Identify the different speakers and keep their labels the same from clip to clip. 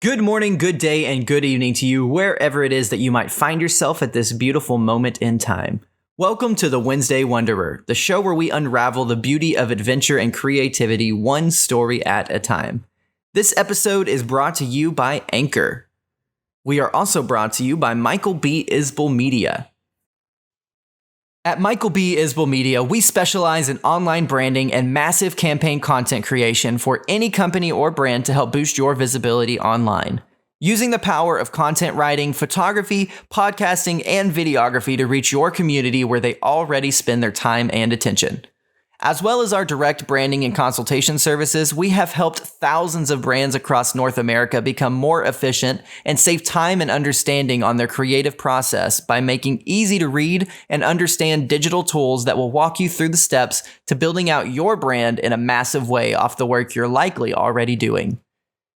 Speaker 1: Good morning, good day, and good evening to you, wherever it is that you might find yourself at this beautiful moment in time. Welcome to the Wednesday Wanderer, the show where we unravel the beauty of adventure and creativity one story at a time. This episode is brought to you by Anchor. We are also brought to you by Michael B. Isbell Media. At Michael B. Isbell Media, we specialize in online branding and massive campaign content creation for any company or brand to help boost your visibility online. Using the power of content writing, photography, podcasting, and videography to reach your community where they already spend their time and attention. As well as our direct branding and consultation services, we have helped thousands of brands across North America become more efficient and save time and understanding on their creative process by making easy to read and understand digital tools that will walk you through the steps to building out your brand in a massive way off the work you're likely already doing.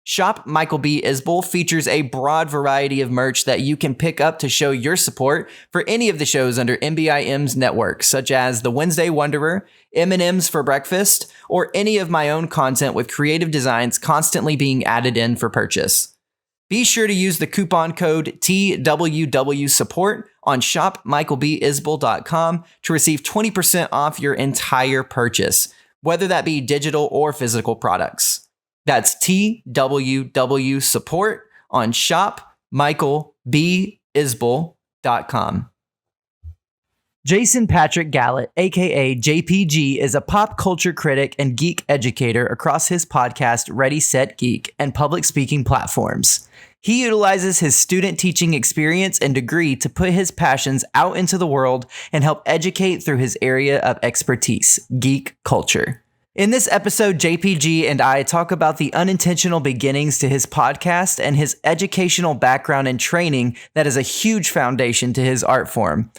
Speaker 1: Shop Michael B. Isbell features a broad variety of merch that you can pick up to show your support for any of the shows under MBIM's network, such as The Wednesday Wanderer, M&M's for Breakfast, or any of my own content with creative designs constantly being added in for purchase. Be sure to use the coupon code TWWSupport on shopmichaelbisbell.com to receive 20% off your entire purchase, whether that be digital or physical products. That's TWW Support on shopmichaelbisbell.com. Jason Patrick Gallit, aka JPG, is a pop culture critic and geek educator across his podcast Ready, Set Geek and public speaking platforms. He utilizes his student teaching experience and degree to put his passions out into the world and help educate through his area of expertise, geek culture. In this episode, JPG and I talk about the unintentional beginnings to his podcast and his educational background and training that is a huge foundation to his art form.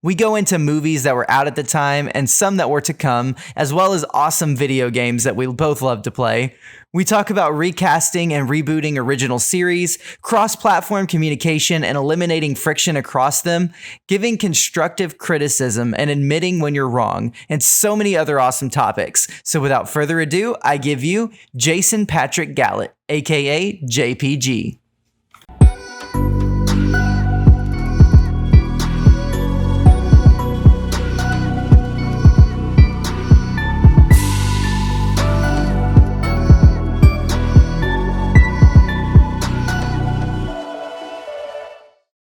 Speaker 1: We go into movies that were out at the time and some that were to come, as well as awesome video games that we both love to play. We talk about recasting and rebooting original series, cross-platform communication and eliminating friction across them, giving constructive criticism and admitting when you're wrong, and so many other awesome topics. So without further ado, I give you Jason Patrick Gallit, aka JPG.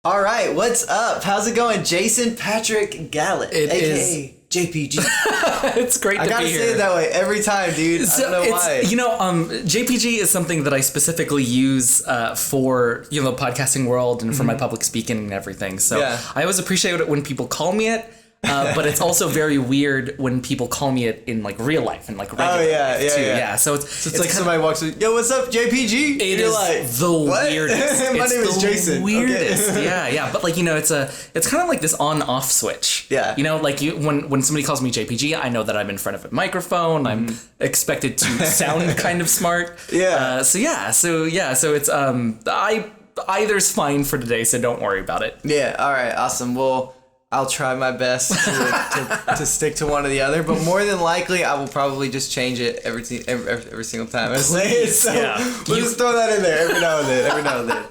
Speaker 1: All right, what's up? How's it going? Jason Patrick Gallit, aka JPG.
Speaker 2: It's great to be here.
Speaker 1: I gotta say it that way every time, dude. I don't know why.
Speaker 2: JPG is something that I specifically use for, the podcasting world and for my public speaking and everything. So yeah. I always appreciate it when people call me it. But it's also very weird when people call me it in like real life and like regular life too. Yeah. So it's like
Speaker 1: somebody walks in, yo, what's up, JPG?
Speaker 2: It is like, the what? Weirdest.
Speaker 1: My name is Jason.
Speaker 2: Weirdest. Okay. Yeah. But like it's kind of like this on-off switch.
Speaker 1: Yeah.
Speaker 2: When somebody calls me JPG, I know that I'm in front of a microphone. I'm expected to sound kind of smart.
Speaker 1: Yeah.
Speaker 2: So it's either's fine for today. So don't worry about it.
Speaker 1: Yeah. All right. Awesome. Well, I'll try my best to stick to one or the other, but more than likely, I will probably just change it every single time I say it. So we'll just throw that in there every now and then.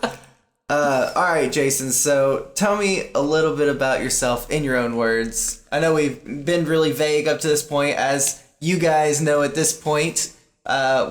Speaker 1: All right, Jason. So tell me a little bit about yourself in your own words. I know we've been really vague up to this point. As you guys know at this point,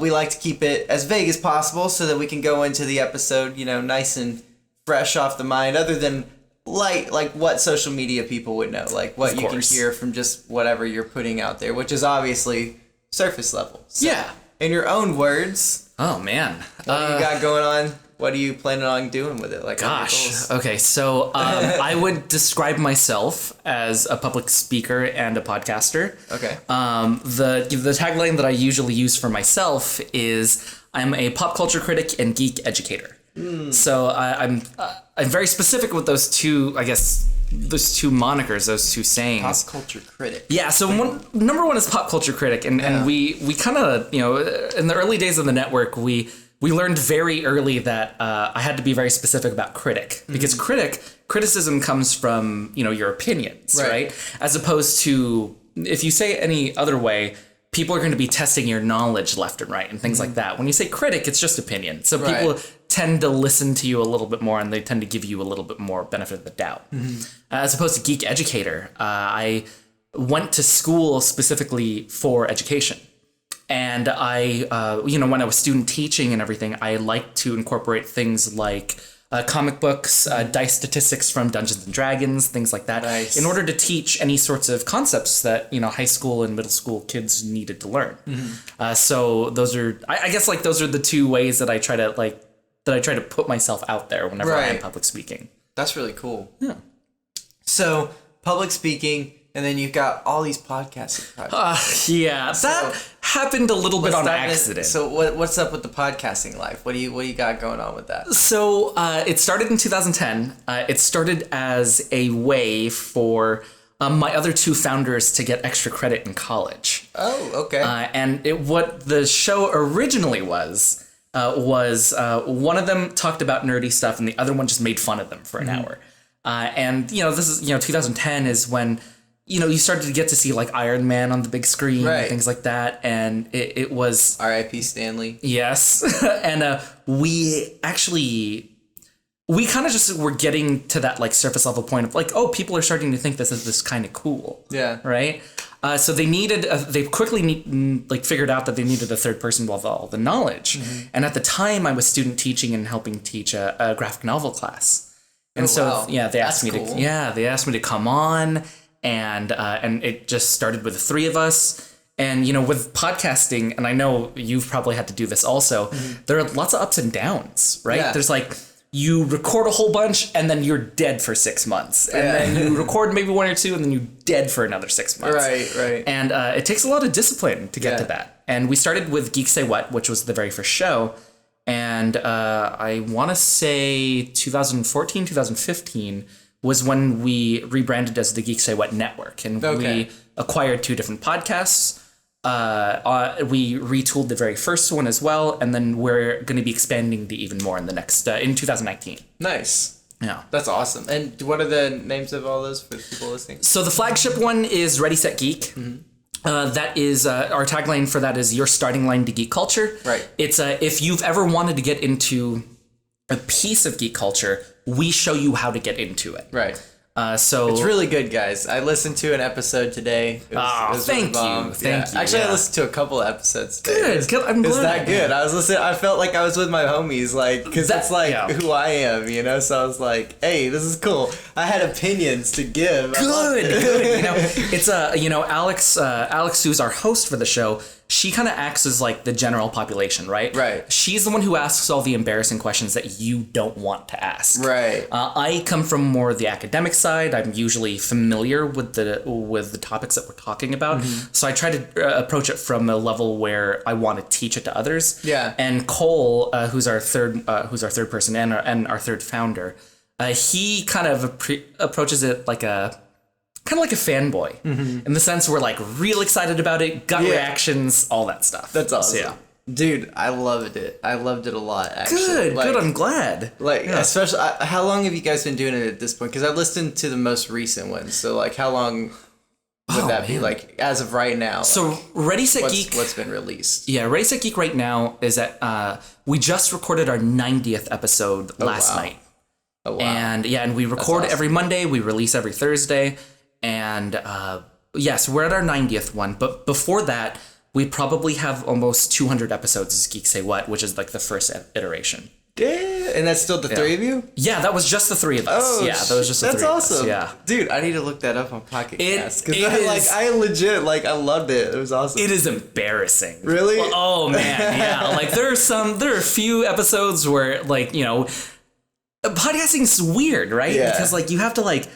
Speaker 1: we like to keep it as vague as possible so that we can go into the episode, nice and fresh off the mind, other than like what social media people would know, like what you can hear from just whatever you're putting out there, which is obviously surface level. So,
Speaker 2: yeah.
Speaker 1: In your own words.
Speaker 2: Oh man.
Speaker 1: What do you got going on? What are you planning on doing with it? Like,
Speaker 2: gosh. Okay. So I would describe myself as a public speaker and a podcaster.
Speaker 1: Okay.
Speaker 2: The tagline that I usually use for myself is I'm a pop culture critic and geek educator. So I'm very specific with those two, I guess, those two monikers, those two sayings.
Speaker 1: Pop culture critic.
Speaker 2: Yeah, so number one is pop culture critic, and we kind of, in the early days of the network, we learned very early that I had to be very specific about critic, because criticism comes from, your opinions, right? As opposed to, if you say it any other way, people are going to be testing your knowledge left and right and things like that. When you say critic, it's just opinion. So people tend to listen to you a little bit more, and they tend to give you a little bit more benefit of the doubt. As opposed to Geek Educator, I went to school specifically for education. And I, when I was student teaching and everything, I liked to incorporate things like comic books, dice statistics from Dungeons and Dragons, things like that, in order to teach any sorts of concepts that, high school and middle school kids needed to learn. So those are, I guess, like, those are the two ways that I try to put myself out there whenever I am public speaking.
Speaker 1: That's really cool. Yeah. So public speaking, and then you've got all these podcasting projects.
Speaker 2: That happened a little bit on accident.
Speaker 1: So what's up with the podcasting life? What do you got going on with that?
Speaker 2: So it started in 2010. It started as a way for my other two founders to get extra credit in college.
Speaker 1: Oh, okay.
Speaker 2: And what the show originally was one of them talked about nerdy stuff and the other one just made fun of them for an hour. And this is 2010 is when you started to get to see like Iron Man on the big screen and things like that. And it was
Speaker 1: R.I.P. Stanley.
Speaker 2: Yes. And we kind of just were getting to that like surface level point of like, oh, people are starting to think this is kind of cool. Yeah. Right. So they quickly figured out that they needed a third person with all the knowledge. And at the time I was student teaching and helping teach a graphic novel class. And they asked me to come on. And it just started with the three of us. And, with podcasting, and I know you've probably had to do this also, there are lots of ups and downs, right? Yeah. There's like, you record a whole bunch and then you're dead for 6 months. And then you record maybe one or two and then you're dead for another 6 months. Right. And it takes a lot of discipline to get to that. And we started with Geek Say What, which was the very first show. And I want to say 2014, 2015 was when we rebranded as the Geek Say What Network. And we acquired 2 different podcasts. We retooled the very first one as well. And then we're going to be expanding to even more in the next, in 2019.
Speaker 1: Nice.
Speaker 2: Yeah.
Speaker 1: That's awesome. And what are the names of all those for people listening?
Speaker 2: So the flagship one is Ready, Set Geek. That is, our tagline for that is your starting line to geek culture. Right. It's if you've ever wanted to get into a piece of geek culture, we show you how to get into it. Right. So
Speaker 1: it's really good, guys. I listened to an episode today.
Speaker 2: Thank you.
Speaker 1: Actually, I listened to a couple of episodes today.
Speaker 2: Good. I'm glad.
Speaker 1: It's that good. I was listening. I felt like I was with my homies, because that's like who I am, So I was like, hey, this is cool. I had opinions to give.
Speaker 2: Good. It's Alex, who's our host for the show. She kind of acts as like the general population, right? Right. She's the one who asks all the embarrassing questions that you don't want to ask. Right. I come from more the academic side. I'm usually familiar with the topics that we're talking about, so I try to approach it from a level where I want to teach it to others. Yeah. And Cole, who's our third person and our third founder, he kind of approaches it like a fanboy, in the sense we're like real excited about it, gut reactions, all that stuff.
Speaker 1: That's awesome. So, dude, I loved it. I loved it a lot, actually.
Speaker 2: Good. I'm glad.
Speaker 1: Especially, how long have you guys been doing it at this point? Because I listened to the most recent one. So, how long would that be? As of right now?
Speaker 2: So, Ready, Set Geek.
Speaker 1: What's been released?
Speaker 2: Yeah, Ready, Set Geek right now is at, we just recorded our 90th episode last night. Oh, wow. And we record every Monday. We release every Thursday. And so we're at our 90th one, but before that, we probably have almost 200 episodes as Geek Say What, which is like the first iteration.
Speaker 1: Yeah, and that's still the 3 of you?
Speaker 2: Yeah, that was just the 3 of us. Oh, that was just the 3 of us.
Speaker 1: That's awesome. Yeah. Dude, I need to look that up on Pocket Cast. Because I legit, I loved it. It was awesome.
Speaker 2: It is embarrassing.
Speaker 1: Really?
Speaker 2: Well, oh, man, yeah. There are a few episodes where, podcasting's weird, right? Yeah. Because, you have to,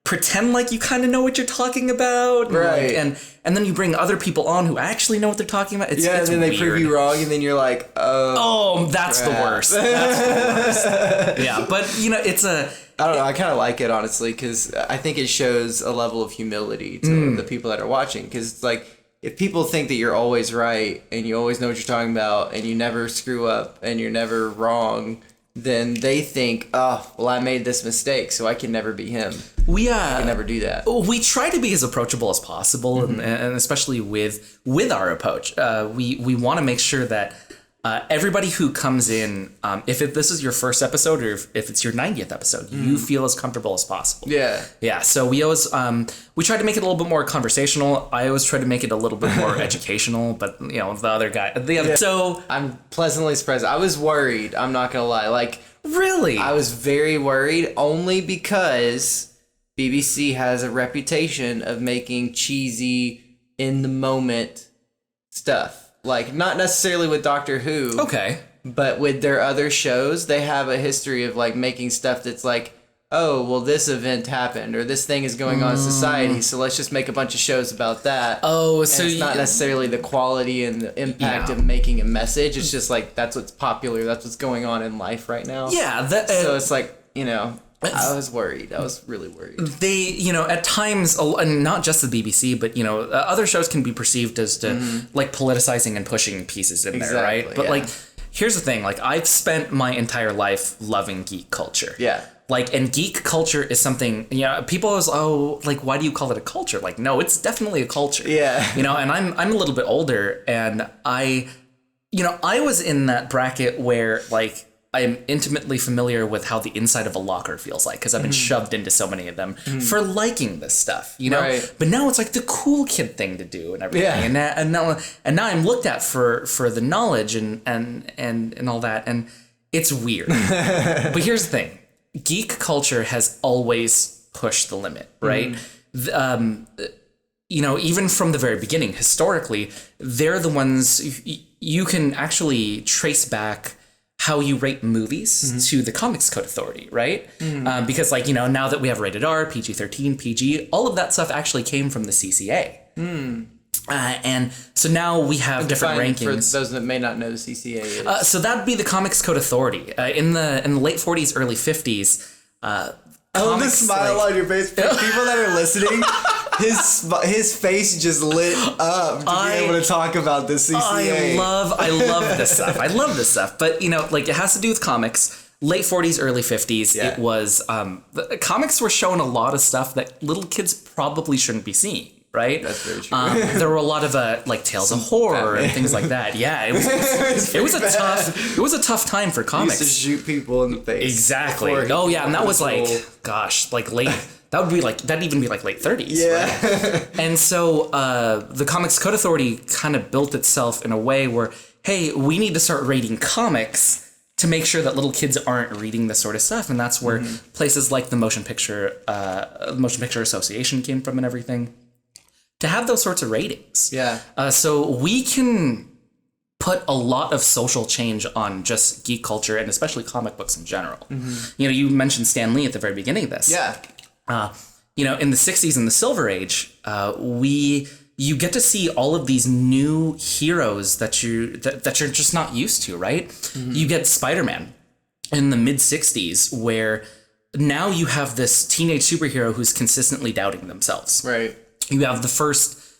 Speaker 2: pretend like you kind of know what you're talking about,
Speaker 1: right?
Speaker 2: And then you bring other people on who actually know what they're talking about. It's
Speaker 1: and then they prove you wrong, and then you're like,
Speaker 2: oh, that's the worst. That's the worst. Yeah, but it's a.
Speaker 1: I don't know. I kind of like it, honestly, because I think it shows a level of humility to the people that are watching. Because it's if people think that you're always right and you always know what you're talking about and you never screw up and you're never wrong, then they think, oh, well, I made this mistake, so I can never be him. I can never do that.
Speaker 2: We try to be as approachable as possible, and especially with our approach, we want to make sure that everybody who comes in, if this is your first episode or if it's your 90th episode, you feel as comfortable as possible. Yeah. So we always we try to make it a little bit more conversational. I always try to make it a little bit more educational, but the other guy, so
Speaker 1: I'm pleasantly surprised. I was worried. I'm not gonna lie. Like,
Speaker 2: really,
Speaker 1: I was very worried, only because BBC has a reputation of making cheesy, in the moment stuff. Like, not necessarily with Doctor Who.
Speaker 2: Okay.
Speaker 1: But with their other shows, they have a history of, like, making stuff that's like, oh, well, this event happened, or this thing is going on in society, so let's just make a bunch of shows about that.
Speaker 2: Oh,
Speaker 1: so it's not necessarily the quality and the impact of making a message. It's just, like, that's what's popular. That's what's going on in life right now.
Speaker 2: Yeah.
Speaker 1: So it's like, I was worried. I was really worried.
Speaker 2: They, at times, and not just the BBC, but, other shows can be perceived as to, like, politicizing and pushing pieces in there, right? But, like, here's the thing. Like, I've spent my entire life loving geek culture.
Speaker 1: Yeah.
Speaker 2: Like, and geek culture is something, people always, like, why do you call it a culture? Like, no, it's definitely a culture.
Speaker 1: Yeah.
Speaker 2: And I'm a little bit older, and I was in that bracket where, like, I'm intimately familiar with how the inside of a locker feels like, because I've been shoved into so many of them for liking this stuff, Right. But now it's like the cool kid thing to do and everything, and now I'm looked at for the knowledge and all that, and it's weird. But here's the thing: geek culture has always pushed the limit, right? Even from the very beginning, historically, they're the ones you can actually trace back how you rate movies to the Comics Code Authority, right? Because, like, now that we have rated R, PG-13, PG, all of that stuff actually came from the CCA. And so now we have different rankings.
Speaker 1: For those that may not know, the CCA is...
Speaker 2: so that'd be the Comics Code Authority. In the late 40s, early 50s...
Speaker 1: the smile on your face. For people that are listening... His face just lit up to be able to talk about the CCA.
Speaker 2: I love this stuff. I love this stuff. But, like, it has to do with comics. Late 40s, early 50s, it was... the comics were showing a lot of stuff that little kids probably shouldn't be seeing, right?
Speaker 1: That's very true.
Speaker 2: There were a lot of, like, tales of horror and things like that. Yeah, it was a tough time for comics.
Speaker 1: Used to shoot people in the face.
Speaker 2: Exactly. Oh, yeah, and that was, like, gosh, like, late... That'd even be like late 30s.
Speaker 1: Yeah.
Speaker 2: Right? And so the Comics Code Authority kind of built itself in a way where, hey, we need to start rating comics to make sure that little kids aren't reading this sort of stuff. And that's where places like the Motion Picture Association came from and everything, to have those sorts of ratings.
Speaker 1: Yeah.
Speaker 2: So we can put a lot of social change on just geek culture and especially comic books in general. You mentioned Stan Lee at the very beginning of this.
Speaker 1: Yeah.
Speaker 2: In the 60s, in the Silver Age, you get to see all of these new heroes that you're just not used to, right? You get Spider-Man in the mid 60s, where now you have this teenage superhero who's consistently doubting themselves.
Speaker 1: Right.
Speaker 2: You have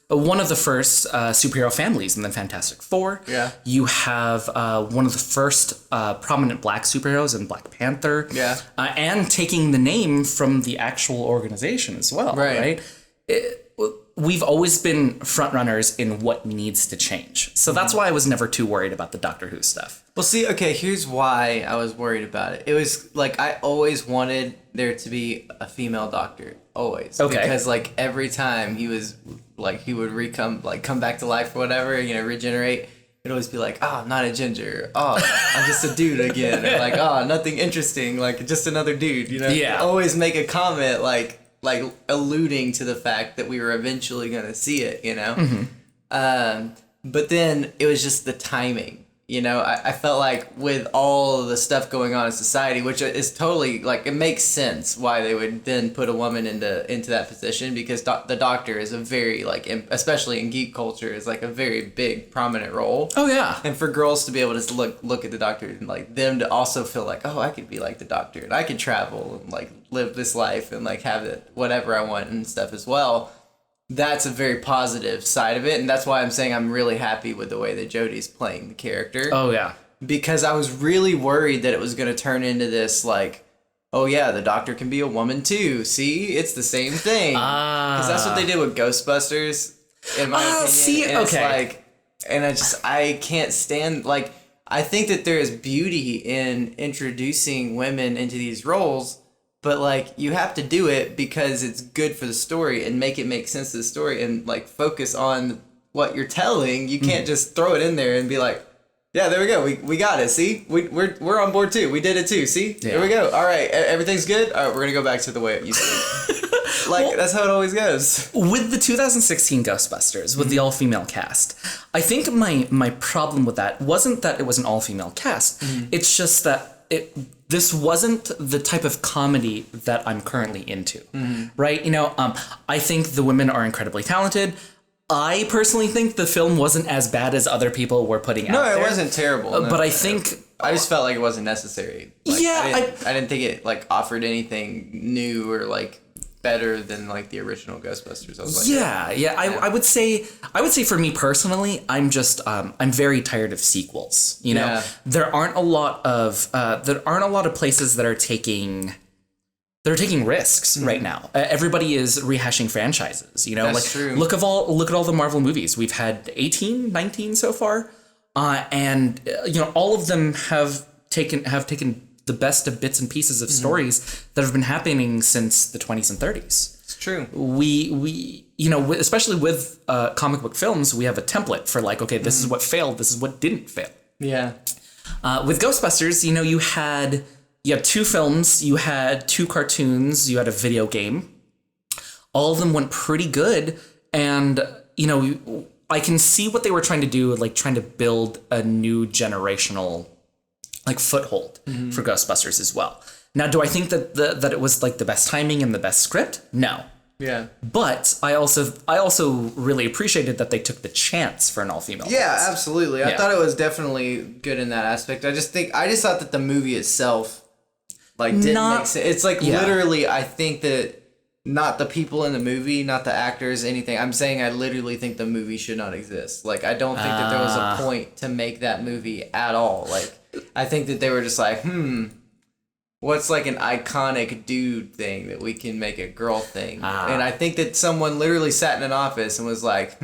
Speaker 2: one of the first superhero families in the Fantastic Four.
Speaker 1: Yeah.
Speaker 2: You have one of the first prominent black superheroes in Black Panther.
Speaker 1: Yeah.
Speaker 2: And taking the name from the actual organization as well. Right. We've always been front runners in what needs to change. So that's why I was never too worried about the Doctor Who stuff.
Speaker 1: Well, see, okay, here's why I was worried about it. It was like I always wanted there to be a female doctor. Always.
Speaker 2: Okay.
Speaker 1: Because, like, every time he would come back to life or whatever, regenerate, it'd always be like, oh, I'm not a ginger. Oh, I'm just a dude again. Or like, oh, nothing interesting. Like, just another dude,
Speaker 2: Yeah.
Speaker 1: Always make a comment, like alluding to the fact that we were eventually going to see it, But then it was just the timing. I felt like with all of the stuff going on in society, which is totally, like, it makes sense why they would then put a woman into that position, because the doctor is a very, like, especially in geek culture, is like a very big, prominent role.
Speaker 2: Oh, yeah.
Speaker 1: And for girls to be able to look at the doctor and, like, them to also feel like, oh, I could be like the doctor and I could travel and, like, live this life and, like, have it whatever I want and stuff as well. That's a very positive side of it, and that's why I'm saying I'm really happy with the way that Jodie's playing the character.
Speaker 2: Oh, yeah.
Speaker 1: because I was really worried that it was going to turn into this like, oh yeah, the Doctor can be a woman too. See, it's the same thing. Because that's what they did with Ghostbusters, in my opinion.
Speaker 2: See,
Speaker 1: and it's like, and I can't stand, like, I think that there is beauty in introducing women into these roles, but like you have to do it because it's good for the story and make it make sense to the story and like focus on what you're telling. You can't just throw it in there and be like, yeah, there we go. We got it. See, we're on board too. We did it too. See, Here we go. All right, everything's good. All right, we're gonna go back to the way it used to be. That's how it always goes.
Speaker 2: With the 2016 Ghostbusters, with the all-female cast, I think my problem with that wasn't that it was an all-female cast. It's just that this wasn't the type of comedy that I'm currently into, right? You know, I think the women are incredibly talented. I personally think the film wasn't as bad as other people were putting out there.
Speaker 1: No, it wasn't terrible.
Speaker 2: But I think...
Speaker 1: I just felt like it wasn't necessary. Like, I didn't think it like offered anything new or like better than like the original Ghostbusters. I was like,
Speaker 2: I would say for me personally, I'm just I'm very tired of sequels. You know, there aren't a lot of places that are taking risks right now. Everybody is rehashing franchises. You know,
Speaker 1: that's true.
Speaker 2: Look at all the Marvel movies. We've had 18, 19 so far, and you know, all of them have taken the best of bits and pieces of stories that have been happening since the 20s and 30s.
Speaker 1: It's true.
Speaker 2: We you know, especially with comic book films, we have a template for like, okay, this is what failed, this is what didn't fail.
Speaker 1: Yeah.
Speaker 2: With Ghostbusters, you know, you had 2 films, you had 2 cartoons, you had a video game. All of them went pretty good, and you know, I can see what they were trying to do, like trying to build a new generational like foothold for Ghostbusters as well. Now, do I think that it was like the best timing and the best script? No.
Speaker 1: Yeah.
Speaker 2: But I also really appreciated that they took the chance for an all-female cast.
Speaker 1: Absolutely. I thought it was definitely good in that aspect. I just thought that the movie itself like didn't make sense. It's like literally, I think that not the people in the movie, not the actors, anything. I'm saying I literally think the movie should not exist. Like, I don't think that there was a point to make that movie at all. Like, I think that they were just like, what's like an iconic dude thing that we can make a girl thing? And I think that someone literally sat in an office and was like,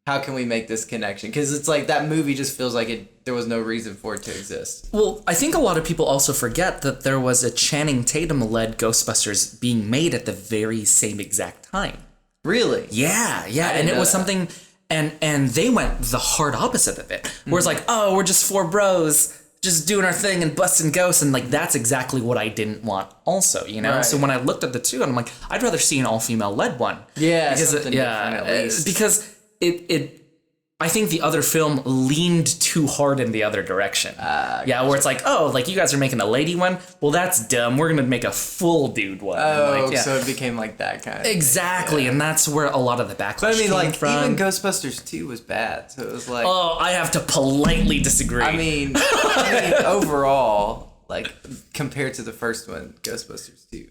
Speaker 1: how can we make this connection? Because it's like that movie just feels like there was no reason for it to exist.
Speaker 2: Well, I think a lot of people also forget that there was a Channing Tatum-led Ghostbusters being made at the very same exact time.
Speaker 1: Really?
Speaker 2: Yeah. And it was something... And they went the hard opposite of it. Where it's like, oh, we're just 4 bros just doing our thing and busting ghosts. And like, that's exactly what I didn't want also, you know? Right. So when I looked at the two, I'm like, I'd rather see an all-female led one.
Speaker 1: Yeah, because something different at least.
Speaker 2: Because I think the other film leaned too hard in the other direction. Where it's like, oh, like you guys are making a lady one? Well, that's dumb. We're going to make a full dude one.
Speaker 1: Oh, so it became like that kind of
Speaker 2: exactly, and that's where a lot of the backlash came from.
Speaker 1: Even Ghostbusters 2 was bad, so it was like...
Speaker 2: Oh, I have to politely disagree.
Speaker 1: I mean overall, like, compared to the first one, Ghostbusters 2...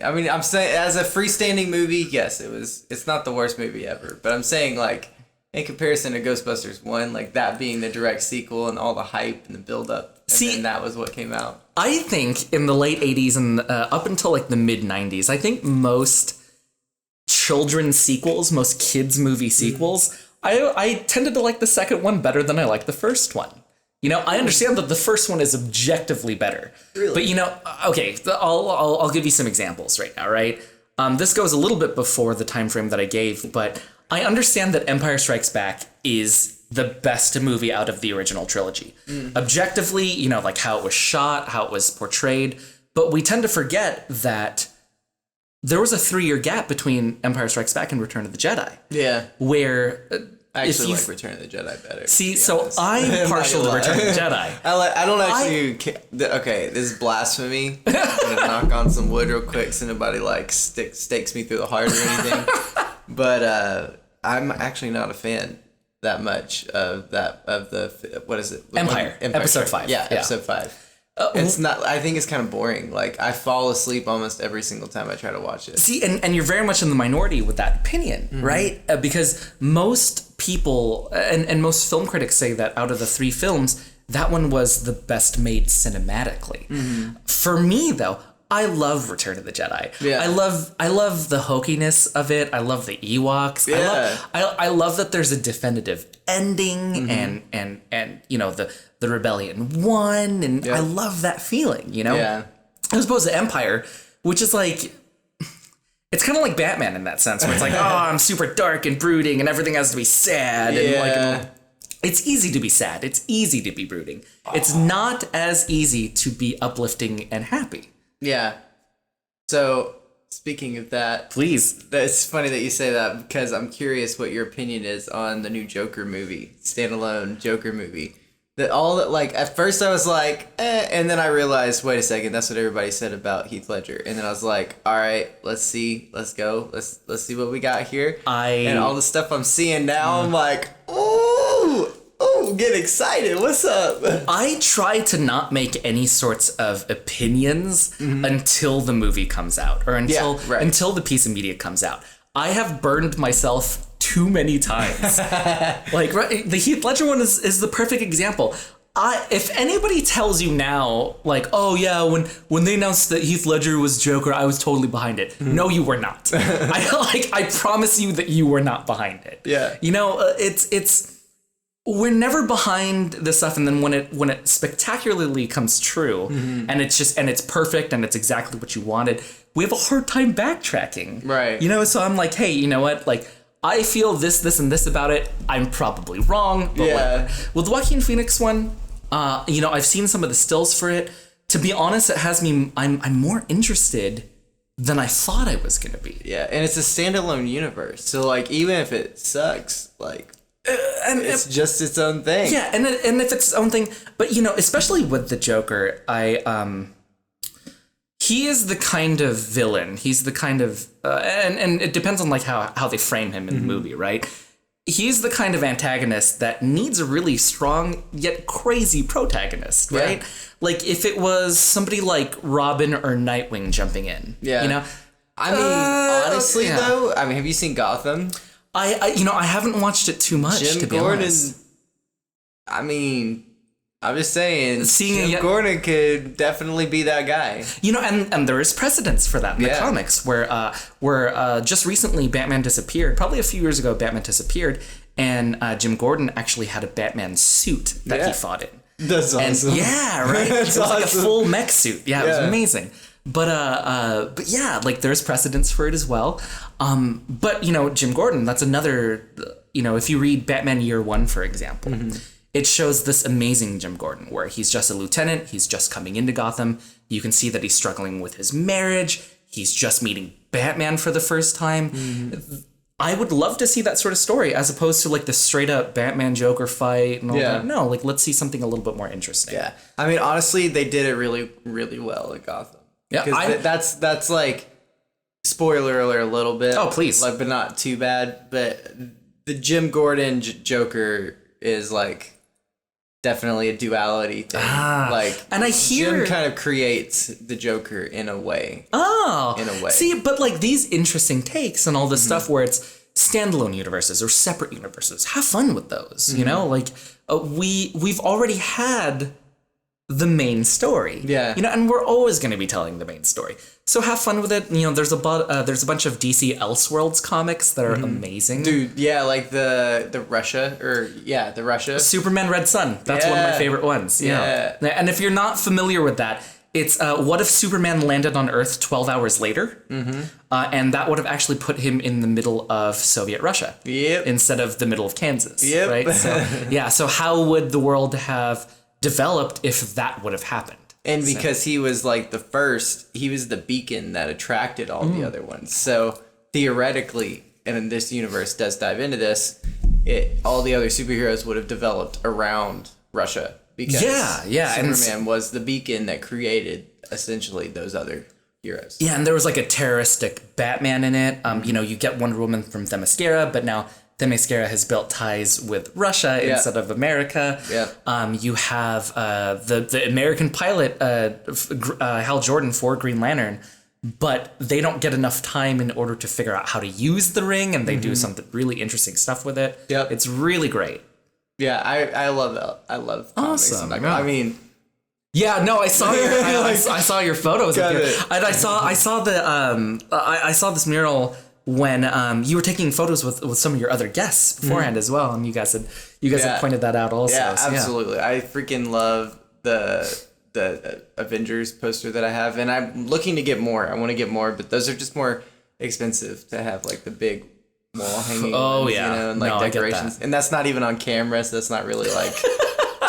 Speaker 1: I mean, I'm saying, as a freestanding movie, yes, it's not the worst movie ever, but I'm saying, like, in comparison to Ghostbusters 1, like that being the direct sequel and all the hype and the build-up, and then that was what came out.
Speaker 2: I think in the late 80s and up until like the mid-90s, I think most children's sequels, most kids' movie sequels, I tended to like the second one better than I liked the first one. You know, I understand that the first one is objectively better.
Speaker 1: Really?
Speaker 2: But, you know, okay, I'll give you some examples right now, right? This goes a little bit before the time frame that I gave, but... I understand that Empire Strikes Back is the best movie out of the original trilogy. Objectively, you know, like how it was shot, how it was portrayed. But we tend to forget that there was a 3-year gap between Empire Strikes Back and Return of the Jedi.
Speaker 1: Yeah.
Speaker 2: Where...
Speaker 1: I actually like Return of the Jedi better.
Speaker 2: See, so I'm partial to Return of the Jedi.
Speaker 1: I don't actually... Okay, this is blasphemy. I'm going to knock on some wood real quick so nobody, like, stakes me through the heart or anything. But, I'm actually not a fan that much of the what is it?
Speaker 2: Empire. Episode 5.
Speaker 1: Yeah, episode 5. It's not. I think it's kind of boring. Like I fall asleep almost every single time I try to watch it.
Speaker 2: See, and you're very much in the minority with that opinion, right? Because most people and most film critics say that out of the 3 films, that one was the best made cinematically. For me, though, I love Return of the Jedi. Yeah. I love the hokiness of it. I love the Ewoks. Yeah. I love that there's a definitive ending and you know the rebellion won, and I love that feeling, you know? Yeah. As opposed to Empire, which is like, it's kind of like Batman in that sense, where it's like, oh, I'm super dark and brooding and everything has to be sad. And like, it's easy to be sad. It's easy to be brooding. It's not as easy to be uplifting and happy. Yeah. So, speaking of that,
Speaker 1: please.
Speaker 2: It's funny that you say that, because I'm curious what your opinion is on the new Joker movie, standalone Joker movie. Like, at first I was like, and then I realized, wait a second, that's what everybody said about Heath Ledger. And then I was like, all right, let's go. Let's see what we got here. And all the stuff I'm seeing now, I'm like, ooh, get excited. What's up? I try to not make any sorts of opinions until the movie comes out, or until the piece of media comes out. I have burned myself too many times. Like, the Heath Ledger one is the perfect example. If anybody tells you now, like, oh yeah, when they announced that Heath Ledger was Joker, I was totally behind it. No, you were not. I promise you that you were not behind it. Yeah. You know, we're never behind this stuff, and then when it spectacularly comes true, and it's perfect and it's exactly what you wanted, we have a hard time backtracking. Right. You know, so I'm like, hey, you know what? Like, I feel this, and this about it. I'm probably wrong. But whatever. With the Joaquin Phoenix one, you know, I've seen some of the stills for it. To be honest, it has me. I'm more interested than I thought I was gonna be. Yeah, and it's a standalone universe. So like, even if it sucks, like. And it's just its own thing. Yeah, and if it's its own thing, but you know, especially with the Joker, he is the kind of villain. He's the kind of and it depends on like how they frame him in the movie, right? He's the kind of antagonist that needs a really strong yet crazy protagonist, right? Yeah. Like if it was somebody like Robin or Nightwing jumping in, you know. I mean, honestly though, I mean, have you seen Gotham? I you know, I haven't watched it too much, to be honest. I mean, I'm just saying, Jim Gordon could definitely be that guy. You know, and there is precedence for that in the comics, where just recently Batman disappeared. Probably a few years ago, Batman disappeared, and Jim Gordon actually had a Batman suit that he fought in. That's awesome. And, right? It was like a full mech suit. Yeah, it was amazing. But yeah, like there's precedence for it as well. But you know, Jim Gordon, that's another, you know, if you read Batman Year One, for example, it shows this amazing Jim Gordon where he's just a lieutenant. He's just coming into Gotham. You can see that he's struggling with his marriage. He's just meeting Batman for the first time. I would love to see that sort of story as opposed to like the straight up Batman Joker fight and all that. No, like let's see something a little bit more interesting. Yeah. I mean, honestly, they did it really, really well at Gotham. Yeah, that's like, spoiler alert a little bit. Oh, please. Like, but not too bad. But the Jim Gordon Joker is like definitely a duality thing. Like, and I hear Jim kind of creates the Joker in a way. Oh, in a way. See, but like these interesting takes and all this stuff where it's standalone universes or separate universes. Have fun with those. You know, like we've already had the main story. Yeah. You know, and we're always going to be telling the main story. So have fun with it. You know, there's a bunch of DC Elseworlds comics that are amazing. Dude, yeah, like the Russia. Superman Red Sun. That's one of my favorite ones. Yeah. And if you're not familiar with that, it's what if Superman landed on Earth 12 hours later? And that would have actually put him in the middle of Soviet Russia. Yep. Instead of the middle of Kansas. Yep. Right? So, yeah, so how would the world have developed if that would have happened? And because he was like the first, he was the beacon that attracted all the other ones. So theoretically, and this universe does dive into this, all the other superheroes would have developed around Russia. Because Superman was the beacon that created essentially those other heroes. Yeah, and there was like a terroristic Batman in it. You know, you get Wonder Woman from Themyscira, but now Themyscira has built ties with Russia instead of America. You have the American pilot, Hal Jordan, for Green Lantern, but they don't get enough time in order to figure out how to use the ring, and they do something really interesting stuff with it. It's really great.
Speaker 1: Yeah, I love that. I love comics.
Speaker 2: Awesome.
Speaker 1: I mean,
Speaker 2: yeah, no, I saw your I saw your photos of it. And I saw this mural when you were taking photos with some of your other guests beforehand as well, and you guys had pointed that out also.
Speaker 1: Yeah,
Speaker 2: so,
Speaker 1: absolutely. I freaking love the Avengers poster that I have, and I'm looking to get more. I want to get more, but those are just more expensive to have, like the big wall hanging.
Speaker 2: Oh
Speaker 1: ones,
Speaker 2: yeah,
Speaker 1: and like decorations, and that's not even on camera, so that's not really like.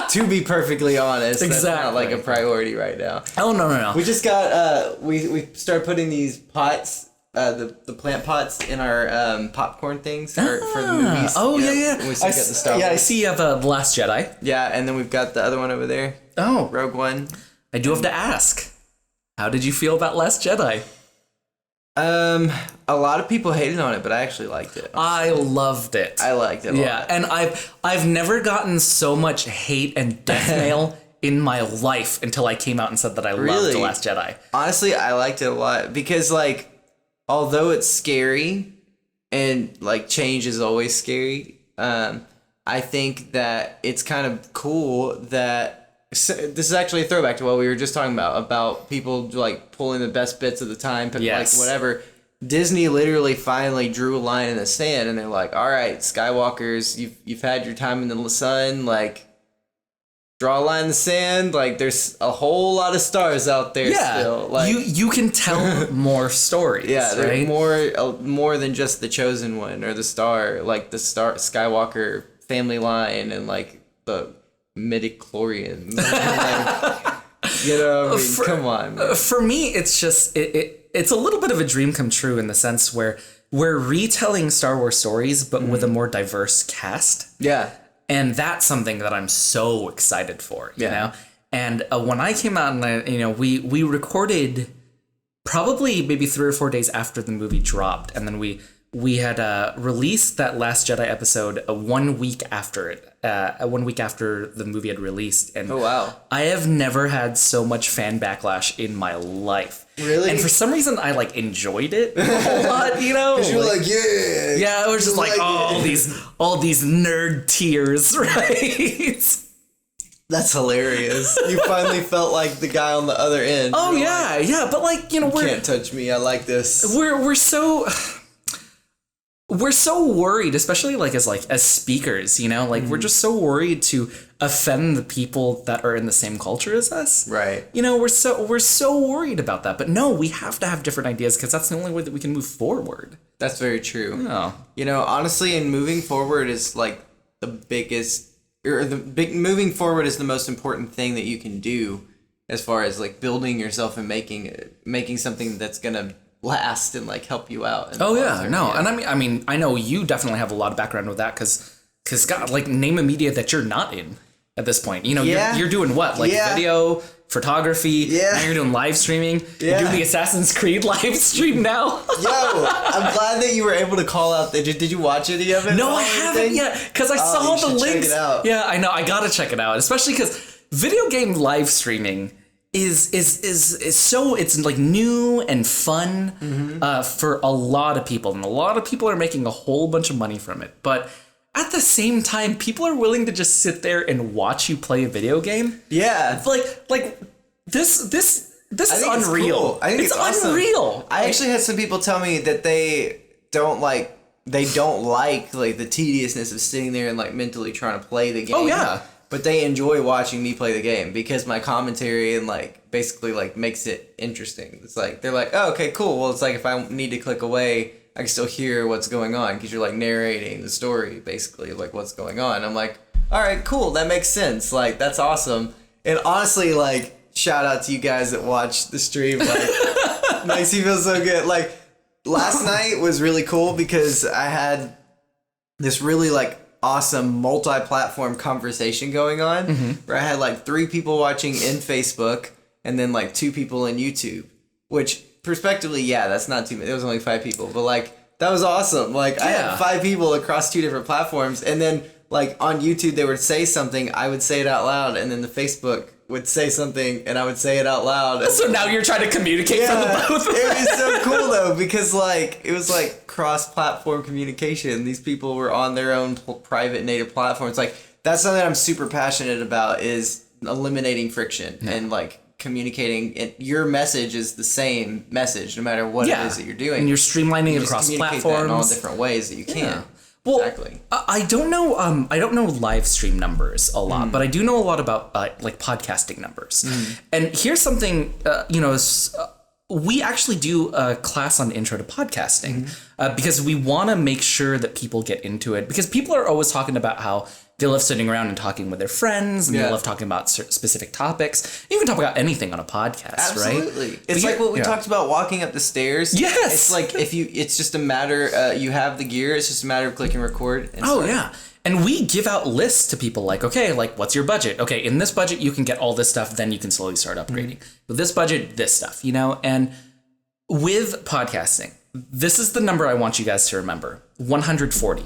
Speaker 1: To be perfectly honest, that's not like a priority right now.
Speaker 2: Oh no.
Speaker 1: We just got we started putting these pots, the plant pots in our popcorn things for the movies.
Speaker 2: Oh yeah.
Speaker 1: We still got the Star Wars.
Speaker 2: I see you have The Last Jedi.
Speaker 1: Yeah, and then we've got the other one over there.
Speaker 2: Oh,
Speaker 1: Rogue One.
Speaker 2: I do have to ask, how did you feel about Last Jedi?
Speaker 1: A lot of people hated on it, but I actually liked it.
Speaker 2: I loved it.
Speaker 1: I liked it a lot.
Speaker 2: And I've never gotten so much hate and death mail in my life until I came out and said that I loved The Last Jedi.
Speaker 1: Honestly, I liked it a lot because, like, although it's scary and like change is always scary, I think that it's kind of cool that this is actually a throwback to what we were just talking about people like pulling the best bits of the time, like whatever. Disney literally finally drew a line in the sand, and they're like, "All right, Skywalkers, you've had your time in the sun. Like, draw a line in the sand. Like, there's a whole lot of stars out there still. Like,
Speaker 2: you can tell more stories.
Speaker 1: Yeah,
Speaker 2: right?
Speaker 1: They're more than just the chosen one or the star. Like the Skywalker family line and like the midichlorians. You know, I mean, come on. Man.
Speaker 2: For me, it's just it's a little bit of a dream come true in the sense where we're retelling Star Wars stories, but with a more diverse cast.
Speaker 1: Yeah,
Speaker 2: and that's something that I'm so excited for. You know, and when I came out and we recorded probably maybe 3 or 4 days after the movie dropped, and then we had released that Last Jedi episode 1 week after it. 1 week after the movie had released, and
Speaker 1: oh wow,
Speaker 2: I have never had so much fan backlash in my life.
Speaker 1: Really?
Speaker 2: And for some reason, I like enjoyed it a whole lot. You know,
Speaker 1: because you were like,
Speaker 2: yeah, it was just like all these nerd tears, right?
Speaker 1: That's hilarious. You finally felt like the guy on the other end.
Speaker 2: Oh yeah, like, yeah, but like you
Speaker 1: can't touch me. I like this.
Speaker 2: We're so worried, especially as speakers, you know, like we're just so worried to offend the people that are in the same culture as us.
Speaker 1: Right.
Speaker 2: You know, we're so worried about that. But no, we have to have different ideas because that's the only way that we can move forward.
Speaker 1: That's very true.
Speaker 2: Oh.
Speaker 1: You know, honestly, and moving forward is like the biggest, or moving forward is the most important thing that you can do as far as like building yourself and making something that's gonna last and like help you out.
Speaker 2: Oh yeah, no, and I mean, I know you definitely have a lot of background with that because God, like name a media that you're not in at this point. You know, you're doing what, like video, photography. Yeah. Now you're doing live streaming. Yeah. You're doing the Assassin's Creed live stream now.
Speaker 1: Yo, I'm glad that you were able to call out. Did you watch any of it?
Speaker 2: No, I haven't yet because I saw the links.
Speaker 1: Check it out.
Speaker 2: Yeah, I know. I gotta check it out, especially because video game live streaming is so, it's like new and fun for a lot of people, and a lot of people are making a whole bunch of money from it. But at the same time, people are willing to just sit there and watch you play a video game.
Speaker 1: Yeah,
Speaker 2: like this is unreal.
Speaker 1: Cool. I think it's awesome.
Speaker 2: Unreal.
Speaker 1: I actually had some people tell me that they don't like the tediousness of sitting there and like mentally trying to play the game.
Speaker 2: Oh yeah.
Speaker 1: But they enjoy watching me play the game because my commentary and like basically like makes it interesting. It's like they're like, oh, okay, cool. Well, it's like if I need to click away, I can still hear what's going on because you're like narrating the story basically, like what's going on. I'm like, all right, cool, that makes sense. Like that's awesome. And honestly, like shout out to you guys that watch the stream. Like makes you feel so good. Like last night was really cool because I had this really like awesome multi-platform conversation going on where I had like 3 people watching in Facebook and then like 2 people in YouTube, which prospectively, that's not too many. There was only 5 people, but like that was awesome. Like I had 5 people across 2 different platforms, and then like on YouTube they would say something, I would say it out loud, and then the Facebook would say something and I would say it out loud.
Speaker 2: So now you're trying to communicate from the both of them.
Speaker 1: It was so cool though, because like it was like cross-platform communication. These people were on their own private native platforms. Like that's something I'm super passionate about, is eliminating friction and like communicating. Your message is the same message no matter what it is that you're doing.
Speaker 2: And you're streamlining it across platforms.
Speaker 1: That in all different ways that you can.
Speaker 2: Well,
Speaker 1: exactly.
Speaker 2: I don't know. I don't know live stream numbers a lot, but I do know a lot about like podcasting numbers. And here's something. We actually do a class on intro to podcasting because we want to make sure that people get into it, because people are always talking about how they love sitting around and talking with their friends, and they love talking about specific topics. You can talk about anything on a podcast, right?
Speaker 1: Absolutely. It's like what we talked about walking up the stairs.
Speaker 2: Yes.
Speaker 1: It's like it's just a matter, you have the gear, it's just a matter of clicking record. And
Speaker 2: yeah. And we give out lists to people like, okay, like, what's your budget? Okay, in this budget, you can get all this stuff, then you can slowly start upgrading. With this budget, this stuff, And with podcasting, this is the number I want you guys to remember, 140.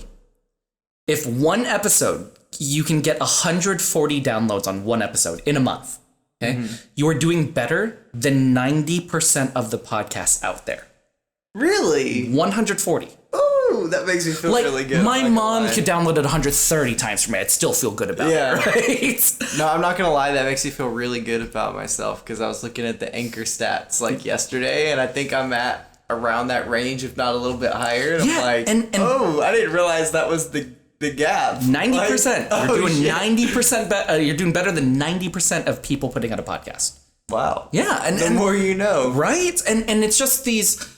Speaker 2: If one episode, you can get 140 downloads on one episode in a month, okay? You are doing better than 90% of the podcasts out there.
Speaker 1: Really?
Speaker 2: 140.
Speaker 1: Ooh, that makes me feel really good.
Speaker 2: My mom could download it 130 times for me. I'd still feel good about it, right?
Speaker 1: No, I'm not going to lie. That makes me feel really good about myself, because I was looking at the Anchor stats like yesterday, and I think I'm at around that range, if not a little bit higher. And I'm like, I didn't realize that was the gap.
Speaker 2: 90%. You're doing 90%. You're doing better than 90% of people putting out a podcast.
Speaker 1: Wow.
Speaker 2: Yeah, and
Speaker 1: the more you know,
Speaker 2: right? And it's just these.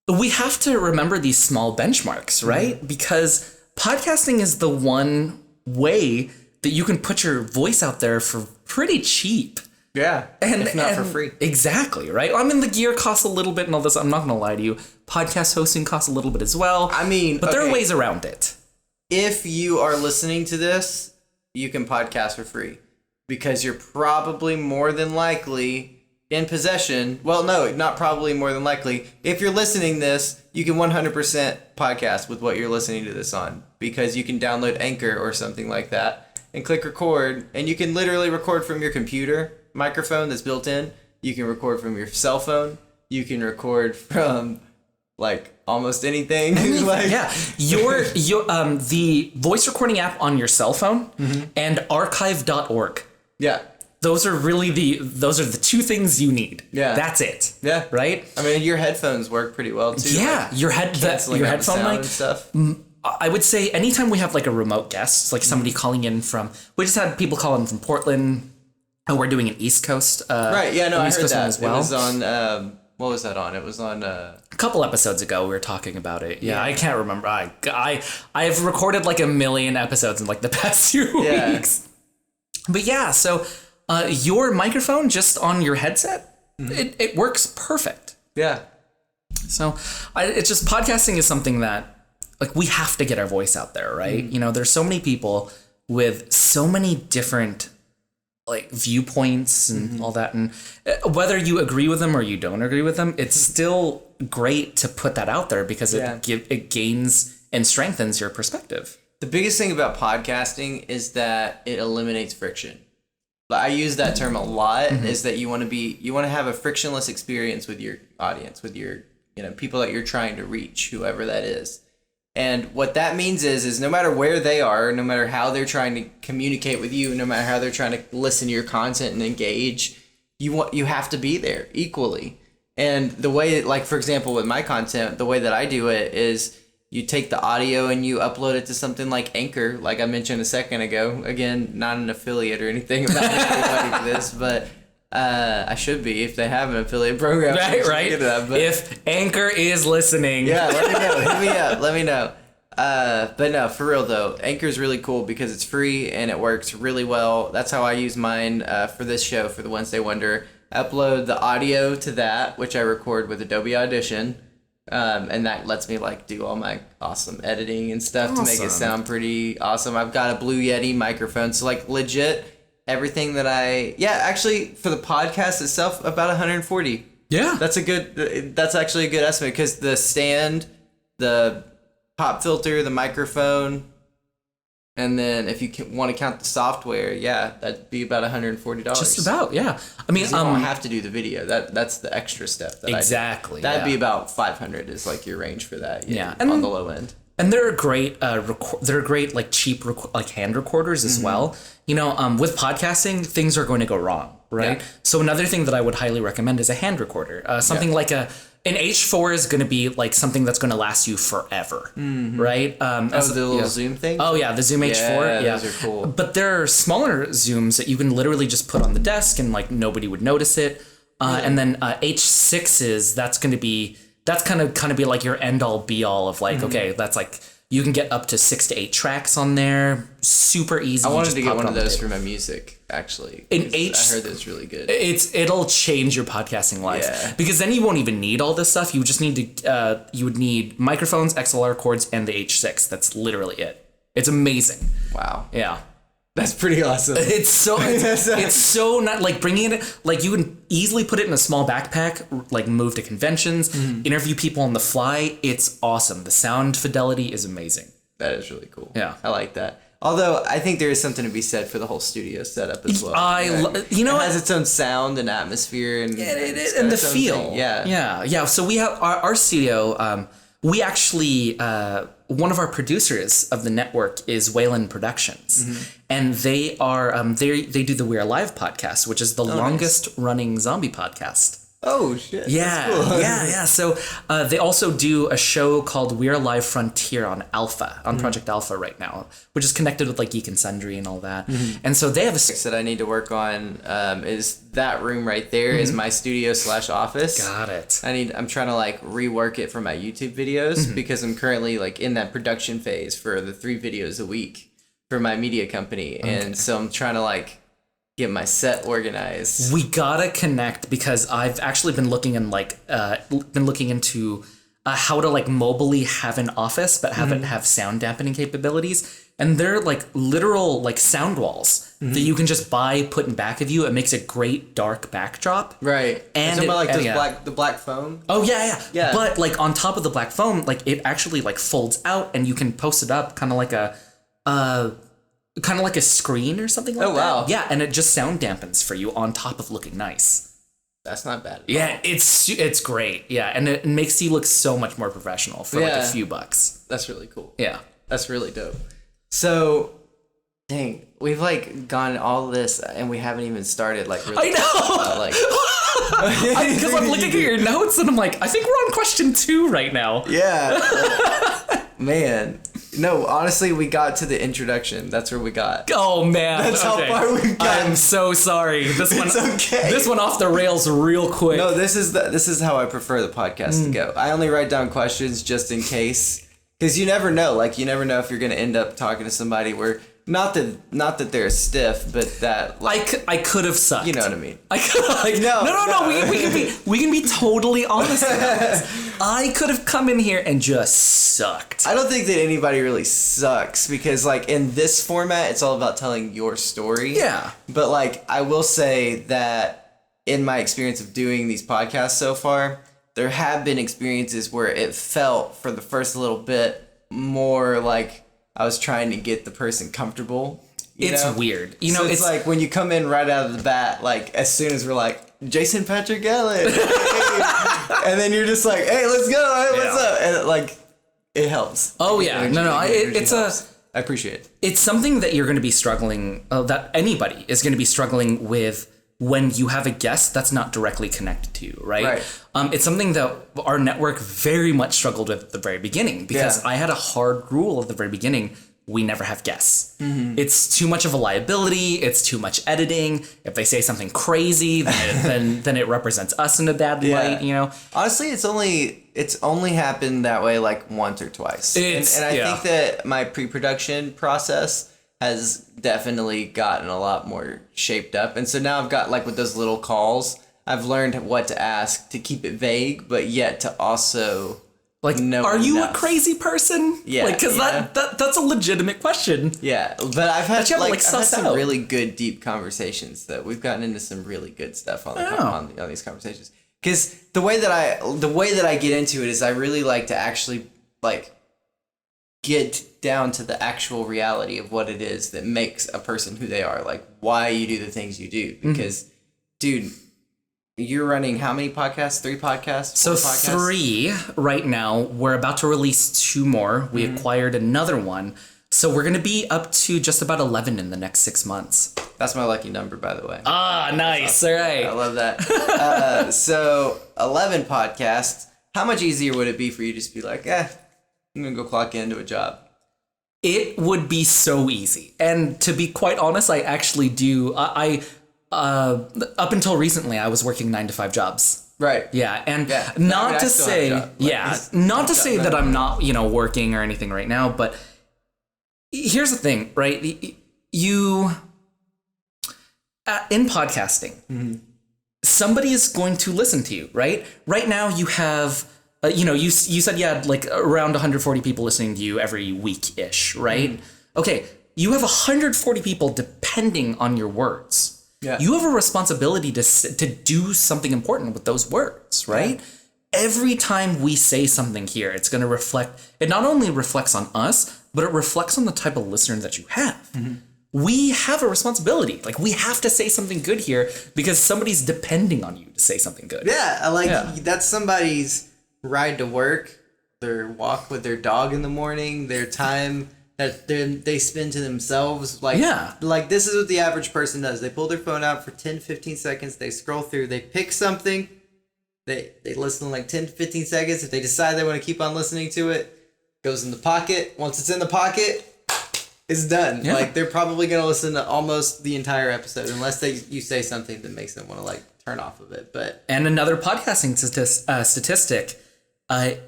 Speaker 2: We have to remember these small benchmarks, right? Because podcasting is the one way that you can put your voice out there for pretty cheap.
Speaker 1: Yeah, if not for free.
Speaker 2: Exactly, right? I mean, the gear costs a little bit and all this. I'm not going to lie to you. Podcast hosting costs a little bit as well.
Speaker 1: I mean,
Speaker 2: but there are ways around it.
Speaker 1: If you are listening to this, you can podcast for free, because you're probably more than likely in possession. Well, no, not probably, more than likely. If you're listening this, you can 100% podcast with what you're listening to this on, because you can download Anchor or something like that and click record, and you can literally record from your computer microphone that's built in. You can record from your cell phone. You can record from like almost anything.
Speaker 2: Your the voice recording app on your cell phone and archive.org.
Speaker 1: Yeah.
Speaker 2: Those are the two things you need. Yeah. That's it.
Speaker 1: Yeah.
Speaker 2: Right?
Speaker 1: I mean, your headphones work pretty well too.
Speaker 2: Yeah.
Speaker 1: Like
Speaker 2: your headphone mic and stuff. I would say anytime we have like a remote guest, like somebody calling in from, we just had people calling from Portland, and we're doing an East Coast.
Speaker 1: Right. Yeah. No, I
Speaker 2: East
Speaker 1: heard
Speaker 2: Coast
Speaker 1: that.
Speaker 2: As well.
Speaker 1: It was on. What was that on? It was on.
Speaker 2: A couple episodes ago, we were talking about it. Yeah, I can't remember. I have recorded like a million episodes in like the past 2 weeks. But yeah, so your microphone just on your headset, it works perfect.
Speaker 1: Yeah.
Speaker 2: So it's just, podcasting is something that like we have to get our voice out there, right? There's so many people with so many different like viewpoints and all that, and whether you agree with them or you don't agree with them, it's still great to put that out there, because it gains and strengthens your perspective.
Speaker 1: The biggest thing about podcasting is that it eliminates friction. I use that term a lot, is that you want to have a frictionless experience with your audience, with your people that you're trying to reach, whoever that is. And what that means is no matter where they are, no matter how they're trying to communicate with you, no matter how they're trying to listen to your content and engage, you have to be there equally. And the way, like for example, with my content, the way that I do it is you take the audio and you upload it to something like Anchor, like I mentioned a second ago. Again, not an affiliate or anything about anybody for this, but I should be if they have an affiliate program.
Speaker 2: Right. If Anchor is listening.
Speaker 1: Yeah, let me know. Hit me up. Let me know. But no, for real though, Anchor is really cool because it's free and it works really well. That's how I use mine for this show, for the Wednesday Wonder. Upload the audio to that, which I record with Adobe Audition. And that lets me like do all my awesome editing and stuff to make it sound pretty awesome. I've got a Blue Yeti microphone, so like legit everything that actually for the podcast itself, about 140.
Speaker 2: Yeah.
Speaker 1: That's actually a good estimate, because the stand, the pop filter, the microphone, and then if you want to count the software, that'd be about $140.
Speaker 2: Just about, yeah. I mean,
Speaker 1: you don't have to do the video. That's the extra step.
Speaker 2: Exactly.
Speaker 1: That'd be about $500 is like your range for that.
Speaker 2: Yeah.
Speaker 1: On the low end.
Speaker 2: And there are great, there are great like cheap like hand recorders as well. You know, with podcasting, things are going to go wrong, right? Yeah. So another thing that I would highly recommend is a hand recorder. Something like an H4 is going to be like something that's going to last you forever, right?
Speaker 1: The little Zoom thing?
Speaker 2: Oh yeah, the Zoom H4. Yeah,
Speaker 1: those are cool.
Speaker 2: But there are smaller Zooms that you can literally just put on the desk and like nobody would notice it. And then H6s, that's kind of be like your end all be all of like, okay, that's like, you can get up to 6 to 8 tracks on there. Super easy.
Speaker 1: I wanted to get one of those for my music, actually. I heard that's really good.
Speaker 2: It'll change your podcasting life. Yeah. Because then you won't even need all this stuff. You would just need to, you would need microphones, XLR cords, and the H6. That's literally it. It's amazing.
Speaker 1: Wow.
Speaker 2: Yeah.
Speaker 1: That's pretty awesome.
Speaker 2: It's so not like bringing it, like you can easily put it in a small backpack, like move to conventions, interview people on the fly. It's awesome. The sound fidelity is amazing.
Speaker 1: That is really cool.
Speaker 2: Yeah.
Speaker 1: I like that. Although I think there is something to be said for the whole studio setup as well.
Speaker 2: You know,
Speaker 1: it has its own sound and atmosphere and
Speaker 2: the feel.
Speaker 1: Thing. Yeah.
Speaker 2: So we have our studio. We actually, one of our producers of the network is Wayland Productions, and they are they do the We Are Live podcast, which is the longest running zombie podcast.
Speaker 1: Oh shit!
Speaker 2: Yeah,
Speaker 1: that's cool.
Speaker 2: yeah. So they also do a show called We Are Live Frontier on Alpha, on Project Alpha right now, which is connected with like Geek and Sundry and all that. And so they have a
Speaker 1: that I need to work on. Is that room right there is my studio / office.
Speaker 2: Got it.
Speaker 1: I'm trying to like rework it for my YouTube videos because I'm currently like in that production phase for the 3 videos a week for my media company, and so I'm trying to like get my set organized.
Speaker 2: We gotta connect because I've actually been looking into how to like mobily have an office but have it have sound dampening capabilities, and they're like literal like sound walls that you can just buy, put in back of you. It makes a great dark backdrop.
Speaker 1: Right. And about like those the black foam.
Speaker 2: Oh yeah. But like on top of the black foam, like it actually like folds out and you can post it up kind of like a screen or something like that. Oh, wow. Yeah, and it just sound dampens for you on top of looking nice.
Speaker 1: That's not bad.
Speaker 2: Yeah, it's great. Yeah, and it makes you look so much more professional for like a few bucks.
Speaker 1: That's really cool.
Speaker 2: Yeah.
Speaker 1: That's really dope. So, dang, we've like gone all this and we haven't even started like really.
Speaker 2: I know! Because I'm looking at your notes and I'm like, I think we're on question 2 right now.
Speaker 1: Yeah. Man. No, honestly, we got to the introduction. That's where we got.
Speaker 2: Oh man,
Speaker 1: that's how far we've gotten.
Speaker 2: I'm so sorry. This one off the rails real quick.
Speaker 1: No, this is how I prefer the podcast to go. I only write down questions just in case, because you never know. Like you never know if you're gonna end up talking to somebody where not that they're stiff, but that like
Speaker 2: I could have sucked.
Speaker 1: You know what I mean?
Speaker 2: I could like no. We can be totally honest about this. I could have come in here and just sucked.
Speaker 1: I don't think that anybody really sucks because like in this format, it's all about telling your story.
Speaker 2: Yeah.
Speaker 1: But like I will say that in my experience of doing these podcasts so far, there have been experiences where it felt for the first little bit more like I was trying to get the person comfortable.
Speaker 2: It's weird. You know,
Speaker 1: so it's like when you come in right out of the bat, like as soon as we're like, Jason Patrick Gallit. And then you're just like, hey, let's go. Hey, what's up? And like, it helps.
Speaker 2: Oh, yeah. It's
Speaker 1: I appreciate it.
Speaker 2: It's something that you're going to be struggling, that anybody is going to be struggling with when you have a guest that's not directly connected to you, right? It's something that our network very much struggled with at the very beginning because I had a hard rule at the very beginning. We never have guests. It's too much of a liability. It's too much editing. If they say something crazy, then it represents us in a bad light, you know?
Speaker 1: Honestly, it's only happened that way like once or twice. And I think that my pre-production process has definitely gotten a lot more shaped up. And so now I've got like with those little calls, I've learned what to ask to keep it vague, but yet to also
Speaker 2: like, are you a crazy person?
Speaker 1: Yeah.
Speaker 2: Like, because that's a legitimate question.
Speaker 1: Yeah. But I've had some really good deep conversations though. We've gotten into some really good stuff on these conversations. Because the way that I get into it is I really like to actually like get down to the actual reality of what it is that makes a person who they are, like why you do the things you do. Because, dude, you're running how many podcasts? 3 podcasts?
Speaker 2: 4
Speaker 1: So podcasts?
Speaker 2: 3 right now. We're about to release 2 more. We acquired another one. So we're going to be up to just about 11 in the next 6 months.
Speaker 1: That's my lucky number, by the way.
Speaker 2: Ah, nice. All right.
Speaker 1: I love that. So 11 podcasts. How much easier would it be for you to just be like, I'm going to go clock into a job?
Speaker 2: It would be so easy. And to be quite honest, I actually do. Up until recently, I was working 9 to 5 jobs.
Speaker 1: Right.
Speaker 2: Yeah. And
Speaker 1: not
Speaker 2: to say, not to say that I'm not, working or anything right now, but here's the thing, right? You, in podcasting, somebody is going to listen to you, right? Right now you have, you said you had like around 140 people listening to you every week-ish, right? Okay, you have 140 people depending on your words. Yeah. You have a responsibility to do something important with those words, right? Yeah. Every time we say something here, it's going to reflect, it not only reflects on us, but it reflects on the type of listener that you have. We have a responsibility. Like, we have to say something good here because somebody's depending on you to say something good.
Speaker 1: Yeah, that's somebody's ride to work, their walk with their dog in the morning, their time that they spend to themselves. Like this is what the average person does. They pull their phone out for 10, 15 seconds. They scroll through. They pick something. They listen like 10 to 15 seconds. If they decide they want to keep on listening to it, goes in the pocket. Once it's in the pocket, it's done. Yeah. Like, they're probably going to listen to almost the entire episode unless you say something that makes them want to like turn off of it.
Speaker 2: And another podcasting statistic,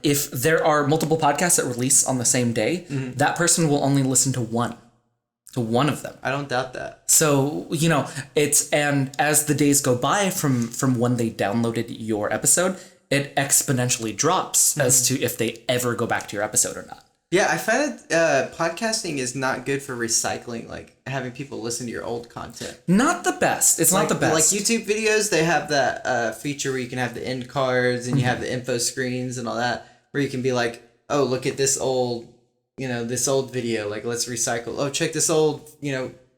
Speaker 2: if there are multiple podcasts that release on the same day, that person will only listen to one of them.
Speaker 1: I don't doubt that.
Speaker 2: So, and as the days go by from when they downloaded your episode, it exponentially drops as to if they ever go back to your episode or not.
Speaker 1: Yeah, I find that podcasting is not good for recycling, like having people listen to your old content.
Speaker 2: Not the best. It's not the best.
Speaker 1: Like YouTube videos, they have that feature where you can have the end cards and you have the info screens and all that, where you can be like, oh, look at this old, this old video. Like, let's recycle. Oh, check this old,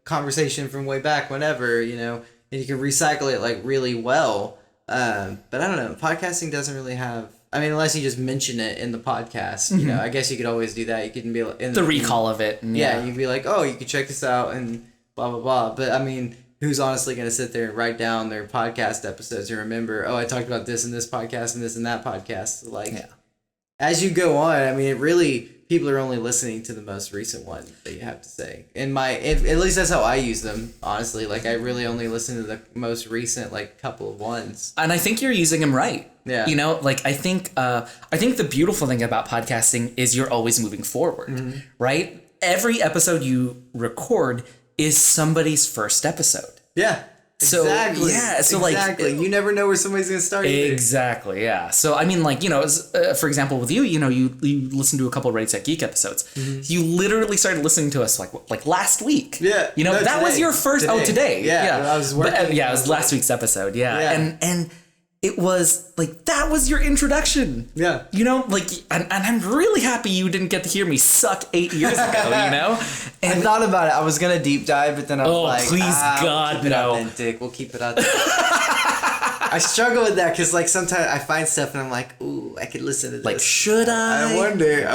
Speaker 1: conversation from way back whenever, and you can recycle it like really well. But I don't know. Podcasting doesn't really have. I mean, unless you just mention it in the podcast, I guess you could always do that. You could be in
Speaker 2: the recall of it. And
Speaker 1: you'd be like, oh, you could check this out and blah, blah, blah. But I mean, who's honestly going to sit there and write down their podcast episodes and remember, oh, I talked about this in this podcast and this and that podcast. As you go on, I mean, people are only listening to the most recent one that you have to say. At least that's how I use them, honestly. Like, I really only listen to the most recent, couple of ones.
Speaker 2: And I think you're using them right.
Speaker 1: Yeah.
Speaker 2: I think the beautiful thing about podcasting is you're always moving forward, right? Every episode you record is somebody's first episode.
Speaker 1: Yeah.
Speaker 2: So,
Speaker 1: exactly.
Speaker 2: Yeah. So
Speaker 1: exactly. You never know where somebody's going to start.
Speaker 2: Exactly. Yeah. So, I mean, for example, with you, you listened to a couple of Set Geek episodes. You literally started listening to us like last week.
Speaker 1: Yeah.
Speaker 2: That
Speaker 1: today.
Speaker 2: Was your first.
Speaker 1: Today.
Speaker 2: Oh, today.
Speaker 1: Yeah. I was working.
Speaker 2: It was last week's episode. Yeah. And it was that was your introduction.
Speaker 1: Yeah.
Speaker 2: And I'm really happy you didn't get to hear me suck 8 years ago, And
Speaker 1: I thought about it. I was going to deep dive, but then I was like,
Speaker 2: please, God,
Speaker 1: we'll keep it authentic. We'll keep it authentic. I struggle with that because, sometimes I find stuff and I'm like, ooh, I could listen to this.
Speaker 2: Should I?
Speaker 1: I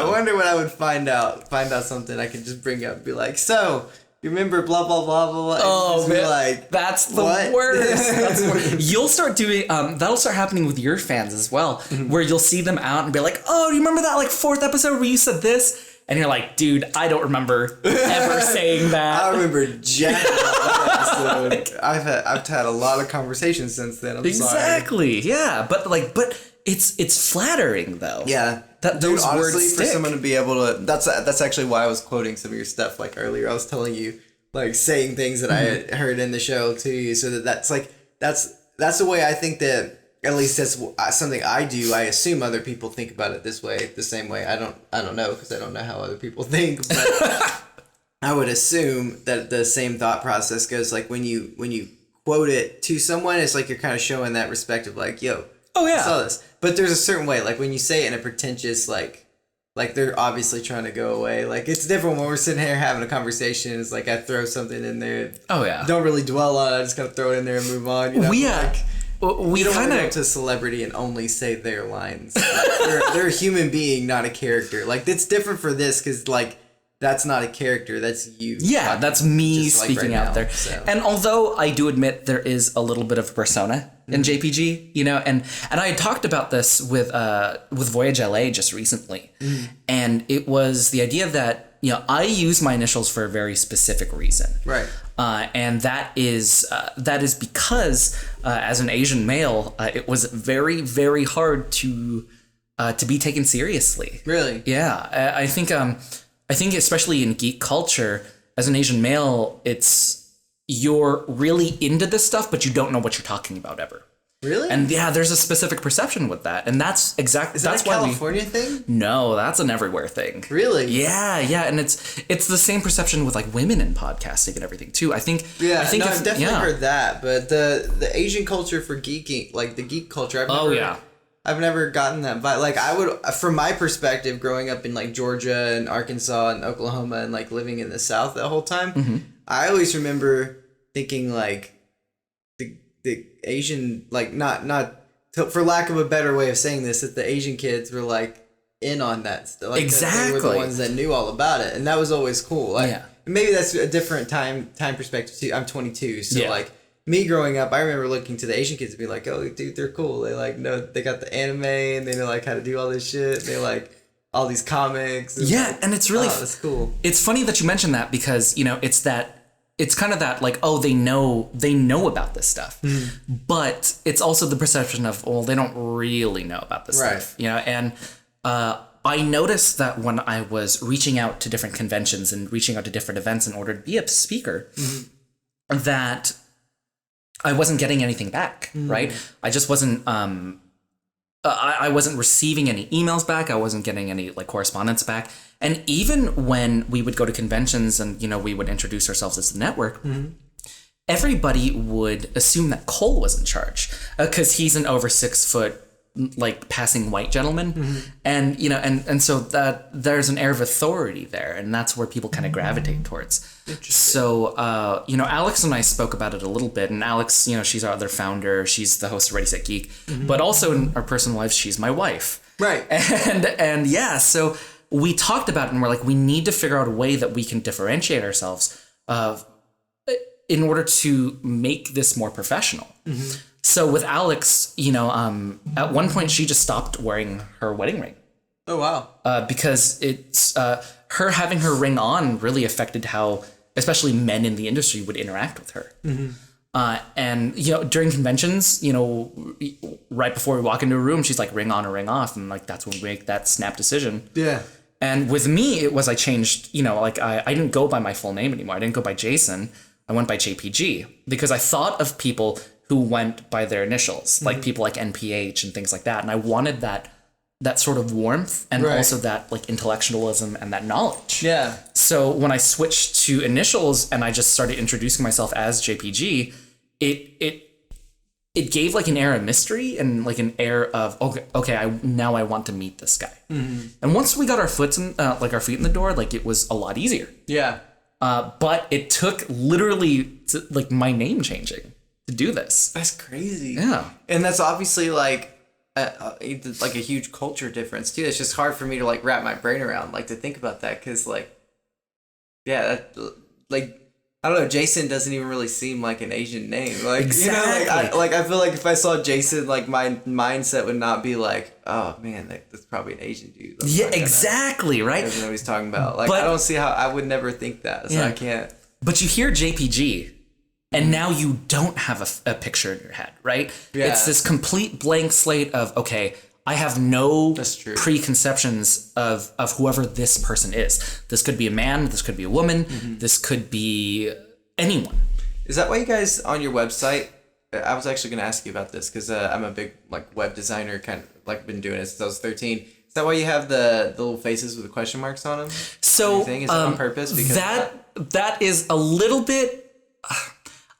Speaker 1: wonder what I would find out. Find out something I could just bring up and be like, so... You remember blah blah blah blah blah.
Speaker 2: Oh man, that's the worst. You'll start doing that'll start happening with your fans as well, where you'll see them out and be like, "Oh, do you remember that 4th episode where you said this?" And you're like, "Dude, I don't remember ever saying that."
Speaker 1: I remember jack that episode. I've had a lot of conversations since then. I'm
Speaker 2: exactly.
Speaker 1: Sorry.
Speaker 2: Yeah, but it's flattering though.
Speaker 1: Yeah.
Speaker 2: Those
Speaker 1: honestly,
Speaker 2: words stick.
Speaker 1: For someone to be able to, that's actually why I was quoting some of your stuff earlier. I was telling you saying things that I had heard in the show to you, so that's the way I think that, at least that's something I do. I assume other people think about it this way, the same way. I don't know because I don't know how other people think, but I would assume that the same thought process goes. When you quote it to someone, it's you're kind of showing that respect of yo.
Speaker 2: Oh yeah.
Speaker 1: I saw this. But there's a certain way, when you say it in a pretentious, they're obviously trying to go away. It's different when we're sitting here having a conversation. It's I throw something in there.
Speaker 2: Oh yeah.
Speaker 1: Don't really dwell on it. I just kind of throw it in there and move on.
Speaker 2: we
Speaker 1: don't
Speaker 2: kind
Speaker 1: want to go
Speaker 2: of
Speaker 1: to celebrity and only say their lines. Like, they're a human being, not a character. Like, it's different for this because, like, that's not a character. That's you.
Speaker 2: Yeah, that's me speaking
Speaker 1: right
Speaker 2: out
Speaker 1: now,
Speaker 2: there.
Speaker 1: So.
Speaker 2: And although I do admit there is a little bit of persona in JPG, you know, and I had talked about this with Voyage LA just recently, and it was the idea that, you know, I use my initials for a very specific reason,
Speaker 1: right?
Speaker 2: And that is because as an Asian male, it was very, very hard to be taken seriously.
Speaker 1: Really?
Speaker 2: Yeah, I think especially in geek culture, as an Asian male, you're really into this stuff, but you don't know what you're talking about ever.
Speaker 1: Really?
Speaker 2: And yeah, there's a specific perception with that, and that's exactly
Speaker 1: that's
Speaker 2: why
Speaker 1: California thing.
Speaker 2: No, that's an everywhere thing.
Speaker 1: Really?
Speaker 2: Yeah, and it's the same perception with like women in podcasting and everything too. I think.
Speaker 1: Yeah, I've definitely heard that, but the Asian culture for geeking, like the geek culture, I've never gotten that vibe. Like I would, from my perspective, growing up in like Georgia and Arkansas and Oklahoma and like living in the South that whole time, I always remember thinking like the Asian, like not for lack of a better way of saying this, that the Asian kids were like in on that stuff. Like
Speaker 2: exactly.
Speaker 1: They were the ones that knew all about it, and that was always cool. Like maybe that's a different time perspective too. I'm 22, so like. Me growing up, I remember looking to the Asian kids and be like, "Oh, dude, they're cool. They like know they got the anime and they know like how to do all this shit. They like all these comics." And
Speaker 2: and it's really
Speaker 1: that's cool.
Speaker 2: It's funny that you mentioned that because, you know, it's kind of that like, oh, they know about this stuff, but it's also the perception of, well, they don't really know about this stuff, you know. And I noticed that when I was reaching out to different conventions and reaching out to different events in order to be a speaker, that I wasn't getting anything back, right? I just wasn't, I wasn't receiving any emails back. I wasn't getting any like correspondence back. And even when we would go to conventions and, you know, we would introduce ourselves as the network, everybody would assume that Cole was in charge because he's an over 6 foot, like passing white gentleman. And, you know, and so that there's an air of authority there, and that's where people kind of gravitate towards. So, you know, Alex and I spoke about it a little bit, and Alex, you know, she's our other founder. She's the host of Ready, Set Geek, but also in our personal lives, she's my wife.
Speaker 1: Right.
Speaker 2: And yeah, so we talked about it and we're like, we need to figure out a way that we can differentiate ourselves in order to make this more professional. So with Alex, you know, at one point she just stopped wearing her wedding ring.
Speaker 1: Oh, wow.
Speaker 2: Because it's her having her ring on really affected how especially men in the industry would interact with her. And, you know, during conventions, you know, right before we walk into a room, she's like, ring on or ring off. And like, that's when we make that snap decision.
Speaker 1: Yeah.
Speaker 2: And with me, it was I changed, you know, like I didn't go by my full name anymore. I didn't go by Jason. I went by JPG because I thought of people who went by their initials, like people like NPH and things like that. And I wanted that sort of warmth and also that like intellectualism and that knowledge.
Speaker 1: Yeah.
Speaker 2: So when I switched to initials and I just started introducing myself as JPG, it gave like an air of mystery and like an air of okay, I want to meet this guy. And once we got our feet in the door, like it was a lot easier.
Speaker 1: Yeah.
Speaker 2: But it took literally like my name changing to do this.
Speaker 1: That's crazy.
Speaker 2: Yeah.
Speaker 1: And that's obviously like a huge culture difference too. It's just hard for me to like wrap my brain around, like to think about that. Cause like, yeah, like, I don't know, Jason doesn't even really seem like an Asian name. Like,
Speaker 2: exactly.
Speaker 1: You know, like I feel like if I saw Jason, like my mindset would not be like, oh man, that's probably an Asian dude.
Speaker 2: Yeah, exactly, right?
Speaker 1: Doesn't know what he's talking about. Like, but, I don't see how I would never think that. So I can't.
Speaker 2: But you hear JPG, and now you don't have a picture in your head, right? Yeah. It's this complete blank slate of, okay, I have no preconceptions of whoever this person is. This could be a man, this could be a woman, this could be anyone.
Speaker 1: Is that why you guys on your website, I was actually going to ask you about this because I'm a big like web designer, kind of like been doing it since I was 13. Is that why you have the little faces with the question marks on them?
Speaker 2: So
Speaker 1: is that on purpose? Because
Speaker 2: that is a little bit...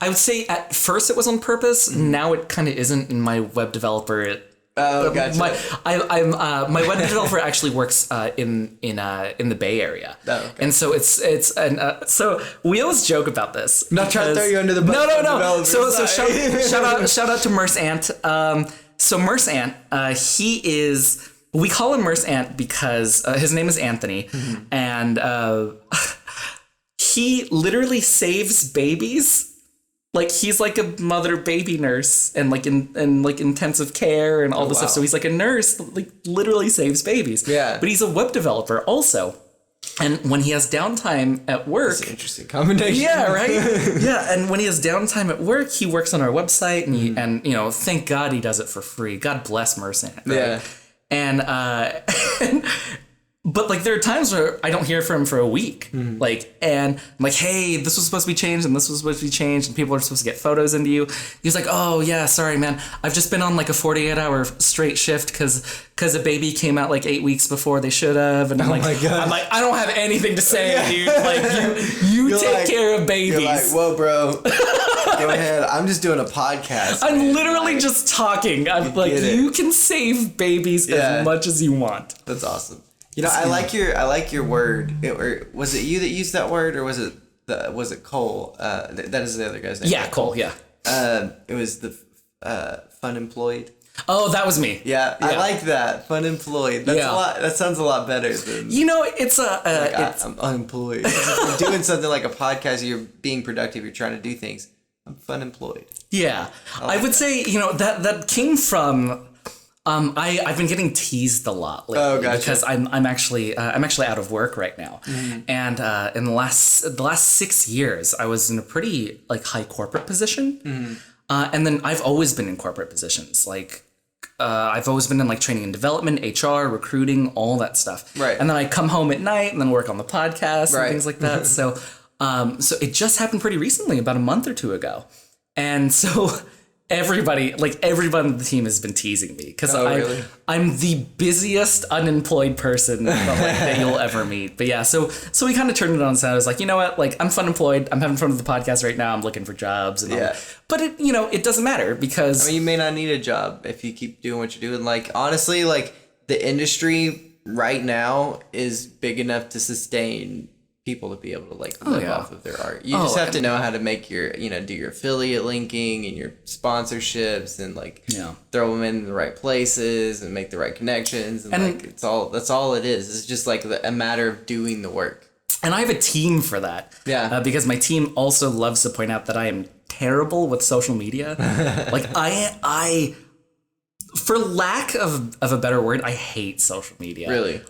Speaker 2: I would say at first it was on purpose. Now it kind of isn't in my web developer
Speaker 3: Oh, gotcha.
Speaker 2: My web developer actually works in the Bay Area.
Speaker 3: Oh, okay.
Speaker 2: And so so we always joke about this.
Speaker 3: Not trying to throw you under the bus.
Speaker 2: No. So shout out to Merce Ant. So Merce Ant, we call him Merce Ant because his name is Anthony, and he literally saves babies. Like he's like a mother baby nurse and like in like intensive care and all this stuff. So he's like a nurse that like literally saves babies.
Speaker 3: Yeah.
Speaker 2: But he's a web developer also. And when he has downtime at work,
Speaker 3: that's an interesting combination.
Speaker 2: Yeah, right. Yeah, and when he has downtime at work, he works on our website, and thank God he does it for free. God bless Mercant. Right?
Speaker 3: Yeah.
Speaker 2: And but like there are times where I don't hear from him for a week, and I'm like, hey, this was supposed to be changed, and this was supposed to be changed, and people are supposed to get photos into you. He's like, oh yeah, sorry man, I've just been on like a 48-hour straight shift because a baby came out like 8 weeks before they should have, and I'm like, I don't have anything to say, dude. Like you take care of babies.
Speaker 3: You're like, whoa, bro. Go ahead. I'm just doing a podcast.
Speaker 2: I'm literally just talking. I'm like, you can save babies as much as you want.
Speaker 3: That's awesome. I like your word. Was it you that used that word, or was it Cole? That is the other guy's name.
Speaker 2: Yeah, Cole. Yeah.
Speaker 3: It was the fun employed.
Speaker 2: Oh, that was me.
Speaker 3: Yeah, I like that. Fun employed. That's a lot. That sounds a lot better than.
Speaker 2: I'm
Speaker 3: unemployed. You're doing something like a podcast. You're being productive. You're trying to do things. I'm fun employed.
Speaker 2: Yeah, I would say that came from. I've been getting teased a lot lately because I'm actually out of work right now, and in the last 6 years I was in a pretty like high corporate position, and then I've always been in corporate positions like I've always been in like training and development, HR, recruiting, all that stuff.
Speaker 3: Right.
Speaker 2: And then I come home at night and then work on the podcast and things like that. So it just happened pretty recently, about a month or two ago, and so. Everybody on the team has been teasing me because I'm the busiest unemployed person that you'll ever meet. But yeah, so we kind of turned it on. So I was like, you know what? Like I'm fun employed. I'm having fun with the podcast right now. I'm looking for jobs. And but it doesn't matter because
Speaker 3: you may not need a job if you keep doing what you're doing. Like honestly, like the industry right now is big enough to sustain people to be able to like live off of their art. You just have to know how to make your, do your affiliate linking and your sponsorships and like throw them in the right places and make the right connections. And like, that's all it is. It's just like a matter of doing the work.
Speaker 2: And I have a team for that. Yeah. Because my team also loves to point out that I am terrible with social media. Like I for lack of a better word, I hate social media.
Speaker 3: Really?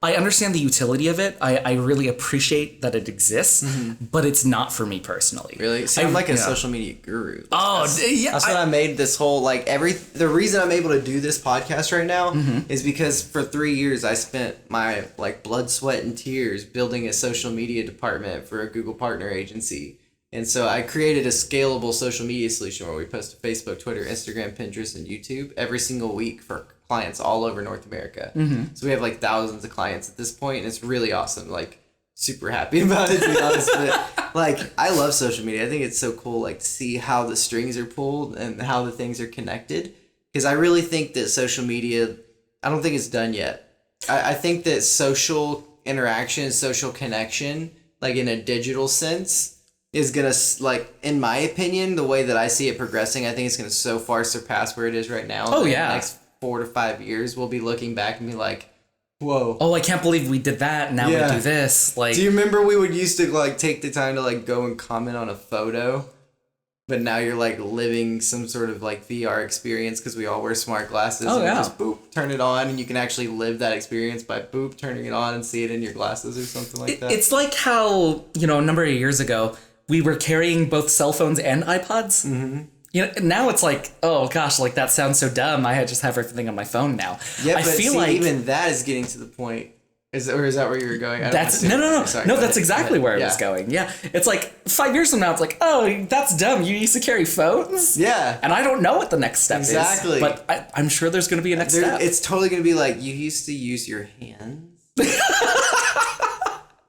Speaker 2: I understand the utility of it. I really appreciate that it exists, but it's not for me personally.
Speaker 3: Really? See, I'm like a social media guru.
Speaker 2: That's
Speaker 3: what I made this whole, like, the reason I'm able to do this podcast right now is because for 3 years I spent my, like, blood, sweat, and tears building a social media department for a Google partner agency. And so I created a scalable social media solution where we post to Facebook, Twitter, Instagram, Pinterest, and YouTube every single week for clients all over North America. So we have like thousands of clients at this point, and it's really awesome. Like super happy about it, to be honest. But like I love social media. I think it's so cool, like to see how the strings are pulled and how the things are connected. Because I really think that social media, I don't think it's done yet. I think that social interaction, social connection, like in a digital sense, is going to, like, in my opinion, the way that I see it progressing, I think it's going to so far surpass where it is right now.
Speaker 2: Oh,
Speaker 3: in
Speaker 2: yeah.
Speaker 3: The next 4 to 5 years, we'll be looking back and be like, whoa.
Speaker 2: Oh, I can't believe we did that. Now we do this. Like,
Speaker 3: do you remember we would used to, like, take the time to, like, go and comment on a photo? But now you're, like, living some sort of, like, VR experience because we all wear smart glasses.
Speaker 2: Oh,
Speaker 3: and
Speaker 2: yeah.
Speaker 3: Just, boop, turn it on, and you can actually live that experience by, boop, turning it on and see it in your glasses or something like that.
Speaker 2: It's like how, a number of years ago, we were carrying both cell phones and iPods. Now it's like, oh gosh, like that sounds so dumb. I just have everything on my phone now.
Speaker 3: Yeah,
Speaker 2: I feel like
Speaker 3: even that is getting to the point. Is that where you were going?
Speaker 2: No.
Speaker 3: Sorry,
Speaker 2: That's exactly where I was going. Yeah, it's like 5 years from now. It's like, oh, that's dumb. You used to carry phones.
Speaker 3: Yeah,
Speaker 2: and I don't know what the next step is.
Speaker 3: Exactly,
Speaker 2: but I'm sure there's going to be a next step.
Speaker 3: It's totally going to be like you used to use your hands.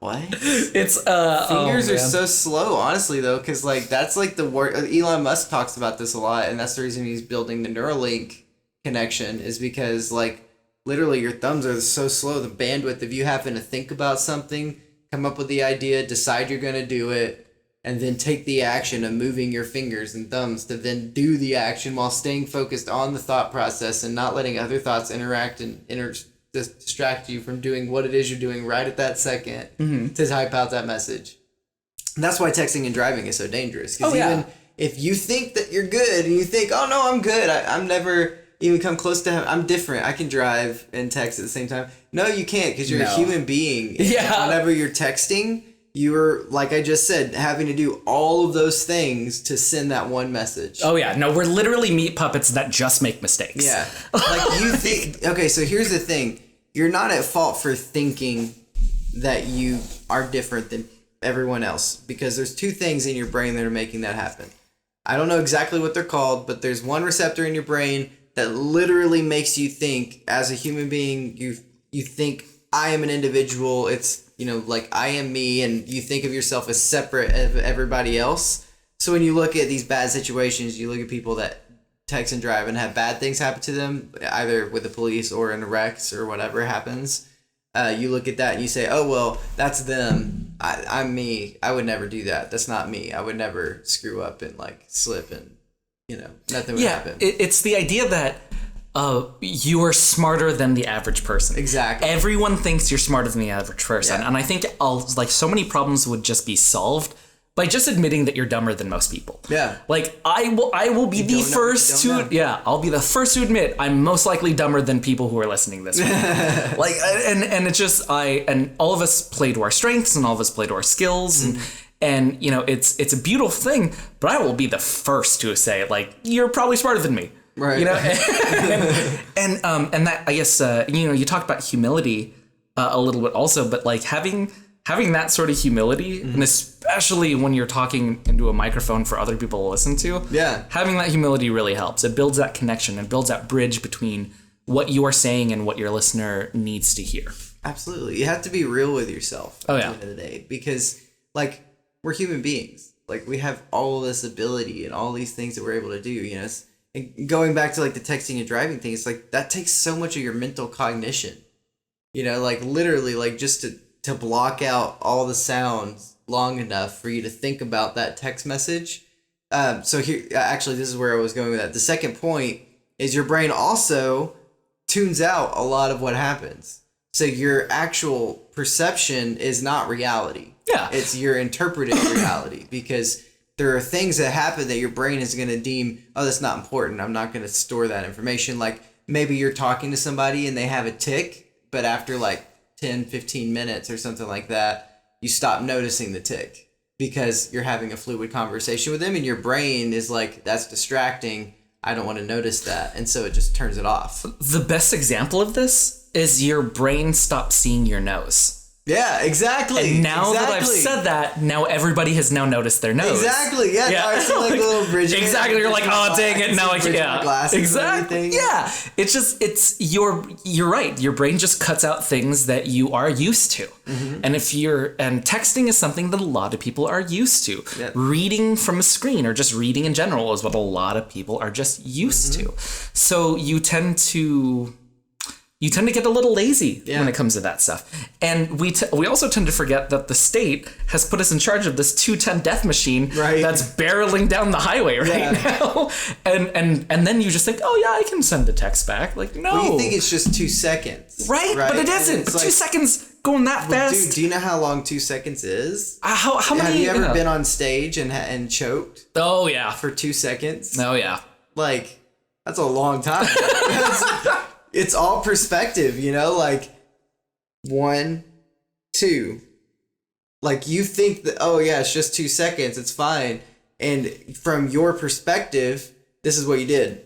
Speaker 3: What?
Speaker 2: It's
Speaker 3: fingers are so slow, honestly, though, because like that's like the word. Elon Musk talks about this a lot, and that's the reason he's building the Neuralink, connection is because like literally your thumbs are so slow. The bandwidth of you having to think about something, come up with the idea, decide you're going to do it, and then take the action of moving your fingers and thumbs to then do the action while staying focused on the thought process and not letting other thoughts interact and distract you from doing what it is you're doing right at that second to type out that message. And that's why texting and driving is so dangerous. Because even if you think that you're good and you think, oh no, I'm good, I'm never even come close to I'm different, I can drive and text at the same time. No, you can't, because you're a human being.
Speaker 2: Yeah.
Speaker 3: Whenever you're texting, you're, like I just said, having to do all of those things to send that one message.
Speaker 2: Oh, yeah. No, we're literally meat puppets that just make mistakes.
Speaker 3: Yeah. Like, you think... Okay, so here's the thing. You're not at fault for thinking that you are different than everyone else, because there's two things in your brain that are making that happen. I don't know exactly what they're called, but there's one receptor in your brain that literally makes you think, as a human being, you think, I am an individual. It's, you know, like I am me, and you think of yourself as separate of everybody else. So when you look at these bad situations, you look at people that text and drive and have bad things happen to them, either with the police or in wrecks or whatever happens. You look at that and you say, oh, well, that's them. I'm me. I would never do that. That's not me. I would never screw up and like slip and, you know, nothing would happen.
Speaker 2: It's the idea that you are smarter than the average person.
Speaker 3: Exactly. Everyone
Speaker 2: thinks you're smarter than the average person. Yeah. And I think so many problems would just be solved by just admitting that you're dumber than most people.
Speaker 3: Yeah.
Speaker 2: Like I will be the first to I'll be the first to admit I'm most likely dumber than people who are listening this way. Like and it's just and all of us play to our strengths and all of us play to our skills and you know it's a beautiful thing, but I will be the first to say like you're probably smarter than me.
Speaker 3: Right.
Speaker 2: You know, and that, I guess, you know, you talked about humility a little bit also, but like having that sort of humility, and especially when you're talking into a microphone for other people to listen to, having that humility really helps. It builds that connection and builds that bridge between what you are saying and what your listener needs to hear. Absolutely. You have to be real with yourself at the end of the day, because like we're human beings. Like we have all this ability and all these things that we're able to do, you know. And going back to like the texting and driving thing, it's like that takes so much of your mental cognition, you know, like literally like just to block out all the sounds long enough for you to think about that text message. So here, actually, this is where I was going with that. The second point is your brain also tunes out a lot of what happens. So your actual perception is not reality. Yeah. It's your interpreted reality, because there are things that happen that your brain is going to deem, oh, that's not important. I'm not going to store that information. Like maybe you're talking to somebody and they have a tick, but after like 10, 15 minutes or something like that, you stop noticing the tick because you're having a fluid conversation with them and your brain is like, that's distracting. I don't want to notice that. And so it just turns it off. The best example of this is your brain stops seeing your nose. Yeah, exactly. And now that I've said that, now everybody has now noticed their nose. Exactly. Yeah. Now I see like a little bridge. Exactly. You're like, oh dang it. Now I can't. Yeah. Exactly. Yeah. It's you're right. Your brain just cuts out things that you are used to. Mm-hmm. And and texting is something that a lot of people are used to. Yep. Reading from a screen or just reading in general is what a lot of people are just used to. So you tend to get a little lazy when it comes to that stuff. And we also tend to forget that the state has put us in charge of this 210 death machine that's barreling down the highway now. And then you just think, oh yeah, I can send the text back. Like, no. Well, you think it's just 2 seconds. Right? But it isn't. 2 seconds going that fast. Dude, do you know how long 2 seconds is? How many? Have you ever been on stage and choked? Oh yeah. For 2 seconds? Oh yeah. Like, that's a long time. It's all perspective, you know, like 1, 2. Like you think that, oh yeah, it's just 2 seconds, it's fine. And from your perspective, this is what you did.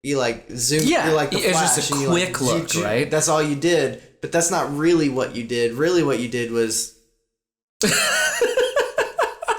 Speaker 2: You like zoom, you're like the flash. It's just a quick look, right? That's all you did, but that's not really what you did. Really what you did was,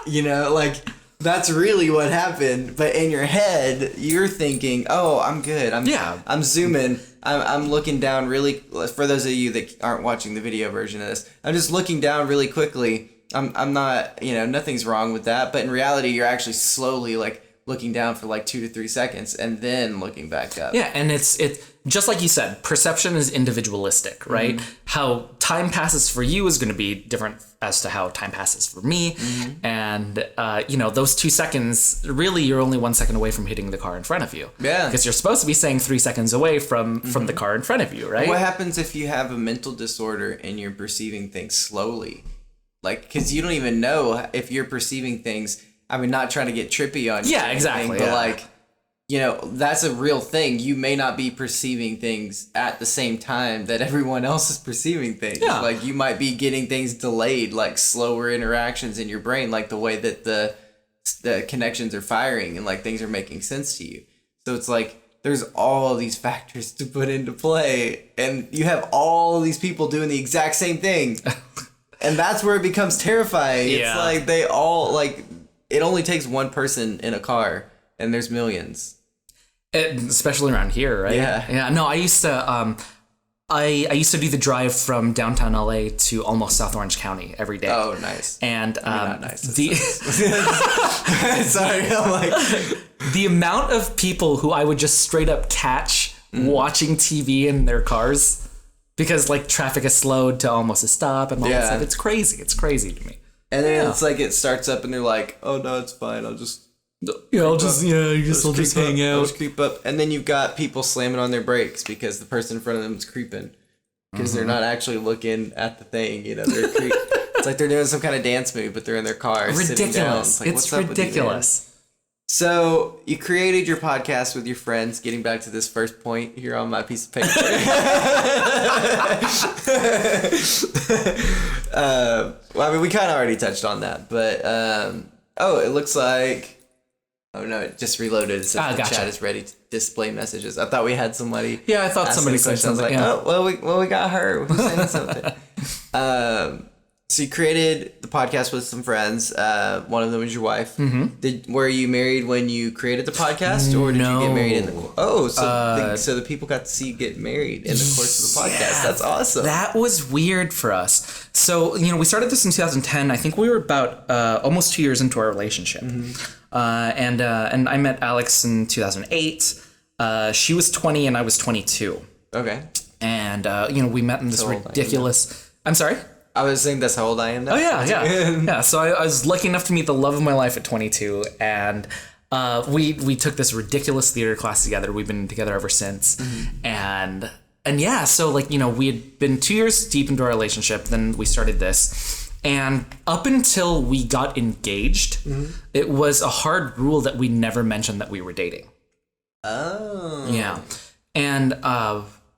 Speaker 2: you know, like that's really what happened. But in your head, you're thinking, oh, I'm good. I'm zooming. I'm looking down really, for those of you that aren't watching the video version of this, I'm just looking down really quickly. I'm not, you know, nothing's wrong with that. But in reality, you're actually slowly like
Speaker 3: looking down for like 2 to 3 seconds and then looking back up.
Speaker 2: Yeah, and it's just like you said, perception is individualistic, right? Mm-hmm. How time passes for you is going to be different as to how time passes for me. Mm-hmm. And, those 2 seconds, really, you're only 1 second away from hitting the car in front of you.
Speaker 3: Yeah.
Speaker 2: Because you're supposed to be staying 3 seconds away from the car in front of you, right?
Speaker 3: What happens if you have a mental disorder and you're perceiving things slowly? Like, because you don't even know if you're perceiving things. I mean, not trying to get trippy on you.
Speaker 2: Yeah, exactly.
Speaker 3: But that's a real thing. You may not be perceiving things at the same time that everyone else is perceiving things.
Speaker 2: Yeah.
Speaker 3: Like, you might be getting things delayed, like slower interactions in your brain, like the way that the connections are firing and like things are making sense to you. So it's like there's all these factors to put into play, and you have all these people doing the exact same thing. And that's where it becomes terrifying.
Speaker 2: Yeah.
Speaker 3: It's like they all like it only takes one person in a car, and there's millions.
Speaker 2: Especially around here, right?
Speaker 3: Yeah.
Speaker 2: Yeah. No, I used to I used to do the drive from downtown LA to almost South Orange County every day.
Speaker 3: Oh, nice.
Speaker 2: And
Speaker 3: not nice.
Speaker 2: Sorry, I'm like the amount of people who I would just straight up catch watching TV in their cars because like traffic is slowed to almost a stop and all that stuff. It's crazy. It's crazy to me.
Speaker 3: And then it's like it starts up and they're like, "Oh no, it's fine. I'll just
Speaker 2: I'll just hang out.
Speaker 3: I'll just creep up." And then you've got people slamming on their brakes because the person in front of them is creeping because they're not actually looking at the thing. They're it's like they're doing some kind of dance move, but they're in their car.
Speaker 2: Ridiculous.
Speaker 3: Sitting down.
Speaker 2: It's ridiculous.
Speaker 3: So you created your podcast with your friends. Getting back to this first point here on my piece of paper. Well, I mean, we kind of already touched on that, but it looks like. Oh no! It just reloaded. So the chat is ready to display messages. I thought we had somebody.
Speaker 2: Yeah, I thought somebody said something.
Speaker 3: Like, we got her. Who's saying something? So you created the podcast with some friends. One of them was your wife. Mm-hmm. Were you married when you created the podcast, or did you get married in the? Oh, so the people got to see you get married in the course of the podcast. That's awesome.
Speaker 2: That was weird for us. So we started this in 2010. I think we were about almost 2 years into our relationship. Mm-hmm. And I met Alex in 2008. She was 20 and I was 22.
Speaker 3: Okay.
Speaker 2: And we met in this ridiculous. I'm sorry.
Speaker 3: I was saying that's how old I am now.
Speaker 2: Oh yeah. Yeah. So I was lucky enough to meet the love of my life at 22, and we took this ridiculous theater class together. We've been together ever since, and yeah. So we had been 2 years deep into our relationship. Then we started this. And up until we got engaged, it was a hard rule that we never mentioned that we were dating.
Speaker 3: Oh.
Speaker 2: Yeah. And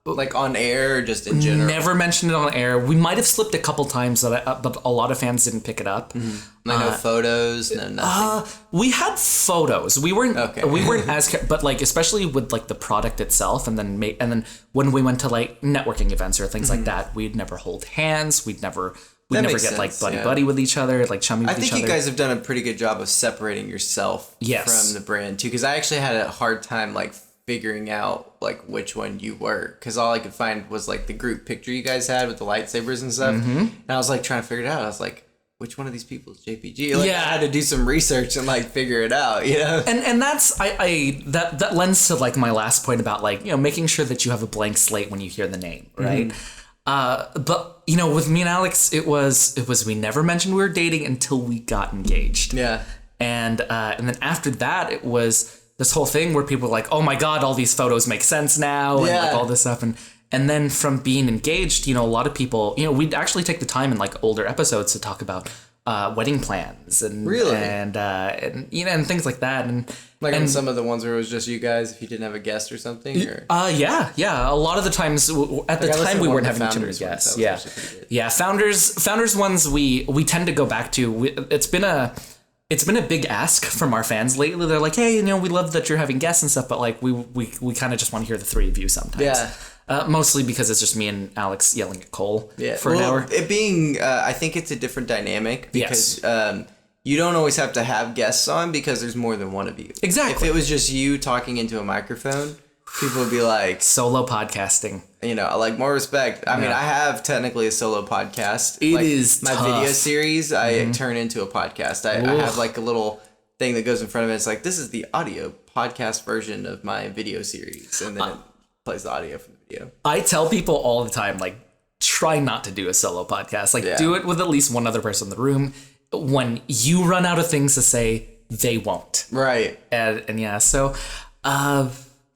Speaker 3: like on air or just in general?
Speaker 2: Never mentioned it on air. We might have slipped a couple times, but a lot of fans didn't pick it up.
Speaker 3: No photos, no nothing.
Speaker 2: We had photos. We weren't as, but especially with the product itself, and then when we went to networking events or things like that, we'd never hold hands. We'd never get sense, buddy with each other, chummy with each other. I think
Speaker 3: you guys have done a pretty good job of separating yourself from the brand too, because I actually had a hard time figuring out which one you were, because all I could find was the group picture you guys had with the lightsabers and stuff, and I was trying to figure it out. I was like, which one of these people is JPG? I had to do some research and figure it out,
Speaker 2: And that's that lends to my last point about making sure that you have a blank slate when you hear the name, right? But with me and Alex, it was we never mentioned we were dating until we got engaged.
Speaker 3: Yeah.
Speaker 2: And then after that, it was this whole thing where people were like, oh my God, all these photos make sense now, and all this stuff. And then from being engaged, a lot of people, we'd actually take the time in older episodes to talk about wedding plans and and things like that. And
Speaker 3: on some of the ones where it was just you guys, if you didn't have a guest or something. Or?
Speaker 2: Yeah. A lot of the times at the time we weren't having too many guests. Yeah. Founders ones we tend to go back to. It's been a big ask from our fans lately. They're like, hey, we love that you're having guests and stuff, but we kind of just want to hear the three of you sometimes.
Speaker 3: Yeah.
Speaker 2: Mostly because it's just me and Alex yelling at Cole for an hour.
Speaker 3: It being, I think it's a different dynamic because you don't always have to have guests on because there's more than one of you.
Speaker 2: Exactly.
Speaker 3: If it was just you talking into a microphone, people would be like...
Speaker 2: Solo podcasting.
Speaker 3: More respect. I mean, I have technically a solo podcast.
Speaker 2: It is
Speaker 3: my
Speaker 2: tough.
Speaker 3: video series, I turn into a podcast. I have a little thing that goes in front of it. It's like, this is the audio podcast version of my video series. And then it plays the audio from the video.
Speaker 2: I tell people all the time, like, try not to do a solo podcast. Like, do it with at least one other person in the room. When you run out of things to say, they won't.
Speaker 3: Right.
Speaker 2: And yeah, so...
Speaker 3: I'm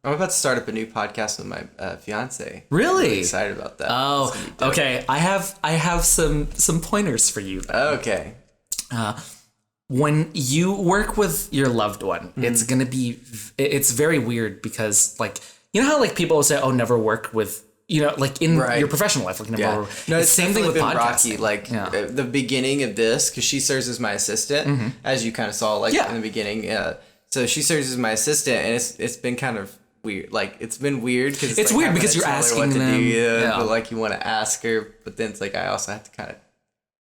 Speaker 3: about to start up a new podcast with my fiance.
Speaker 2: Really?
Speaker 3: I'm really excited about that.
Speaker 2: Oh, okay. I have some pointers for you then.
Speaker 3: Okay.
Speaker 2: When you work with your loved one, it's very weird because, like, you know how, like, people will say, oh, never work with, you know, like, in your professional life, like, never work.
Speaker 3: No, it's
Speaker 2: same thing with podcasting.
Speaker 3: Rocky. Like, the beginning of this, because she serves as my assistant, as you kind of saw, like, in the beginning. So she serves as my assistant, and it's been kind of weird. Like, it's been weird because
Speaker 2: it's
Speaker 3: like
Speaker 2: weird because you're asking
Speaker 3: what to
Speaker 2: them,
Speaker 3: do, but like you want to ask her, but then it's like I also have to kind of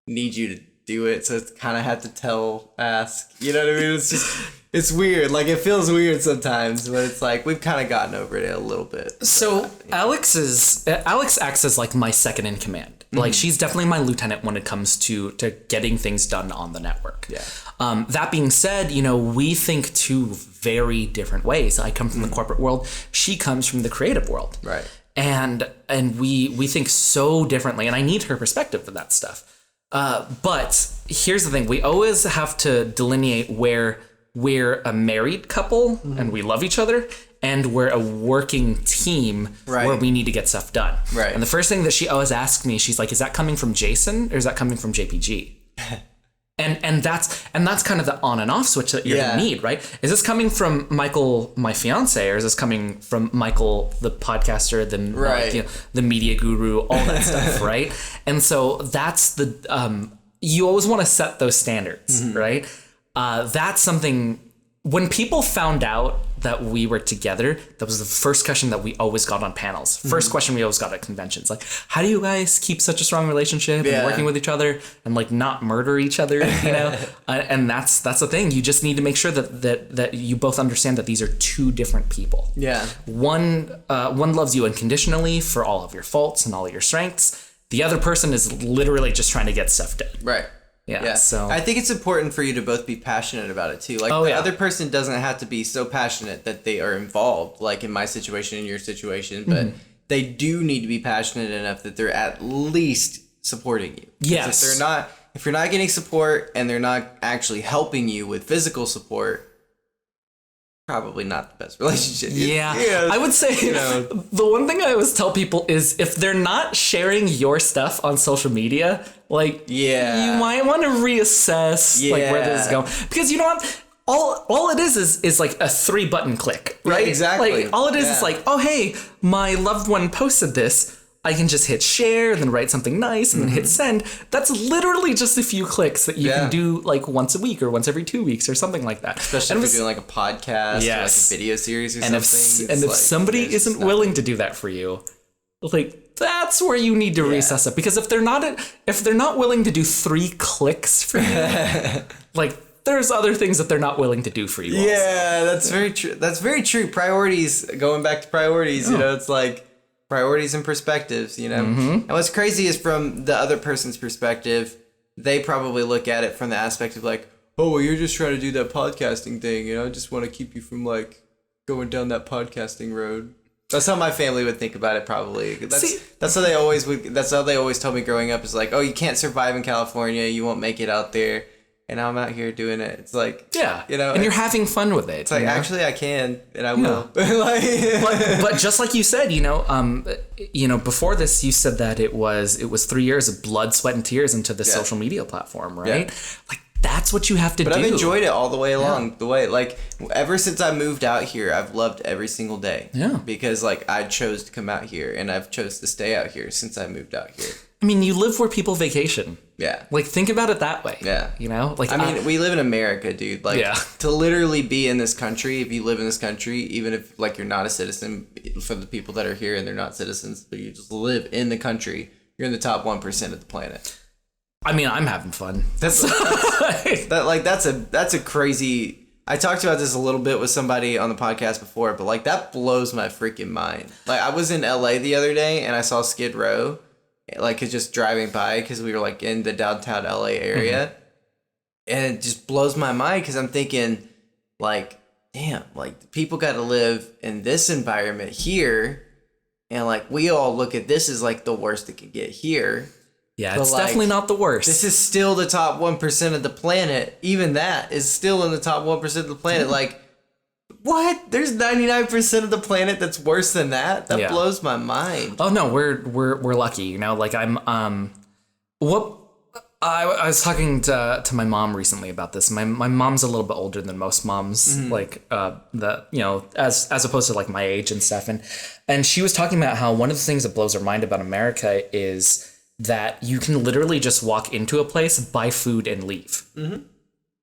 Speaker 3: need you to do it, so it's kind of have to ask. You know what I mean? It's just it's weird. Like, it feels weird sometimes, but it's like we've kind of gotten over it a little bit.
Speaker 2: So Alex acts as like my second in command. Like, she's definitely my lieutenant when it comes to getting things done on the network. Yeah. That being said, you know, we think two very different ways. I come from the corporate world. She comes from the creative world.
Speaker 3: Right.
Speaker 2: And we think so differently, and I need her perspective for that stuff. But here's the thing. We always have to delineate where we're a married couple and we love each other, and we're a working team where we need to get stuff done. Right. And the first thing that she always asks me, she's like, is that coming from Jason or is that coming from JPG? and that's kind of the on and off switch that you're gonna need, right? Is this coming from Michael, my fiance, or is this coming from Michael, the podcaster, the media guru, all that stuff, right? And so that's the you always want to set those standards, right? That's something. When people found out that we were together, that was the first question that we always got on panels. First question we always got at conventions. Like, how do you guys keep such a strong relationship and working with each other and like not murder each other, you know? And that's the thing. You just need to make sure that you both understand that these are two different people. Yeah. One loves you unconditionally for all of your faults and all of your strengths. The other person is literally just trying to get stuff done. Right. Yeah, so
Speaker 3: I think it's important for you to both be passionate about it too. Like, the other person doesn't have to be so passionate that they are involved, like in my situation, in your situation, but they do need to be passionate enough that they're at least supporting you. Yes. If you're not getting support and they're not actually helping you with physical support, probably not the best relationship.
Speaker 2: Yeah. I would say, you know, the one thing I always tell people is if they're not sharing your stuff on social media, like, you might want to reassess like where this is going, because you know what? All it is like a 3-button click, right?
Speaker 3: Yeah, exactly.
Speaker 2: Like, all it is like, oh, hey, my loved one posted this. I can just hit share, then write something nice, and then hit send. That's literally just a few clicks that you can do like once a week or once every 2 weeks or something like that.
Speaker 3: Especially if you're doing like a podcast or like a video series or something.
Speaker 2: And if somebody isn't willing to do that for you, like, that's where you need to reassess it. Because if they're not willing to do 3 clicks for you, like, there's other things that they're not willing to do for you.
Speaker 3: Yeah, that's very true. That's very true. Priorities, going back to priorities, you know, it's like, priorities and perspectives, you know? And what's crazy is from the other person's perspective, they probably look at it from the aspect of like, oh, well, you're just trying to do that podcasting thing, you know? I just want to keep you from like going down that podcasting road. That's how my family would think about it, probably. That's how they always told me growing up, is like, oh, you can't survive in California, you won't make it out there. And I'm out here doing it. It's like, you know,
Speaker 2: and you're having fun with it.
Speaker 3: It's like, actually, I can, and I will.
Speaker 2: but just like you said, you know, before this, you said that it was 3 years of blood, sweat, and tears into the social media platform, right? Yeah. Like, that's what you have to do.
Speaker 3: But I've enjoyed it all the way along the way. Like, ever since I moved out here, I've loved every single day. Yeah. Because like, I chose to come out here, and I've chose to stay out here since I moved out here.
Speaker 2: I mean, you live where people vacation.
Speaker 3: Yeah.
Speaker 2: Like, think about it that way. Yeah. You know? Like,
Speaker 3: I mean, we live in America, dude. Like, to literally be in this country, if you live in this country, even if, like, you're not a citizen, for the people that are here and they're not citizens, but you just live in the country, you're in the top 1% of the planet.
Speaker 2: I mean, I'm having fun.
Speaker 3: That's a crazy... I talked about this a little bit with somebody on the podcast before, but, like, that blows my freaking mind. Like, I was in LA the other day, and I saw Skid Row, like, just driving by, because we were like in the downtown LA area, and it just blows my mind, because I'm thinking, like, damn, like people got to live in this environment here. And like, we all look at this as like the worst it could get here.
Speaker 2: Yeah, it's definitely not the worst.
Speaker 3: This is still the top 1% of the planet. Even that is still in the top 1% of the planet. Like, what? There's 99% of the planet that's worse than that? That blows my mind.
Speaker 2: Oh no, we're lucky, you know. Like I was talking to my mom recently about this. My mom's a little bit older than most moms, like as opposed to like my age and stuff. And she was talking about how one of the things that blows her mind about America is that you can literally just walk into a place, buy food, and leave.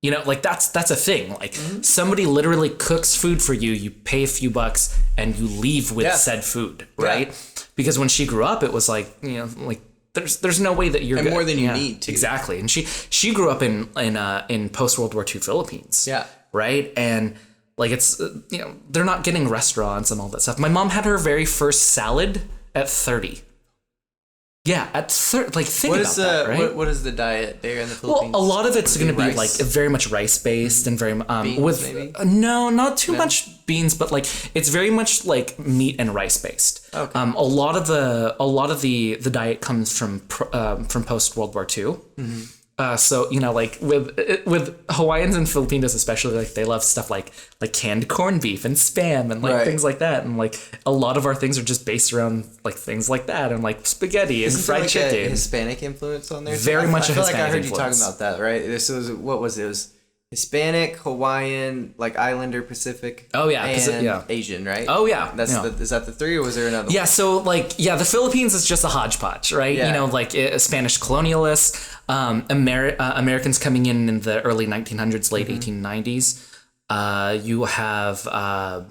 Speaker 2: You know, like that's a thing. Like somebody literally cooks food for you, you pay a few bucks, and you leave with said food, right? Yeah. Because when she grew up, it was like, you know, like there's no way that you're
Speaker 3: and more than you need to.
Speaker 2: Exactly. And she grew up in post World War II Philippines. Yeah. Right. And like it's you know, they're not getting restaurants and all that stuff. My mom had her very first salad at 30. Yeah, at 30, like think about that, right?
Speaker 3: What is the diet there in the Philippines?
Speaker 2: Well, a lot of it's going to be like very much rice based and very
Speaker 3: beans,
Speaker 2: with
Speaker 3: maybe?
Speaker 2: No, not too much beans, but like it's very much like meat and rice based. Okay. A lot of the diet comes from post World War II. So you know, like with Hawaiians and Filipinos especially, like they love stuff like canned corned beef and spam and like things like that, and like a lot of our things are just based around like things like that and like spaghetti and fried chicken.
Speaker 3: A Hispanic influence on there.
Speaker 2: Very much. I feel
Speaker 3: like I heard
Speaker 2: influence.
Speaker 3: You talking about that, right? This was what was it? It was Hispanic, Hawaiian, like Islander, Pacific.
Speaker 2: Oh yeah,
Speaker 3: and Asian, right?
Speaker 2: Oh yeah,
Speaker 3: is that the three, or was there another?
Speaker 2: Yeah, one? So like the Philippines is just a hodgepodge, right? Yeah. You know, like Spanish colonialists, Americans coming in the early 1900s, late 1890s. You have a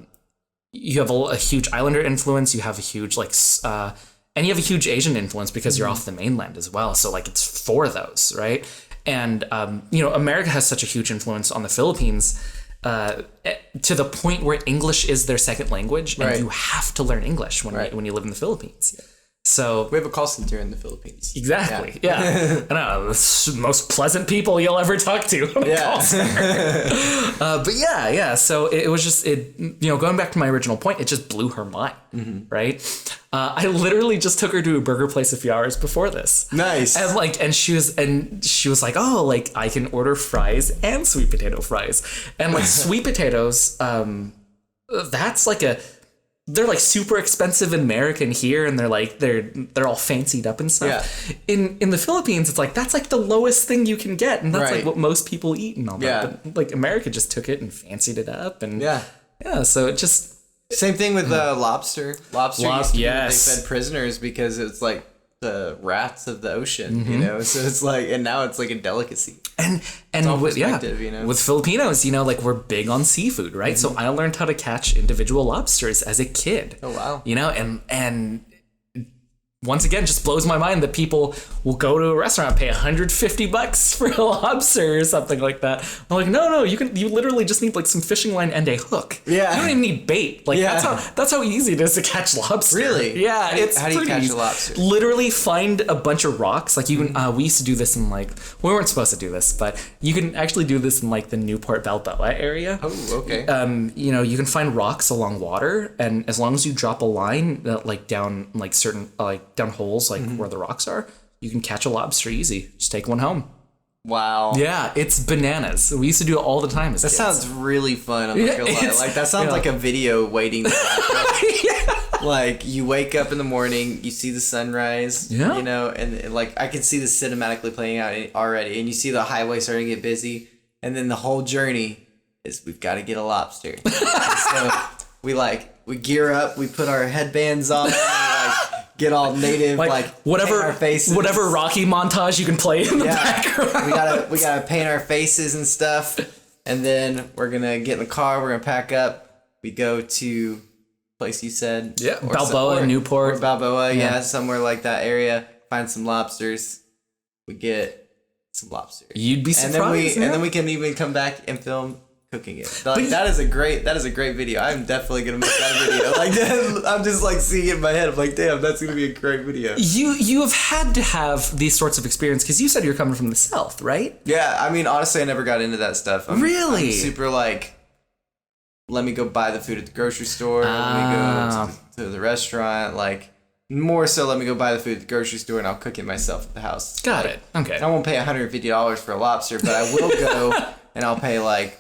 Speaker 2: huge Islander influence. You have a huge and you have a huge Asian influence because you're off the mainland as well. So like it's four of those, right? And, you know, America has such a huge influence on the Philippines to the point where English is their second language. And you have to learn English when you live in the Philippines. Yeah. So
Speaker 3: we have a call center in the Philippines.
Speaker 2: Exactly. Yeah. I don't know. The most pleasant people you'll ever talk to on a call center. But yeah. So it was just, you know, going back to my original point, it just blew her mind. Right. I literally just took her to a burger place a few hours before this. Nice. And she was like, oh, like I can order fries and sweet potato fries. And like sweet potatoes, that's like they're like super expensive in American here, and they're all fancied up and stuff. Yeah. In the Philippines, it's like that's like the lowest thing you can get, and that's like what most people eat and all that. But like America just took it and fancied it up, and so it just
Speaker 3: same thing with lobster. Lobster used to be they fed prisoners because it's like the rats of the ocean, you know. So it's like, and now it's like a delicacy.
Speaker 2: And with, you know, with Filipinos, you know, like we're big on seafood, right? So I learned how to catch individual lobsters as a kid.
Speaker 3: Oh wow!
Speaker 2: You know, and once again, just blows my mind that people will go to a restaurant, pay $150 for a lobster or something like that. I'm like, no, you literally just need like some fishing line and a hook. Yeah, you don't even need bait. Like that's how easy it is to catch lobster.
Speaker 3: Really?
Speaker 2: Yeah.
Speaker 3: How do you catch a lobster?
Speaker 2: Literally find a bunch of rocks. Like you can. We used to do this in like we weren't supposed to do this, but you can actually do this in like the Newport Balboa area.
Speaker 3: Oh, okay.
Speaker 2: You know, you can find rocks along water, and as long as you drop a line like down like certain down holes like where the rocks are, you can catch a lobster easy. Just take one home.
Speaker 3: Wow.
Speaker 2: Yeah, it's bananas. We used to do it all the time as kids.
Speaker 3: That sounds really fun. I'm not gonna lie. Like that sounds like a video waiting to happen. Like you wake up in the morning, you see the sunrise, you know, and like I can see this cinematically playing out already, and you see the highway starting to get busy, and then the whole journey is we've got to get a lobster. So we gear up, we put our headbands on, get all native, like
Speaker 2: whatever
Speaker 3: our faces.
Speaker 2: Whatever Rocky montage you can play in the background.
Speaker 3: We gotta paint our faces and stuff, and then we're gonna get in the car. We're gonna pack up. We go to place you said,
Speaker 2: Balboa, Newport,
Speaker 3: or Balboa, somewhere like that area. Find some lobsters. We get some lobsters.
Speaker 2: You'd be surprised.
Speaker 3: And then we can even come back and film cooking it. Like, that is a great video. I'm definitely gonna make that video. Like I'm just like seeing it in my head. I'm like, damn, that's gonna be a great video.
Speaker 2: You have had to have these sorts of experience because you said you're coming from the South, right?
Speaker 3: Yeah, I mean honestly I never got into that stuff.
Speaker 2: Really?
Speaker 3: I'm super like let me go buy the food at the grocery store. Let me go to the restaurant. Like, more so, let me go buy the food at the grocery store and I'll cook it myself at the house.
Speaker 2: Got it. Okay.
Speaker 3: I won't pay $150 for a lobster, but I will go and I'll pay like,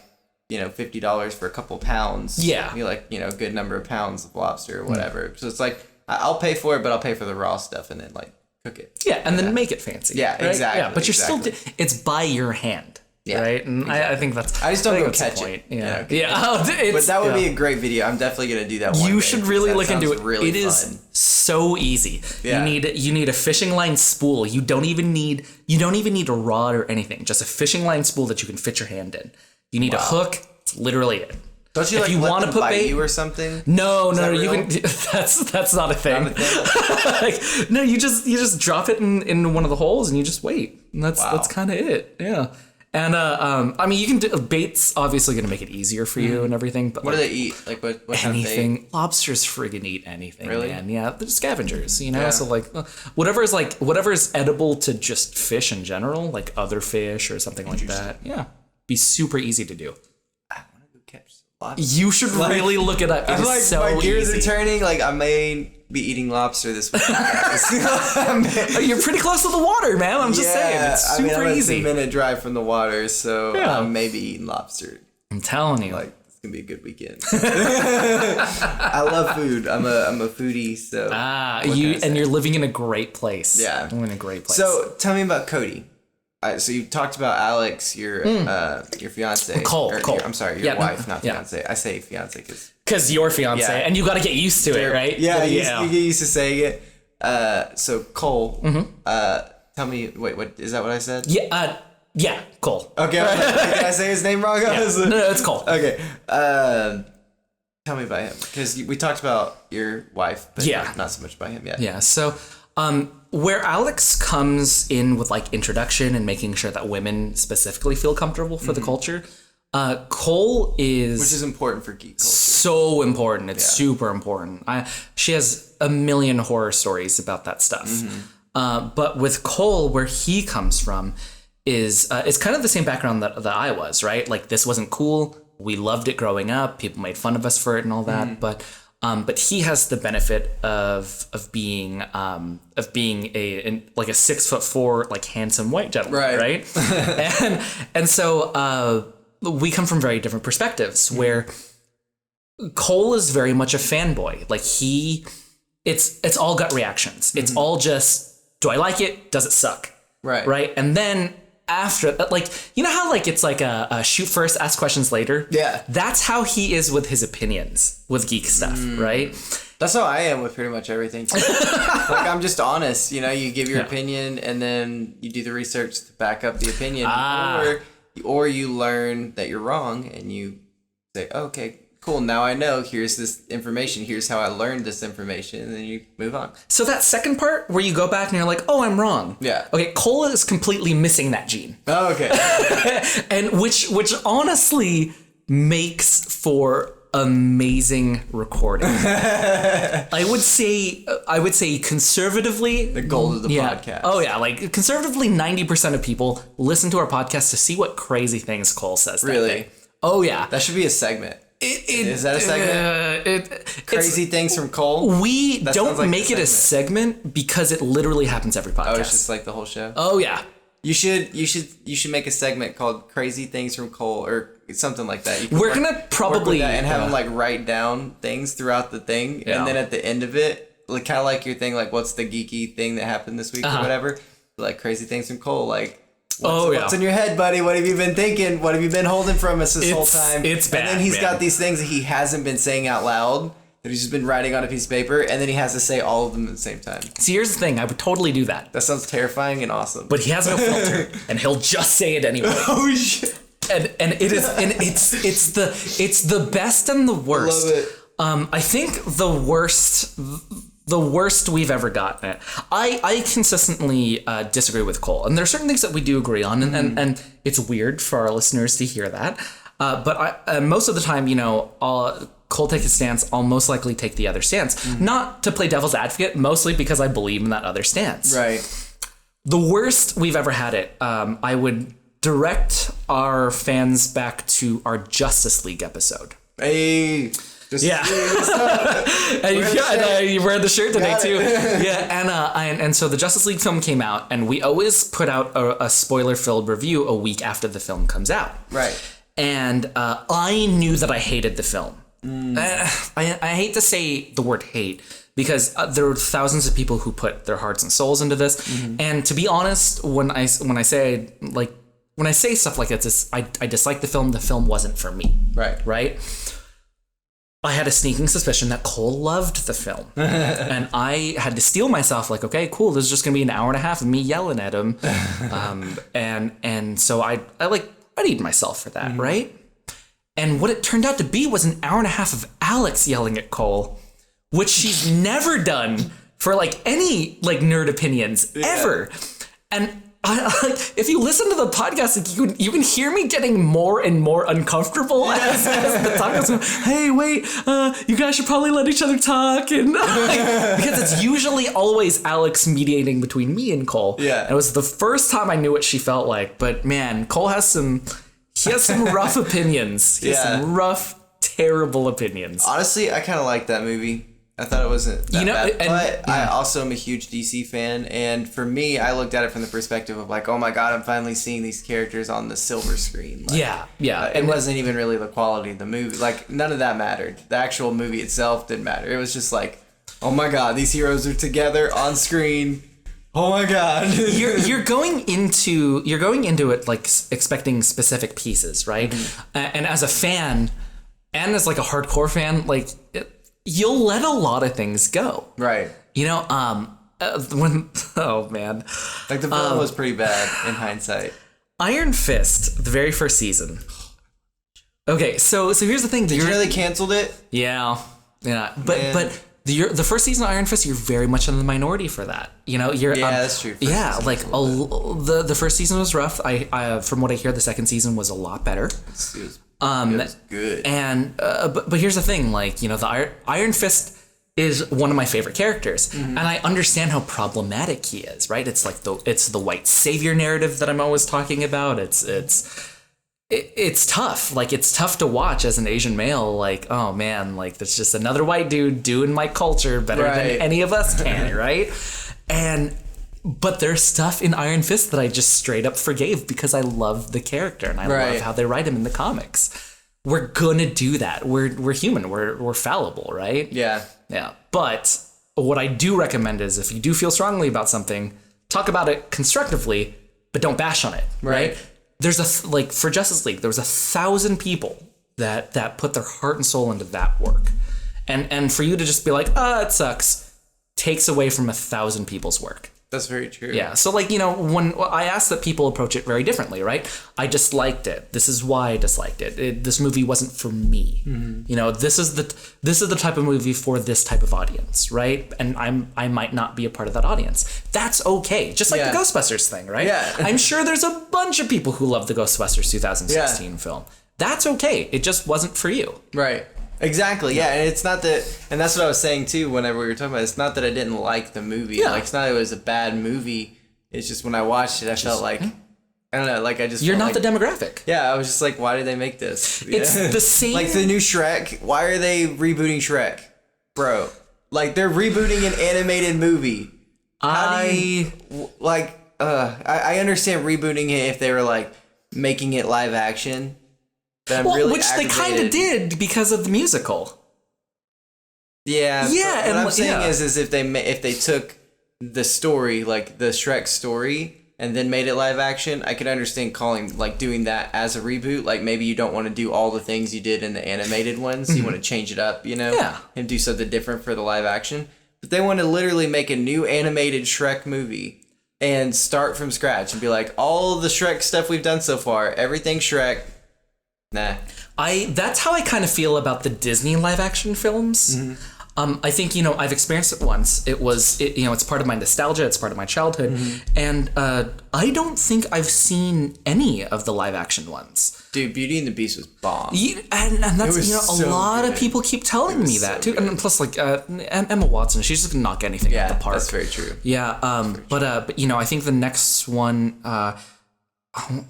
Speaker 3: $50 for a couple pounds.
Speaker 2: Yeah.
Speaker 3: A good number of pounds of lobster or whatever. So it's like, I'll pay for it, but I'll pay for the raw stuff and then like cook it.
Speaker 2: Yeah, and then make it fancy.
Speaker 3: Yeah,
Speaker 2: right?
Speaker 3: exactly.
Speaker 2: Yeah, but you're still, it's by your hand. Yeah, right? And exactly. I think that's...
Speaker 3: I just don't go catch it.
Speaker 2: Yeah.
Speaker 3: But that would be a great video. I'm definitely going to do that one
Speaker 2: You should really look into it.
Speaker 3: Really
Speaker 2: it is so easy. Yeah. You need a fishing line spool. You don't even need a rod or anything. Just a fishing line spool that you can fit your hand in. You need a hook. It's literally it.
Speaker 3: Don't you let them bite you or something?
Speaker 2: No, you can. That's not a thing. Not a thing? No, you just drop it in one of the holes and you just wait. And that's kind of it. Yeah. And you can do bait's obviously going to make it easier for you and everything. But
Speaker 3: what do they eat? Like what
Speaker 2: anything?
Speaker 3: Kind of
Speaker 2: Lobsters friggin' eat anything.
Speaker 3: Really?
Speaker 2: Man. Yeah, they're scavengers. So whatever is edible to just fish in general, like other fish or something like that. Yeah, be super easy to do.
Speaker 3: I want to go catch lobster.
Speaker 2: You should really look it up. It is so
Speaker 3: my gears
Speaker 2: easy.
Speaker 3: are turning. Like I may be eating lobster this week.
Speaker 2: You're pretty close to the water, man. I'm just saying. It's super easy.
Speaker 3: I'm a 2-minute drive from the water, so I may be eating lobster.
Speaker 2: I'm telling you.
Speaker 3: Like, it's going to be a good weekend. I love food. I'm a foodie, so.
Speaker 2: You're living in a great place.
Speaker 3: Yeah.
Speaker 2: I'm in a great place.
Speaker 3: So, tell me about Cody. So you talked about Alex, your fiance.
Speaker 2: Cole.
Speaker 3: I'm sorry, your wife, not fiance. I say fiance
Speaker 2: because your fiance, and you got to get used to it, right?
Speaker 3: Yeah, you get used to saying it. So Cole, tell me, wait, what is that? What I said?
Speaker 2: Yeah, Cole.
Speaker 3: Okay, did I say his name wrong?
Speaker 2: No, it's Cole.
Speaker 3: Okay, tell me about him because we talked about your wife, but not so much about him yet.
Speaker 2: Yeah, so. Where Alex comes in with like introduction and making sure that women specifically feel comfortable for the culture, Cole is...
Speaker 3: Which is important for geek culture.
Speaker 2: So important. It's super important. She has a million horror stories about that stuff. But with Cole, where he comes from is it's kind of the same background that I was, right? Like this wasn't cool. We loved it growing up. People made fun of us for it and all that. But he has the benefit of being a 6'4" like handsome white gentleman, right? and so we come from very different perspectives. Where Cole is very much a fanboy. Like it's all gut reactions. It's all just, do I like it? Does it suck? Right. And then after, like, you know how like it's like a shoot first, ask questions later?
Speaker 3: Yeah.
Speaker 2: That's how he is with his opinions with geek stuff, right?
Speaker 3: That's how I am with pretty much everything too. Like I'm just honest, you give your opinion and then you do the research to back up the opinion, or you learn that you're wrong and you say, okay, cool, now I know, here's this information, here's how I learned this information, and then you move on.
Speaker 2: So that second part where you go back and you're like, oh, I'm wrong.
Speaker 3: Yeah.
Speaker 2: Okay, Cole is completely missing that gene.
Speaker 3: Oh, okay.
Speaker 2: And which honestly makes for amazing recording. I would say conservatively
Speaker 3: the goal of the podcast.
Speaker 2: Oh yeah, like conservatively 90% of people listen to our podcast to see what crazy things Cole says.
Speaker 3: Really?
Speaker 2: Oh yeah.
Speaker 3: That should be a segment. Is that a segment? Crazy things from Cole?
Speaker 2: We don't make it a segment because it literally happens every podcast.
Speaker 3: Oh, it's just like the whole show?
Speaker 2: Oh yeah.
Speaker 3: You should make a segment called Crazy Things from Cole or something like that.
Speaker 2: We're gonna probably
Speaker 3: and have him like write down things throughout the thing, and then at the end of it, like kind of like your thing, like what's the geeky thing that happened this week or whatever, like Crazy Things from Cole, like. What's in your head, buddy? What have you been thinking? What have you been holding from us this whole time?
Speaker 2: It's bad.
Speaker 3: And then he's got these things that he hasn't been saying out loud that he's just been writing on a piece of paper, and then he has to say all of them at the same time.
Speaker 2: See, here's the thing. I would totally do that.
Speaker 3: That sounds terrifying and awesome.
Speaker 2: But he has no filter, and he'll just say it anyway.
Speaker 3: Oh shit!
Speaker 2: And it's the best and the worst.
Speaker 3: Love it.
Speaker 2: I think the worst we've ever gotten it. I consistently disagree with Cole, and there are certain things that we do agree on, and it's weird for our listeners to hear that. But most of the time, Cole takes a stance, I'll most likely take the other stance. Not to play devil's advocate, mostly because I believe in that other stance.
Speaker 3: Right.
Speaker 2: The worst we've ever had it, I would direct our fans back to our Justice League episode.
Speaker 3: Hey.
Speaker 2: Yeah. And you wear the shirt today too. Yeah, and so the Justice League film came out, and we always put out a spoiler-filled review a week after the film comes out.
Speaker 3: Right.
Speaker 2: And I knew that I hated the film. I hate to say the word hate, because there were thousands of people who put their hearts and souls into this. And to be honest, when I say stuff like this, I dislike the film wasn't for me. Right. I had a sneaking suspicion that Cole loved the film. And I had to steel myself, like, okay, cool, this is just gonna be an hour and a half of me yelling at him. And so I readied myself for that, right? And what it turned out to be was an hour and a half of Alex yelling at Cole, which she's never done for like any like nerd opinions ever. And if you listen to the podcast, like, you can hear me getting more and more uncomfortable as the talk goes. Hey, wait, you guys should probably let each other talk, and because it's usually always Alex mediating between me and Cole. Yeah, and it was the first time I knew what she felt like. But man, Cole has some rough opinions. He has some rough, terrible opinions.
Speaker 3: Honestly, I kind of like that movie. I thought it wasn't that bad, but I also am a huge DC fan, and for me, I looked at it from the perspective of like, oh my god, I'm finally seeing these characters on the silver screen. Like, it wasn't even really the quality of the movie. Like, none of that mattered. The actual movie itself didn't matter. It was just like, oh my god, these heroes are together on screen. Oh my god.
Speaker 2: you're going into it like expecting specific pieces, right? And as a fan, and as like a hardcore fan, like you'll let a lot of things go.
Speaker 3: Right.
Speaker 2: You know, oh man.
Speaker 3: Like the film was pretty bad in hindsight.
Speaker 2: Iron Fist, the very first season. Okay, so here's the thing.
Speaker 3: Did you know they canceled it?
Speaker 2: Yeah. But the first season of Iron Fist, you're very much in the minority for that. You know,
Speaker 3: that's true.
Speaker 2: The first season was rough. I from what I hear, the second season was a lot better.
Speaker 3: It was good.
Speaker 2: And but here's the thing, like, you know, the Iron Fist is one of my favorite characters, and I understand how problematic he is. Right? It's like the white savior narrative that I'm always talking about. It's tough. Like, it's tough to watch as an Asian male. Like, oh man, like that's just another white dude doing my culture better than any of us can, right? But there's stuff in Iron Fist that I just straight up forgave because I love the character and I love how they write him in the comics. We're gonna do that. We're human. We're fallible, right? Yeah. But what I do recommend is, if you do feel strongly about something, talk about it constructively, but don't bash on it, right? There's for Justice League, there was 1,000 people that put their heart and soul into that work. And for you to just be like, it sucks, takes away from 1,000 people's work.
Speaker 3: That's very true.
Speaker 2: Yeah. So, like, you know, when I ask that people approach it very differently, right? I disliked it. This is why I disliked it. This movie wasn't for me. You know, this is the type of movie for this type of audience, right? And I might not be a part of that audience. That's okay. Just like the Ghostbusters thing, right? Yeah. I'm sure there's a bunch of people who love the Ghostbusters 2016 film. That's okay. It just wasn't for you.
Speaker 3: Right. Exactly, yeah, and it's not that, and that's what I was saying too whenever we were talking about it. It's not that I didn't like the movie, like, it's not that it was a bad movie, it's just when I watched it, I felt like, I don't know, like I just
Speaker 2: You're not
Speaker 3: like,
Speaker 2: the demographic.
Speaker 3: Yeah, I was just like, why did they make this?
Speaker 2: It's the same.
Speaker 3: Like the new Shrek, why are they rebooting Shrek? Bro, like they're rebooting an animated movie. I understand rebooting it if they were like making it live action.
Speaker 2: Which they kind of did because of the musical.
Speaker 3: Yeah. What I'm saying is if they took the story, like the Shrek story, and then made it live action, I could understand doing that as a reboot. Like, maybe you don't want to do all the things you did in the animated ones. You want to change it up, you know, and do something different for the live action. But they want to literally make a new animated Shrek movie and start from scratch and be like, all the Shrek stuff we've done so far, everything Shrek. Nah.
Speaker 2: That's how I kind of feel about the Disney live action films. I think, you know, I've experienced it once. It's part of my nostalgia. It's part of my childhood. And I don't think I've seen any of the live action ones.
Speaker 3: Dude, Beauty and the Beast was bomb.
Speaker 2: And that's, you know, a lot of people keep telling me that too. And plus, like, Emma Watson, she's just gonna knock anything out the park.
Speaker 3: That's very true.
Speaker 2: Yeah. But you know, I think the next one,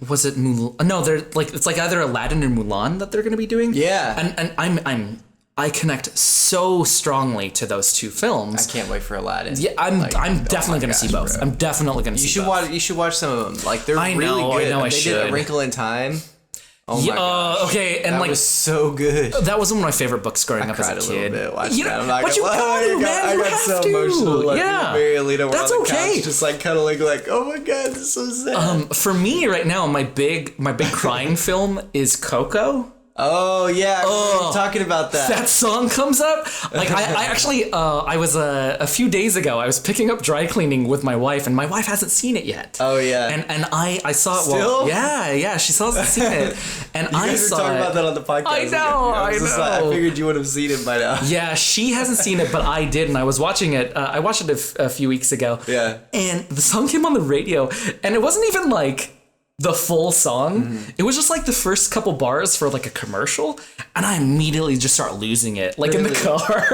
Speaker 2: was it Mulan? No, they're like, it's like either Aladdin or Mulan that they're going to be doing.
Speaker 3: Yeah.
Speaker 2: And I connect so strongly to those two films.
Speaker 3: I can't wait for Aladdin.
Speaker 2: Yeah, I'm definitely going to see both. Bro. I'm definitely going to see both.
Speaker 3: You should watch some of them. Like, they're really good.
Speaker 2: I know I should.
Speaker 3: Did A Wrinkle in Time. Oh my gosh.
Speaker 2: Okay, and
Speaker 3: that
Speaker 2: like
Speaker 3: was so good.
Speaker 2: That was one of my favorite books growing up as a kid.
Speaker 3: But you got
Speaker 2: I got
Speaker 3: so emotional. Like,
Speaker 2: yeah,
Speaker 3: Alita,
Speaker 2: that's
Speaker 3: on the
Speaker 2: okay.
Speaker 3: Couch, just like cuddling, like, oh my god, this is so sad.
Speaker 2: For me right now, my big crying film is Coco.
Speaker 3: Oh yeah, we were talking about that.
Speaker 2: That song comes up. Like I actually, I was a few days ago. I was picking up dry cleaning with my wife, and my wife hasn't seen it yet.
Speaker 3: Oh yeah.
Speaker 2: And I saw it.
Speaker 3: Still?
Speaker 2: Well, yeah. She still hasn't seen it. And
Speaker 3: you guys were talking about that on the podcast.
Speaker 2: I know.
Speaker 3: I figured you would have seen it by now.
Speaker 2: Yeah, she hasn't seen it, but I did, and I was watching it. I watched it a few weeks ago.
Speaker 3: Yeah.
Speaker 2: And the song came on the radio, and it wasn't even like the full song.
Speaker 3: Mm-hmm.
Speaker 2: It was just like the first couple bars for like a commercial, and I immediately just start losing it, like in the car.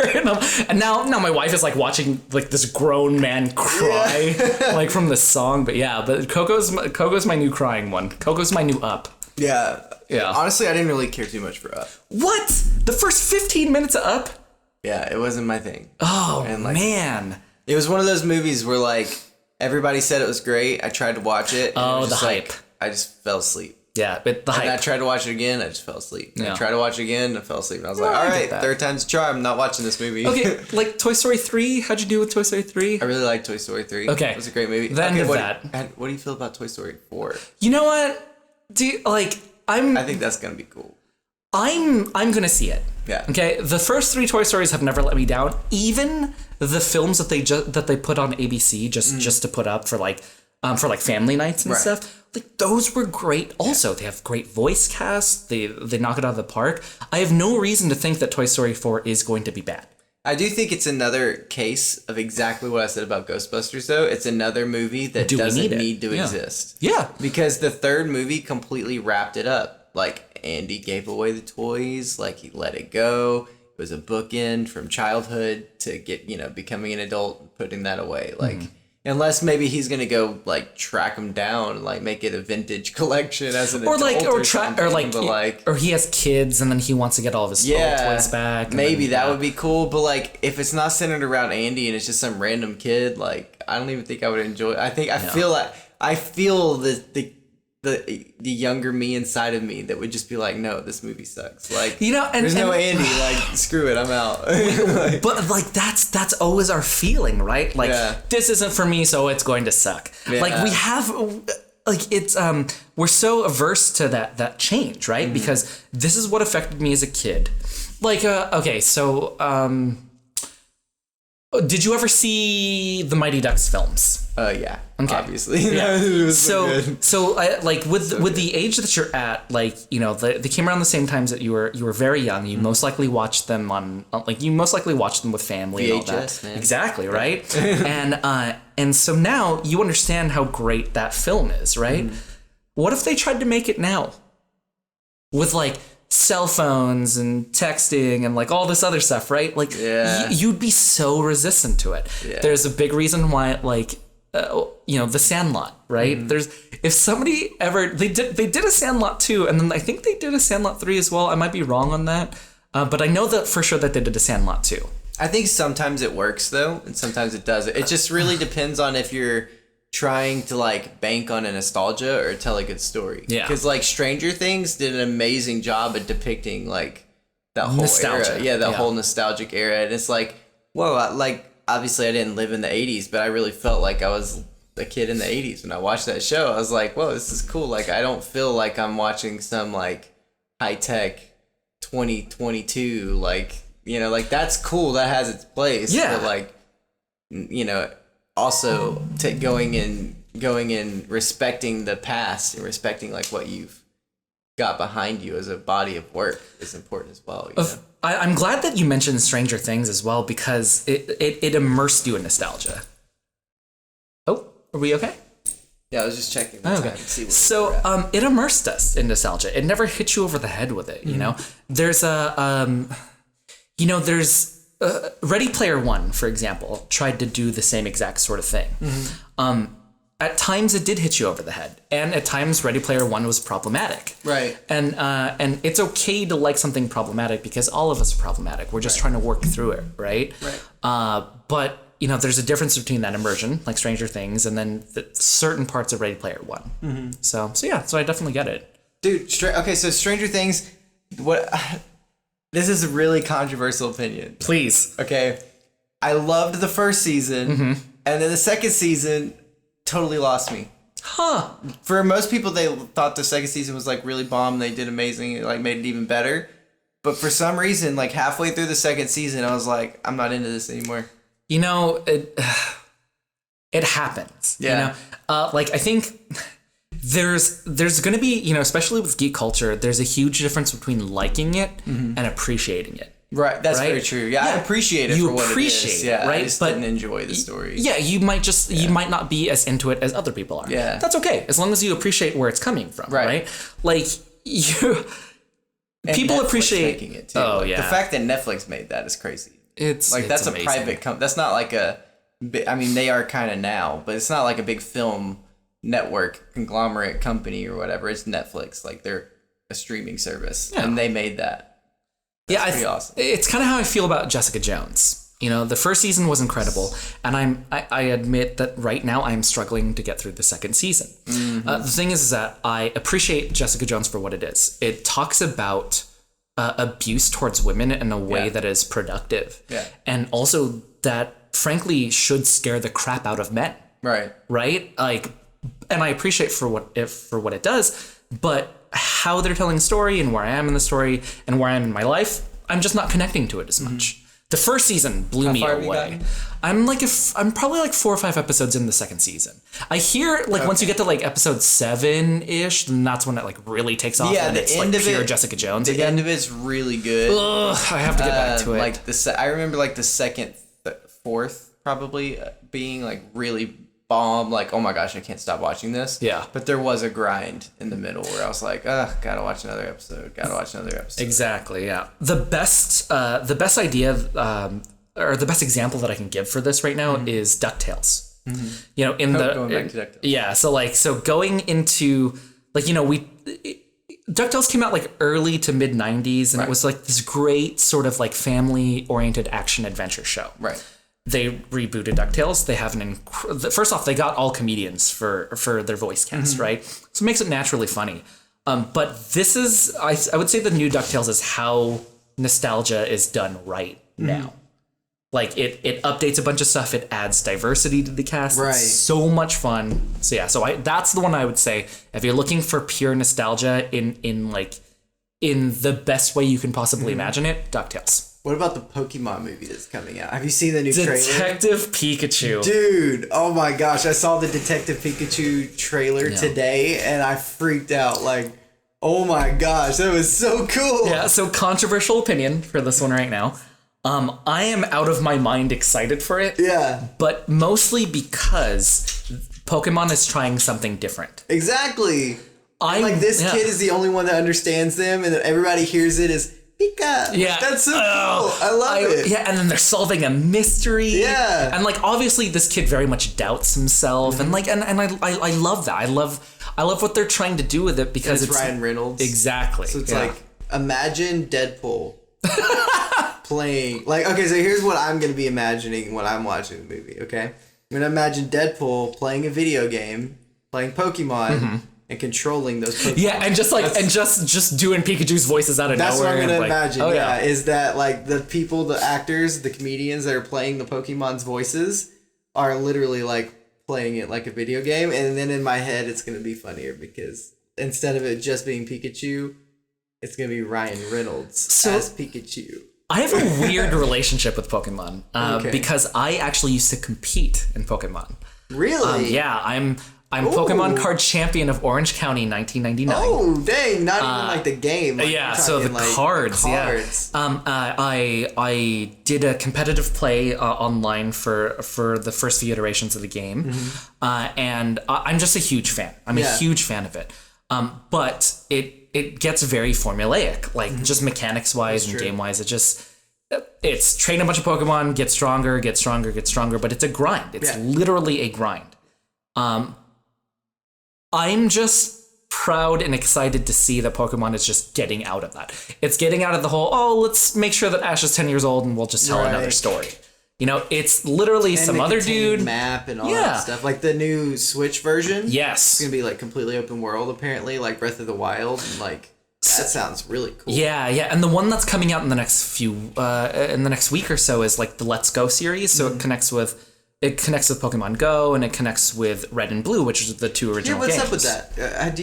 Speaker 2: and now my wife is like watching like this grown man cry, like from the song. But Coco's my new crying one. Coco's my new Up.
Speaker 3: Yeah.
Speaker 2: Yeah.
Speaker 3: Honestly, I didn't really care too much for Up.
Speaker 2: What? The first 15 minutes of Up?
Speaker 3: Yeah, it wasn't my thing.
Speaker 2: Oh,
Speaker 3: and like,
Speaker 2: man.
Speaker 3: It was one of those movies where like everybody said it was great. I tried to watch it.
Speaker 2: Oh, the hype.
Speaker 3: Like, I just fell asleep.
Speaker 2: Yeah, but the hype.
Speaker 3: And I tried to watch it again. I just fell asleep.
Speaker 2: Yeah.
Speaker 3: I tried to watch it again. I fell asleep. And I was like, all right, third time's a charm. I'm not watching this movie.
Speaker 2: Okay, like Toy Story 3. How'd you do with Toy Story 3?
Speaker 3: I really like Toy Story 3.
Speaker 2: Okay.
Speaker 3: It was a great movie.
Speaker 2: The end of that.
Speaker 3: What do you feel about Toy Story 4?
Speaker 2: You know what? I
Speaker 3: think that's going to be cool.
Speaker 2: I'm going to see it.
Speaker 3: Yeah.
Speaker 2: Okay, the first 3 Toy Stories have never let me down. Even the films that they put on ABC just to put up for like family nights and stuff. Like those were great. Also, they have great voice cast. They knock it out of the park. I have no reason to think that Toy Story 4 is going to be bad.
Speaker 3: I do think it's another case of exactly what I said about Ghostbusters, though. It's another movie that doesn't need to exist.
Speaker 2: Yeah.
Speaker 3: Because the third movie completely wrapped it up. Like, Andy gave away the toys. Like, he let it go. It was a bookend from childhood to becoming an adult and putting that away. Like, unless maybe he's going to go, like, track them down and, like, make it a vintage collection as an adult
Speaker 2: or he has kids and then he wants to get all of his toys back.
Speaker 3: Maybe that would be cool. But, like, if it's not centered around Andy and it's just some random kid, like, I don't even think I would enjoy it. I feel the younger me inside of me that would just be like, no, this movie sucks. Like, there's no Andy. Like, screw it, I'm out.
Speaker 2: But like that's always our feeling, right? Like, this isn't for me, so it's going to suck. Yeah. Like we have, like it's we're so averse to that change, right? Because this is what affected me as a kid. Like, okay, so did you ever see the Mighty Ducks films?
Speaker 3: Yeah. Okay. Obviously.
Speaker 2: Yeah. So with the age that you're at, like, they came around the same times that you were very young. You most likely watched them with family
Speaker 3: VHS,
Speaker 2: and all that.
Speaker 3: Man.
Speaker 2: Exactly, right? and so now you understand how great that film is, right? What if they tried to make it now? With like cell phones and texting and like all this other stuff, right? Like you'd be so resistant to it. Yeah. There's a big reason why, like, The Sandlot, right? If somebody ever they did a Sandlot 2, and then I think they did a Sandlot 3 as well. I might be wrong on that, but I know that for sure that they did a Sandlot 2.
Speaker 3: I think sometimes it works though, and sometimes it doesn't. It just really depends on if you're trying to like bank on a nostalgia or tell a good story. Yeah. Because like Stranger Things did an amazing job at depicting like that whole nostalgia era. Yeah, whole nostalgic era. And it's like, whoa, like obviously I didn't live in the 80s, but I really felt like I was a kid in the 80s when I watched that show. I was like, whoa, this is cool. Like I don't feel like I'm watching some like high tech 2022, like, like that's cool. That has its place. Yeah. But like, also going in respecting the past and respecting like what you've got behind you as a body of work is important as well.
Speaker 2: I'm glad that you mentioned Stranger Things as well, because it immersed you in nostalgia. Oh, are we okay?
Speaker 3: Yeah, I was just checking the time to see what
Speaker 2: so it immersed us in nostalgia. It never hit you over the head with it, you know? There's Ready Player One, for example, tried to do the same exact sort of thing. at times it did hit you over the head, and at times Ready Player One was problematic.
Speaker 3: Right.
Speaker 2: And it's okay to like something problematic because all of us are problematic. We're just trying to work through it, right?
Speaker 3: Right.
Speaker 2: But there's a difference between that immersion, like Stranger Things, and then certain parts of Ready Player One. Mm-hmm. So I definitely get it.
Speaker 3: Dude, okay, so Stranger Things, this is a really controversial opinion.
Speaker 2: Please.
Speaker 3: Okay. I loved the first season, and then the second season totally lost me.
Speaker 2: Huh.
Speaker 3: For most people, they thought the second season was like really bomb. They did amazing. It like made it even better. But for some reason, like halfway through the second season, I was like, I'm not into this anymore.
Speaker 2: It happens.
Speaker 3: Yeah.
Speaker 2: I think there's going to be, especially with geek culture, there's a huge difference between liking it and appreciating it.
Speaker 3: Right, that's very true. Yeah, I appreciate it for what it is. Yeah,
Speaker 2: right?
Speaker 3: I just didn't enjoy the story.
Speaker 2: Yeah, you might not be as into it as other people are.
Speaker 3: Yeah.
Speaker 2: That's okay, as long as you appreciate where it's coming from, right? Like, people
Speaker 3: Netflix
Speaker 2: appreciate...
Speaker 3: making it too.
Speaker 2: Oh,
Speaker 3: like,
Speaker 2: yeah.
Speaker 3: The fact that Netflix made that is crazy.
Speaker 2: It's
Speaker 3: that's
Speaker 2: amazing.
Speaker 3: A private company. That's not like they are kind of now, but it's not like a big film network conglomerate company or whatever. It's Netflix. Like, they're a streaming service, and they made that. That's pretty awesome. It's
Speaker 2: kind of how I feel about Jessica Jones. The first season was incredible, and I admit that right now I'm struggling to get through the second season. Mm-hmm. The thing is that I appreciate Jessica Jones for what it is. It talks about abuse towards women in a way that is productive, and also that frankly should scare the crap out of men. Right. Like, and I appreciate for what it does, but how they're telling the story and where I am in the story and where I am in my life, I'm just not connecting to it as much. The first season blew me away. I'm probably like 4 or 5 episodes in the second season. I hear once you get to like episode 7-ish, then that's when it like really takes off.
Speaker 3: Yeah,
Speaker 2: and it's like pure Jessica Jones.
Speaker 3: The end of it's really good.
Speaker 2: Ugh, I have to get back to it.
Speaker 3: I remember like the second, fourth probably being like really bomb. Like, oh my gosh, I can't stop watching this.
Speaker 2: Yeah.
Speaker 3: But there was a grind in the middle where I was like, gotta watch another episode.
Speaker 2: Exactly. Yeah. The best idea, or the best example that I can give for this right now is DuckTales. Mm-hmm. Going back to DuckTales. Yeah. So going into DuckTales came out like early to mid 90s, and it was like this great sort of like family oriented action adventure show.
Speaker 3: Right.
Speaker 2: They rebooted DuckTales. They have first off, they got all comedians for their voice cast, right? So it makes it naturally funny. But this is, I would say the new DuckTales is how nostalgia is done right now. Like it updates a bunch of stuff. It adds diversity to the cast.
Speaker 3: Right.
Speaker 2: It's so much fun. So yeah, that's the one I would say if you're looking for pure nostalgia in the best way you can possibly imagine it, DuckTales.
Speaker 3: What about the Pokemon movie that's coming out? Have you seen the new trailer?
Speaker 2: Detective Pikachu.
Speaker 3: Dude, oh my gosh. I saw the Detective Pikachu trailer today, and I freaked out. Like, oh my gosh, that was so cool.
Speaker 2: Yeah, so controversial opinion for this one right now. I am out of my mind excited for it.
Speaker 3: Yeah.
Speaker 2: But mostly because Pokemon is trying something different.
Speaker 3: Exactly. This kid is the only one that understands them, and everybody hears it as Pika.
Speaker 2: Yeah.
Speaker 3: That's so cool. I love it.
Speaker 2: Yeah, and then they're solving a mystery.
Speaker 3: Yeah.
Speaker 2: And obviously this kid very much doubts himself. And I love that. I love what they're trying to do with it because
Speaker 3: it's Ryan Reynolds.
Speaker 2: Exactly.
Speaker 3: So it's imagine Deadpool playing so here's what I'm gonna be imagining when I'm watching the movie, okay? I'm gonna imagine Deadpool playing a video game, playing Pokemon. And controlling those Pokemon.
Speaker 2: Yeah, and just doing Pikachu's voices out of nowhere.
Speaker 3: That's what I'm gonna imagine. Is that like the people, the actors, the comedians that are playing the Pokemon's voices are literally like playing it like a video game, and then in my head it's gonna be funnier because instead of it just being Pikachu, it's gonna be Ryan Reynolds as Pikachu.
Speaker 2: I have a weird relationship with Pokemon because I actually used to compete in Pokemon.
Speaker 3: Really?
Speaker 2: Yeah, I'm Pokemon card champion of Orange County 1999.
Speaker 3: Oh, dang. Not even like the game.
Speaker 2: So the cards. Yeah. I did a competitive play online for the first few iterations of the game. And I'm just a huge fan. I'm a huge fan of it. But it gets very formulaic, just mechanics wise and game wise. It's train a bunch of Pokemon, get stronger, but it's a grind. It's literally a grind. I'm just proud and excited to see that Pokemon is just getting out of that. It's getting out of the whole, let's make sure that Ash is 10 years old and we'll just tell another story. You know, it's literally and some other dude
Speaker 3: map and all that stuff. Like the new Switch version.
Speaker 2: Yes.
Speaker 3: It's going to be like completely open world apparently, like Breath of the Wild, and like that sounds really cool.
Speaker 2: Yeah, and the one that's coming out in the next week or so is like the Let's Go series. So it connects with Pokemon Go, and it connects with Red and Blue, which is the two original games.
Speaker 3: Yeah, what's up with that?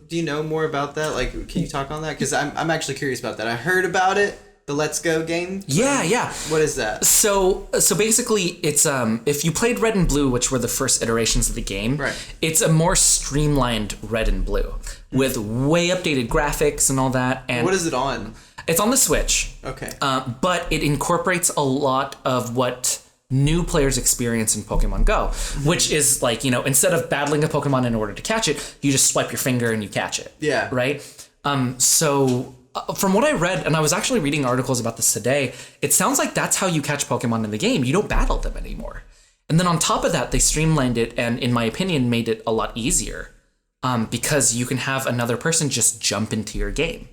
Speaker 3: Do you know more about that? Like, can you talk on that? Because I'm actually curious about that. I heard about it, the Let's Go game.
Speaker 2: Yeah.
Speaker 3: What is that?
Speaker 2: So basically, it's if you played Red and Blue, which were the first iterations of the game,
Speaker 3: right.
Speaker 2: It's a more streamlined Red and Blue with way updated graphics and all that. And
Speaker 3: what is it on?
Speaker 2: It's on the Switch.
Speaker 3: Okay.
Speaker 2: But it incorporates a lot of what new players experience in Pokemon Go, which is like, you know, instead of battling a Pokemon in order to catch it, you just swipe your finger and you catch it.
Speaker 3: Yeah.
Speaker 2: Right? So from what I read, and I was actually reading articles about this today, it sounds like that's how you catch Pokemon in the game. You don't battle them anymore. And then on top of that, they streamlined it and, in my opinion, made it a lot easier. Because you can have another person just jump into your game.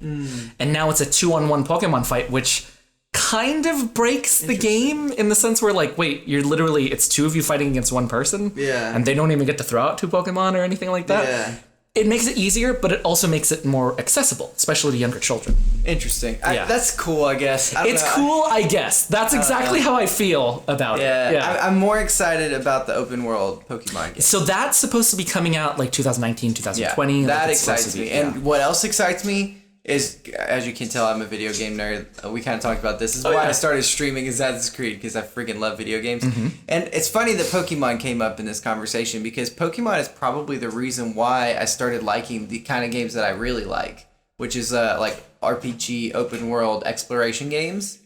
Speaker 2: And now it's a 2-on-1 Pokemon fight, which kind of breaks the game in the sense where, like, wait, it's two of you fighting against one person?
Speaker 3: Yeah.
Speaker 2: And they don't even get to throw out two Pokemon or anything like that?
Speaker 3: Yeah.
Speaker 2: It makes it easier, but it also makes it more accessible, especially to younger children.
Speaker 3: Interesting. That's cool, I guess.
Speaker 2: It's cool, I guess. That's exactly how I feel about it.
Speaker 3: Yeah. I'm more excited about the open world Pokemon game.
Speaker 2: So that's supposed to be coming out like 2019, 2020.
Speaker 3: Yeah, that excites me. And what else excites me is, as you can tell, I'm a video game nerd. We kind of talked about this. This is why I started streaming Assassin's Creed, because I freaking love video games. And it's funny that Pokemon came up in this conversation, because Pokemon is probably the reason why I started liking the kind of games that I really like, which is like RPG, open world exploration games.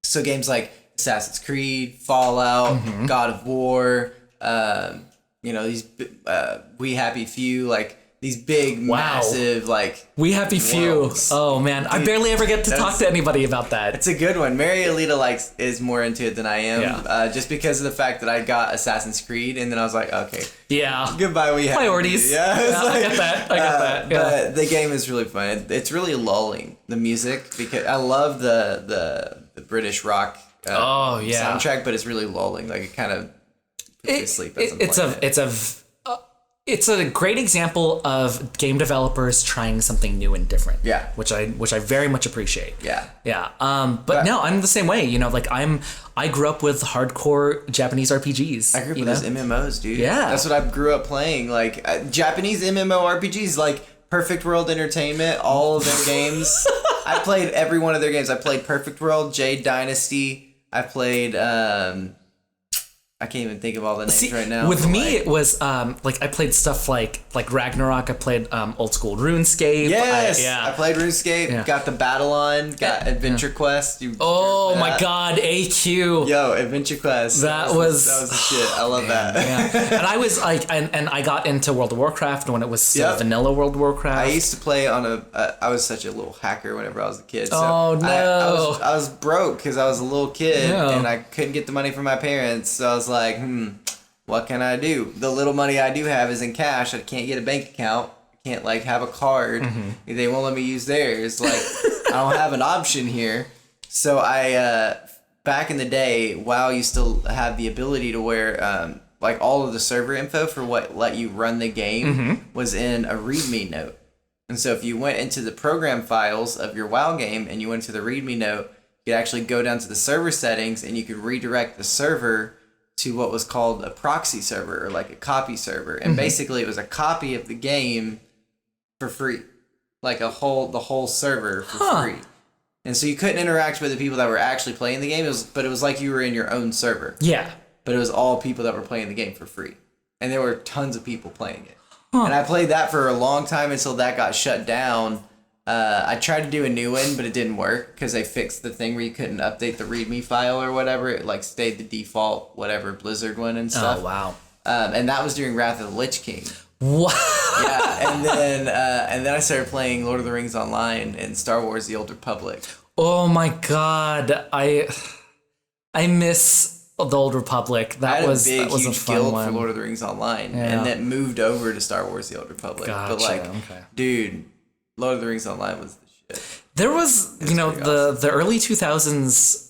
Speaker 3: So games like Assassin's Creed, Fallout, God of War, these We Happy Few, like these big, massive, like...
Speaker 2: We Happy Few. Oh, man. I barely ever get to talk to anybody about that.
Speaker 3: It's a good one. Mary Alita is more into it than I am, just because of the fact that I got Assassin's Creed, and then I was like, okay.
Speaker 2: Yeah.
Speaker 3: Goodbye, We Happy
Speaker 2: Priorities.
Speaker 3: Few.
Speaker 2: Yeah, I get that. I get that. Yeah.
Speaker 3: But the game is really fun. It's really lulling, the music, because I love the British rock soundtrack, but it's really lulling. Like, it kind of puts me to sleep as I'm playing
Speaker 2: It's a great example of game developers trying something new and different.
Speaker 3: Yeah.
Speaker 2: Which I very much appreciate.
Speaker 3: Yeah.
Speaker 2: Yeah. But no, I'm the same way. You know, like I grew up with hardcore Japanese RPGs.
Speaker 3: I grew up with those MMOs, dude.
Speaker 2: Yeah.
Speaker 3: That's what I grew up playing. Like Japanese MMORPGs, like Perfect World Entertainment, all of their games. I played every one of their games. I played Perfect World, Jade Dynasty. I played I can't even think of all the names right now.
Speaker 2: With me, it was I played stuff like Ragnarok. I played old school RuneScape.
Speaker 3: Yes, I played RuneScape. Yeah. Got the Battle On. Got Adventure Quest.
Speaker 2: Oh my God, AQ.
Speaker 3: Yo, Adventure Quest.
Speaker 2: That was
Speaker 3: the shit. I love that.
Speaker 2: Yeah. And I was like, and I got into World of Warcraft when it was still vanilla World of Warcraft.
Speaker 3: I used to play on I was such a little hacker whenever I was a kid. So
Speaker 2: oh no.
Speaker 3: I was broke because I was a little kid and I couldn't get the money from my parents. So I was like, what can I do? The little money I do have is in cash. I can't get a bank account. I can't have a card. They won't let me use theirs. Like I don't have an option here. So I back in the day, WoW used to have the ability to where all of the server info for what let you run the game was in a README note. And so if you went into the program files of your WoW game and you went to the README note, you could actually go down to the server settings and you could redirect the server to what was called a proxy server or like a copy server. And basically it was a copy of the game for free. Like the whole server for free. And so you couldn't interact with the people that were actually playing the game, but it was like you were in your own server.
Speaker 2: Yeah.
Speaker 3: But it was all people that were playing the game for free. And there were tons of people playing it. And I played that for a long time until that got shut down. I tried to do a new one, but it didn't work because they fixed the thing where you couldn't update the README file or whatever. It stayed the default whatever Blizzard one and stuff.
Speaker 2: Oh wow!
Speaker 3: And that was during Wrath of the Lich King.
Speaker 2: What?
Speaker 3: Yeah, and then I started playing Lord of the Rings Online and Star Wars: The Old Republic.
Speaker 2: Oh my God! I miss the Old Republic.
Speaker 3: That was a
Speaker 2: huge
Speaker 3: fun guild
Speaker 2: one.
Speaker 3: for Lord of the Rings Online, and that moved over to Star Wars: The Old Republic.
Speaker 2: Gotcha,
Speaker 3: but like, dude, Lord of the Rings Online was the shit.
Speaker 2: There was, the early 2000s,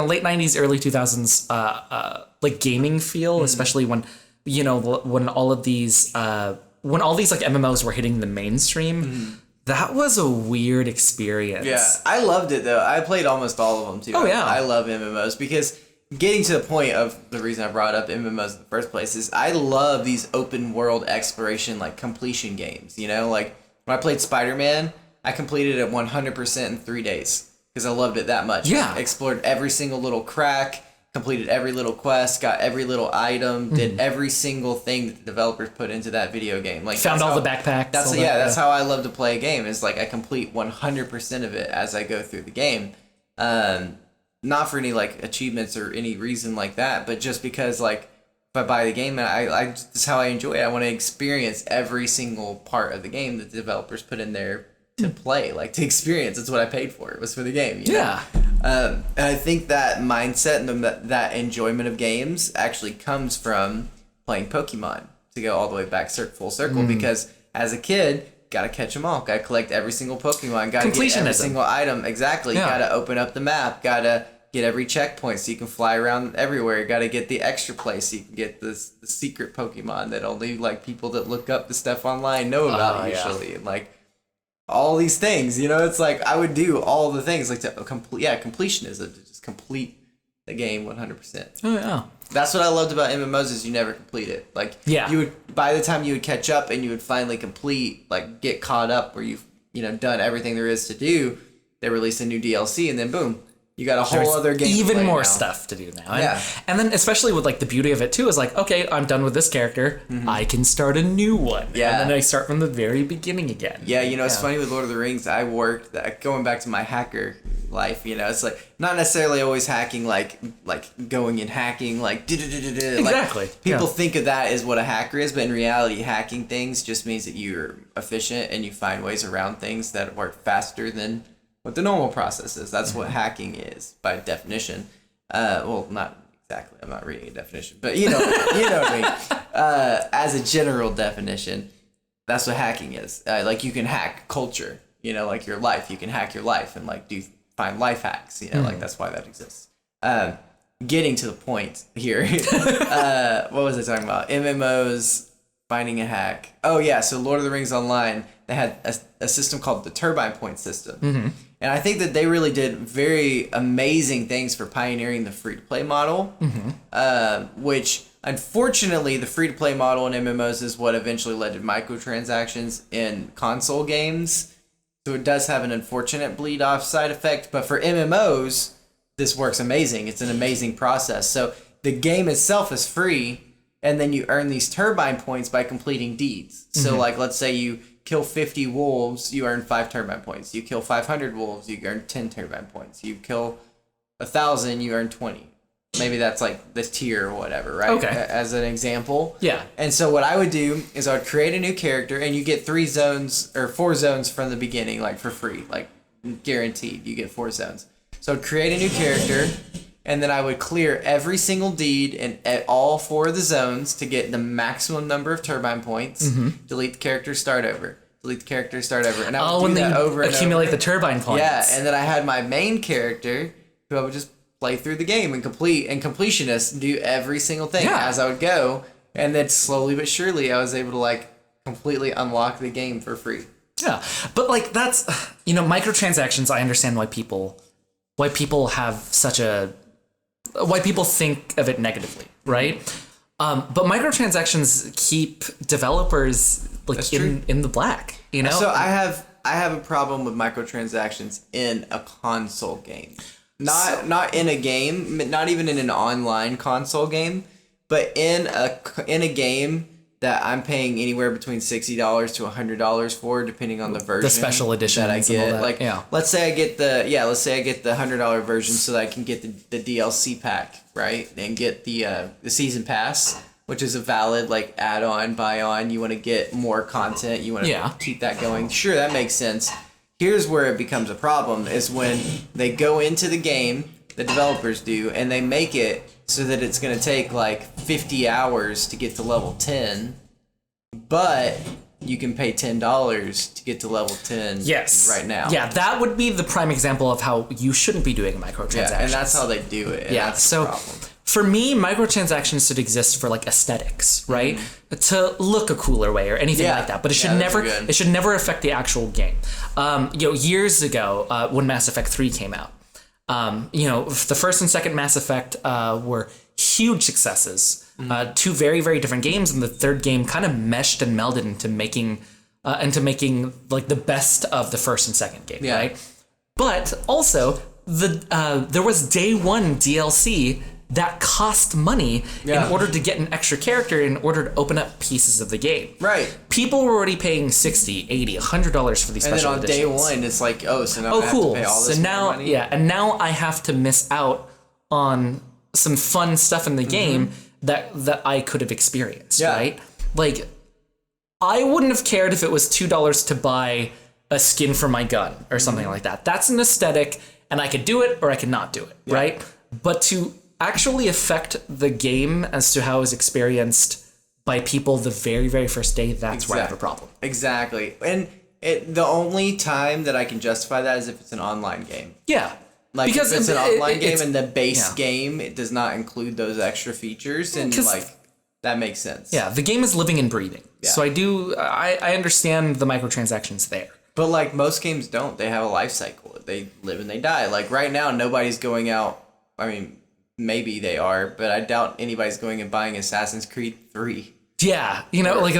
Speaker 2: late 90s, early 2000s, like gaming feel, especially when, when all these like MMOs were hitting the mainstream. That was a weird experience.
Speaker 3: Yeah, I loved it though. I played almost all of them too.
Speaker 2: Oh yeah,
Speaker 3: I love MMOs because getting to the point of the reason I brought up MMOs in the first place is I love these open world exploration like completion games. Like when I played Spider-Man, I completed it 100% in 3 days because I loved it that much.
Speaker 2: Yeah,
Speaker 3: explored every single little crack. Completed every little quest, got every little item, did every single thing that the developers put into that video game. Like
Speaker 2: found all the backpacks.
Speaker 3: That's how I love to play a game. Is like I complete 100% of it as I go through the game. Not for any like achievements or any reason like that, but just because like if I buy the game and I that's how I enjoy it. I want to experience every single part of the game that the developers put in there to play, like to experience. That's what I paid for. It was for the game.
Speaker 2: Yeah.
Speaker 3: And I think that mindset and that enjoyment of games actually comes from playing Pokemon to go all the way back full circle because as a kid, gotta catch them all, gotta collect every single Pokemon, gotta get every single item. Exactly. Yeah. Gotta open up the map, gotta get every checkpoint so you can fly around everywhere, gotta get the extra place so you can get the secret Pokemon that only like people that look up the stuff online know about usually. And like all these things, it's like I would do all the things like to completionism, to just complete the game 100%.
Speaker 2: Oh yeah.
Speaker 3: That's what I loved about MMOs is you never complete it. Like you would, by the time you would catch up and you would finally complete, like get caught up where you've done everything there is to do, they release a new DLC and then boom, you got a whole other game.
Speaker 2: Even more
Speaker 3: now.
Speaker 2: Stuff to do now. And then especially with like the beauty of it too is like, okay, I'm done with this character. I can start a new one. Yeah. And then I start from the very beginning again.
Speaker 3: Yeah, it's funny with Lord of the Rings, I worked going back to my hacker life, it's like not necessarily always hacking like going and hacking like
Speaker 2: exactly.
Speaker 3: Like, people think of that as what a hacker is, but in reality hacking things just means that you're efficient and you find ways around things that work faster than what the normal process is. That's what hacking is by definition. Well, not exactly. I'm not reading a definition, but you know what I mean. As a general definition, that's what hacking is. Like you can hack culture. Like your life. You can hack your life and like find life hacks. Like that's why that exists. Getting to the point here. What was I talking about? MMOs, finding a hack. Oh yeah. So Lord of the Rings Online, they had a system called the turbine point system. And I think that they really did very amazing things for pioneering the free-to-play model, which, unfortunately, the free-to-play model in MMOs is what eventually led to microtransactions in console games. So it does have an unfortunate bleed-off side effect. But for MMOs, this works amazing. It's an amazing process. So the game itself is free, and then you earn these turbine points by completing deeds. So, like, let's say you kill 50 wolves, you earn 5 turbine points. You kill 500 wolves, you earn 10 turbine points. You kill 1,000, you earn 20. Maybe that's like the tier or whatever, right?
Speaker 2: Okay.
Speaker 3: As an example.
Speaker 2: Yeah. And
Speaker 3: so what I would do is I would create a new character, and you get 4 zones from the beginning, like for free, like guaranteed. You get 4 zones. So I'd create a new character, and then I would clear every single deed in all 4 of the zones to get the maximum number of turbine points. Delete the character, start over. Delete the character, start over. And I would do that over and over.
Speaker 2: Accumulate the turbine points.
Speaker 3: Yeah, and then I had my main character who I would just play through the game and completionist, do every single thing as I would go. And then slowly but surely I was able to like completely unlock the game for free.
Speaker 2: Yeah, but like that's, microtransactions, I understand why people have such a... why people think of it negatively, right? But microtransactions keep developers like in the black,
Speaker 3: So I have a problem with microtransactions in a console game. Not in a game, not even in an online console game, but in a game that I'm paying anywhere between $60 to $100 for, depending on the version,
Speaker 2: the special edition
Speaker 3: that I get. Let's say I get the $100 version, so that I can get the DLC pack, right, and get the season pass, which is a valid like add-on, buy-on. You want to get more content, you want to keep that going. Sure, that makes sense. Here's where it becomes a problem: is when they go into the game, the developers do, and they make it so that it's going to take like 50 hours to get to level 10, but you can pay $10 to get to level 10 right now.
Speaker 2: Yeah, that would be the prime example of how you shouldn't be doing microtransactions.
Speaker 3: Yeah, and that's how they do it. And that's
Speaker 2: so
Speaker 3: the problem.
Speaker 2: For me, microtransactions should exist for like aesthetics, right? Mm-hmm. To look a cooler way or anything like that. But it should never affect the actual game. Years ago, when Mass Effect 3 came out, the first and second Mass Effect were huge successes. Two very, very different games, and the third game kind of meshed and melded into making like the best of the first and second game, right? But also there was day one DLC that cost money in order to get an extra character, in order to open up pieces of the game.
Speaker 3: Right.
Speaker 2: People were already paying $60, $80, $100 for these special editions.
Speaker 3: And then on day one, it's like, so now I have to pay all this money?
Speaker 2: Yeah, and now I have to miss out on some fun stuff in the game that I could have experienced, right? Like, I wouldn't have cared if it was $2 to buy a skin for my gun or something like that. That's an aesthetic, and I could do it or I could not do it, right? But to actually affect the game as to how it was experienced by people the very, very first day, that's where I have a problem.
Speaker 3: Exactly. And the only time that I can justify that is if it's an online game.
Speaker 2: Yeah.
Speaker 3: Like, because if it's an online game and the base game, it does not include those extra features, and like, that makes sense.
Speaker 2: Yeah, the game is living and breathing. Yeah. So I understand the microtransactions there.
Speaker 3: But like, most games don't. They have a life cycle. They live and they die. Like, right now, nobody's going out. I mean, maybe they are, but I doubt anybody's going and buying Assassin's Creed 3.
Speaker 2: Yeah, like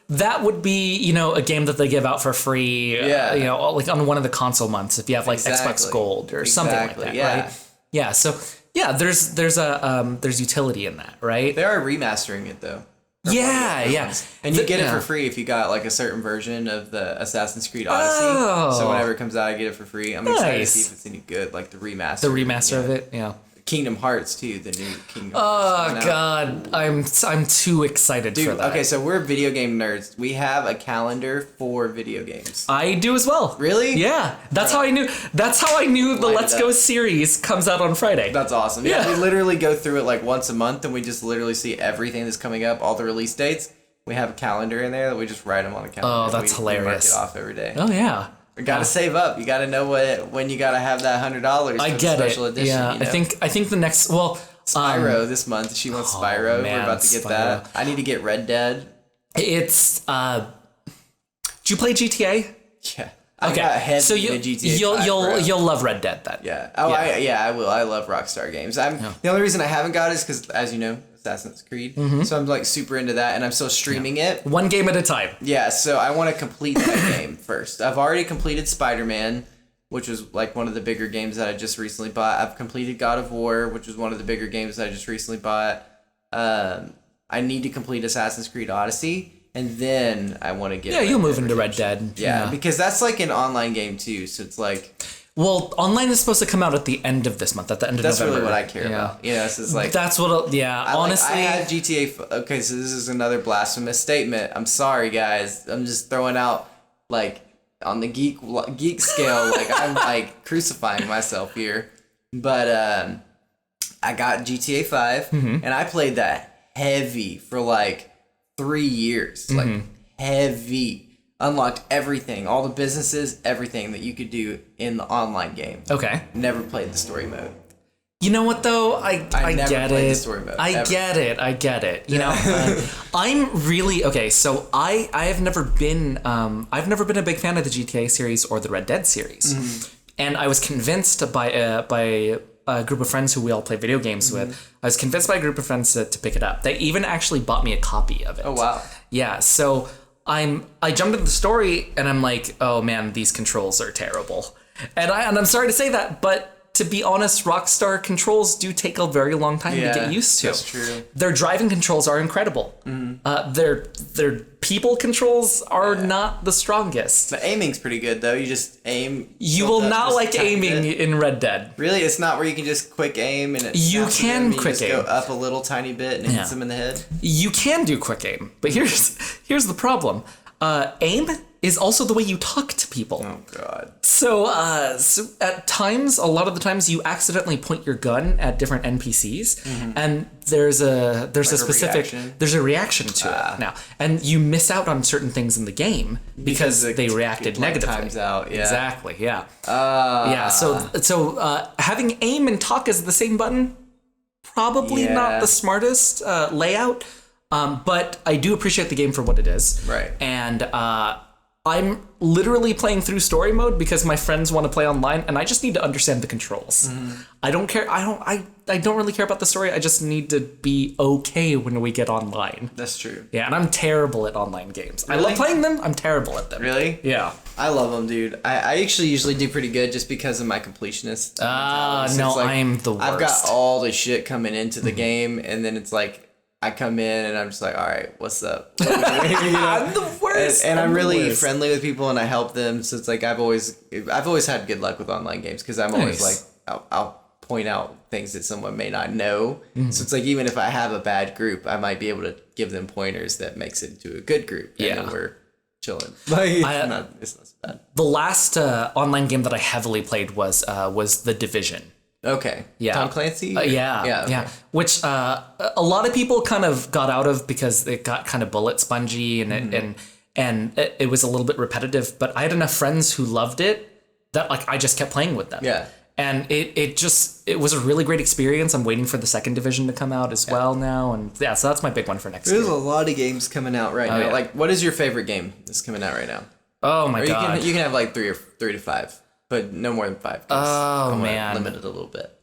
Speaker 2: that would be, a game that they give out for free, like on one of the console months if you have like Xbox Gold or something like that, right? Yeah, so there's utility in that, right?
Speaker 3: They are remastering it though.
Speaker 2: Yeah.
Speaker 3: And you get it for free if you got like a certain version of the Assassin's Creed Odyssey. So whenever it comes out, I get it for free. I'm excited to see if it's any good, like the remaster.
Speaker 2: The remaster of it, yeah.
Speaker 3: Kingdom Hearts too, the new Kingdom
Speaker 2: Hearts. Oh God, I'm too excited for that.
Speaker 3: Okay, so we're video game nerds. We have a calendar for video games.
Speaker 2: I do as well.
Speaker 3: Really?
Speaker 2: Yeah, that's how I knew. That's how I knew the Let's Go series comes out on Friday.
Speaker 3: That's awesome. Yeah, we literally go through it like once a month, and we just literally see everything that's coming up, all the release dates. We have a calendar in there that we just write them on the calendar.
Speaker 2: Oh, that's hilarious.
Speaker 3: We mark it off every day.
Speaker 2: Oh yeah.
Speaker 3: You gotta save up. You gotta know when you gotta have that $100 for the special edition.
Speaker 2: Yeah, I think the next
Speaker 3: Spyro this month. She wants Spyro.
Speaker 2: Man,
Speaker 3: we're about to get that. I need to get Red Dead.
Speaker 2: It's did you play GTA?
Speaker 3: Yeah. Okay. So
Speaker 2: you'll love Red Dead then.
Speaker 3: Yeah. I will. I love Rockstar games. The only reason I haven't got it is because, as you know, Assassin's Creed. So I'm like super into that, and I'm still streaming it.
Speaker 2: One game at a time.
Speaker 3: Yeah, so I want to complete that game first. I've already completed Spider-Man, which was like one of the bigger games that I just recently bought. I've completed God of War, which was one of the bigger games that I just recently bought. I need to complete Assassin's Creed Odyssey, and then I want to get...
Speaker 2: Yeah, you'll move into Red Dead.
Speaker 3: Yeah, because that's like an online game too, so it's like...
Speaker 2: Well, online is supposed to come out at the end of this month, at the end of November.
Speaker 3: That's really what I care about. So it's like...
Speaker 2: That's what... honestly...
Speaker 3: I had GTA... Okay, so this is another blasphemous statement. I'm sorry, guys. I'm just throwing out, like, on the geek scale, like, I'm, like, crucifying myself here. But I got GTA 5, and I played that heavy for, like, 3 years. Like, heavy. Unlocked everything, all the businesses, everything that you could do in the online game.
Speaker 2: Okay.
Speaker 3: Never played the story mode.
Speaker 2: You know what though? I
Speaker 3: never
Speaker 2: get
Speaker 3: played
Speaker 2: it.
Speaker 3: The story mode.
Speaker 2: I get it. You know, I'm really okay. So I've never been a big fan of the GTA series or the Red Dead series, and I was convinced by a group of friends who we all play video games with. I was convinced by a group of friends to pick it up. They even actually bought me a copy of it.
Speaker 3: Oh wow.
Speaker 2: Yeah. So I jumped into the story and I'm like, oh man, these controls are terrible. And I'm sorry to say that, but to be honest, Rockstar controls do take a very long time to get used to.
Speaker 3: That's true.
Speaker 2: Their driving controls are incredible. Their people controls are not the strongest.
Speaker 3: The aiming's pretty good though. You just aim.
Speaker 2: You will not like aiming in Red Dead.
Speaker 3: Really, it's not where you can just quick aim and
Speaker 2: you can quick aim.
Speaker 3: Go up a little tiny bit and it hits them in the head.
Speaker 2: You can do quick aim, but here's the problem. Aim is also the way you talk to people.
Speaker 3: Oh God.
Speaker 2: So at times, a lot of the times, you accidentally point your gun at different NPCs, and there's a reaction to it now, and you miss out on certain things in the game because they reacted negatively.
Speaker 3: Times out. Yeah.
Speaker 2: Exactly. Yeah. So having aim and talk as the same button, probably not the smartest layout. But I do appreciate the game for what it is.
Speaker 3: Right.
Speaker 2: And I'm literally playing through story mode because my friends want to play online, and I just need to understand the controls. I don't care. I don't really care about the story. I just need to be okay when we get online.
Speaker 3: That's true.
Speaker 2: Yeah, and I'm terrible at online games.
Speaker 3: Really?
Speaker 2: I love playing them. I'm terrible at them.
Speaker 3: Really?
Speaker 2: Yeah.
Speaker 3: I love them, dude. I actually usually do pretty good just because of my completionist.
Speaker 2: No, I'm the worst.
Speaker 3: I've got all the shit coming into the game, and then it's like, I come in and I'm just like, all right, what's up?
Speaker 2: I'm the worst.
Speaker 3: And I'm really friendly with people and I help them. So it's like I've always had good luck with online games because I'm always like I'll point out things that someone may not know. So it's like even if I have a bad group, I might be able to give them pointers that makes it into a good group. And then we're chilling. Like it's not so bad.
Speaker 2: The last online game that I heavily played was The Division.
Speaker 3: Okay.
Speaker 2: Yeah.
Speaker 3: Tom Clancy?
Speaker 2: Yeah. Which a lot of people kind of got out of because it got kind of bullet spongy and it was a little bit repetitive. But I had enough friends who loved it that like I just kept playing with them.
Speaker 3: Yeah.
Speaker 2: And it was a really great experience. I'm waiting for the second division to come out as well now. And so that's my big one for next year.
Speaker 3: There's a lot of games coming out right now.
Speaker 2: Yeah.
Speaker 3: Like, what is your favorite game that's coming out right now?
Speaker 2: Oh my God.
Speaker 3: You can have like three to five. But no more than 5.
Speaker 2: Oh man,
Speaker 3: limit it a little bit.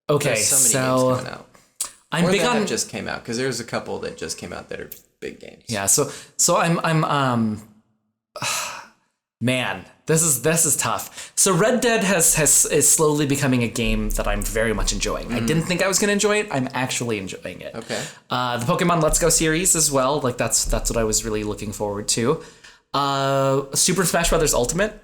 Speaker 2: Okay,
Speaker 3: there's so many games coming out.
Speaker 2: I'm big on.
Speaker 3: Have just came out because there's a couple that just came out that are big games.
Speaker 2: Yeah, so I'm man, this is tough. So Red Dead is slowly becoming a game that I'm very much enjoying. I didn't think I was going to enjoy it. I'm actually enjoying it.
Speaker 3: Okay.
Speaker 2: The Pokemon Let's Go series as well. Like that's what I was really looking forward to. Super Smash Brothers Ultimate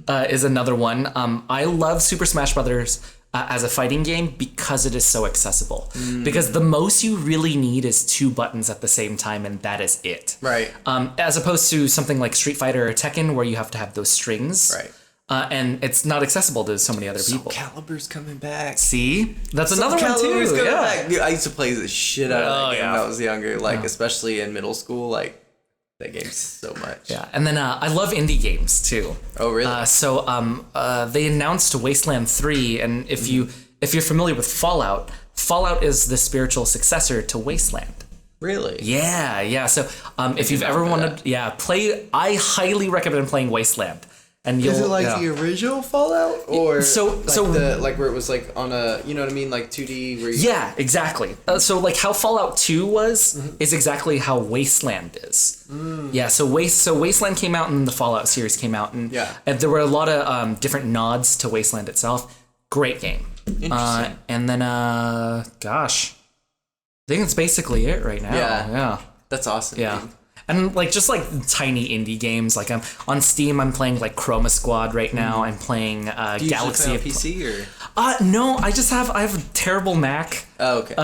Speaker 2: is another one. I love Super Smash Brothers as a fighting game because it is so accessible. Because the most you really need is 2 buttons at the same time, and that is it.
Speaker 3: Right.
Speaker 2: As opposed to something like Street Fighter or Tekken, where you have to have those strings.
Speaker 3: Right.
Speaker 2: And it's not accessible to so many other people.
Speaker 3: Calibur's coming back.
Speaker 2: See? That's another one too.
Speaker 3: Coming back. Dude, I used to play the shit out of that game when I was younger. Like, especially in middle school, like, that game so much.
Speaker 2: Yeah, and then I love indie games too.
Speaker 3: Oh, really?
Speaker 2: So they announced Wasteland 3, and if you're familiar with Fallout is the spiritual successor to Wasteland.
Speaker 3: Really?
Speaker 2: Yeah. So if you've ever wanted, play. I highly recommend playing Wasteland. And
Speaker 3: is it like the original Fallout, or like where it was like on a, you know what I mean, like 2D? Where
Speaker 2: yeah, exactly. So like how Fallout 2 was is exactly how Wasteland is. Yeah. So Wasteland came out and the Fallout series came out, and there were a lot of different nods to Wasteland itself. Great game.
Speaker 3: Interesting.
Speaker 2: And then gosh, I think that's basically it right now. Yeah.
Speaker 3: That's awesome.
Speaker 2: Yeah.
Speaker 3: Dude.
Speaker 2: And like just like tiny indie games, like I'm on Steam. I'm playing like Chroma Squad right now. I'm playing Galaxy.
Speaker 3: Do you play on PC or?
Speaker 2: No, I have a terrible Mac.
Speaker 3: Oh, okay.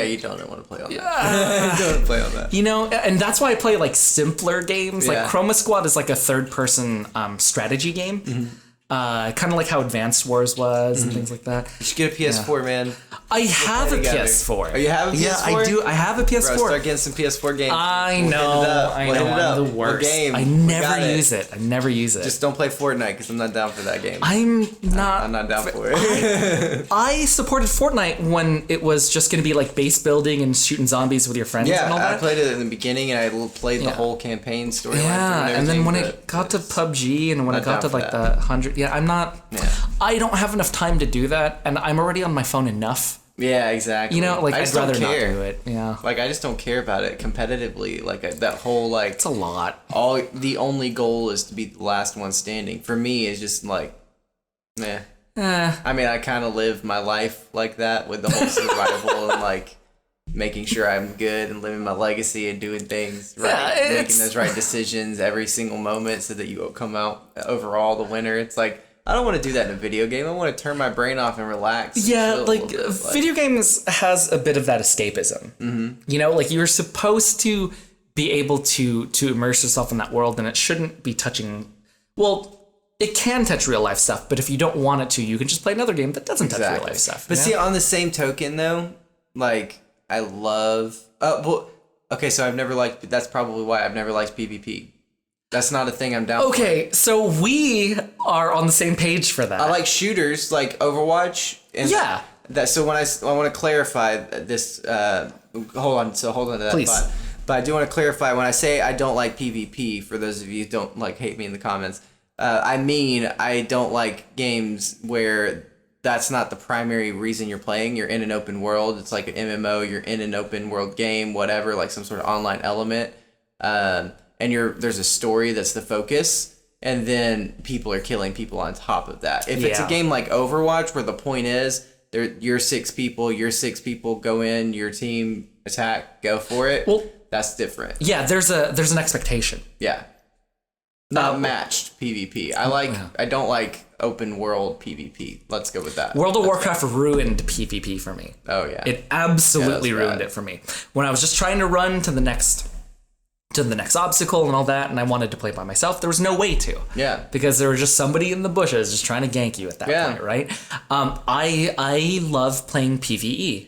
Speaker 3: You don't want to play on that. You don't want to play on that.
Speaker 2: You know, and that's why I play like simpler games. Like Chroma Squad is like a third-person strategy game. Kind of like how Advanced Wars was and things like that.
Speaker 3: You should get a PS4, man.
Speaker 2: I have a PS4.
Speaker 3: Oh, you have a PS4?
Speaker 2: Yeah, I do. I have a PS4.
Speaker 3: Bro, start getting some PS4 games.
Speaker 2: I know. I'm the worst.
Speaker 3: Game.
Speaker 2: I never use it.
Speaker 3: Just don't play Fortnite because I'm not down for that game.
Speaker 2: I'm not
Speaker 3: down for it.
Speaker 2: I supported Fortnite when it was just going to be like base building and shooting zombies with your friends and all that.
Speaker 3: I played it in the beginning and I played the whole campaign storyline.
Speaker 2: Yeah, and then when it got to PUBG and when it got to like the 100, I'm not. Yeah. I don't have enough time to do that, and I'm already on my phone enough.
Speaker 3: Yeah, exactly.
Speaker 2: You know, like I'd rather not do it. Yeah.
Speaker 3: Like I just don't care about it competitively. Like that whole like.
Speaker 2: It's a lot.
Speaker 3: The only goal is to be the last one standing. For me, it's just like, meh. I mean, I kind of live my life like that with the whole survival and like making sure I'm good and living my legacy and doing things right, making those right decisions every single moment so that you come out overall the winner. It's like, I don't want to do that in a video game. I want to turn my brain off and relax.
Speaker 2: Yeah, like video games has a bit of that escapism. You know, like you're supposed to be able to immerse yourself in that world, and it shouldn't be touching. Well, it can touch real life stuff, but if you don't want it to, you can just play another game that doesn't touch real life stuff.
Speaker 3: But see, on the same token, though, like I love. Okay, so I've never liked. That's probably why I've never liked PvP. That's not a thing I'm down for.
Speaker 2: Okay, so we are on the same page for that.
Speaker 3: I like shooters like Overwatch. And
Speaker 2: yeah.
Speaker 3: So when I want to clarify this. Hold on to that
Speaker 2: Please.
Speaker 3: thought. But I do want to clarify when I say I don't like PvP. For those of you who don't like hate me in the comments. I mean, I don't like games where that's not the primary reason you're playing. You're in an open world. It's like an MMO. You're in an open world game, whatever, like some sort of online element. And there's a story that's the focus. And then people are killing people on top of that. If it's a game like Overwatch where the point is you're 6 people, go in, your team attack, go for it. Well, that's different.
Speaker 2: Yeah, there's an expectation.
Speaker 3: Yeah. Not matched PvP. I don't like open world PvP. Let's go with that.
Speaker 2: World of Warcraft ruined PvP for me.
Speaker 3: Oh yeah.
Speaker 2: It absolutely ruined it for me. When I was just trying to run to the next obstacle and all that, and I wanted to play by myself, there was no way to.
Speaker 3: Yeah.
Speaker 2: Because there was just somebody in the bushes just trying to gank you at that point, right? I love playing PvE.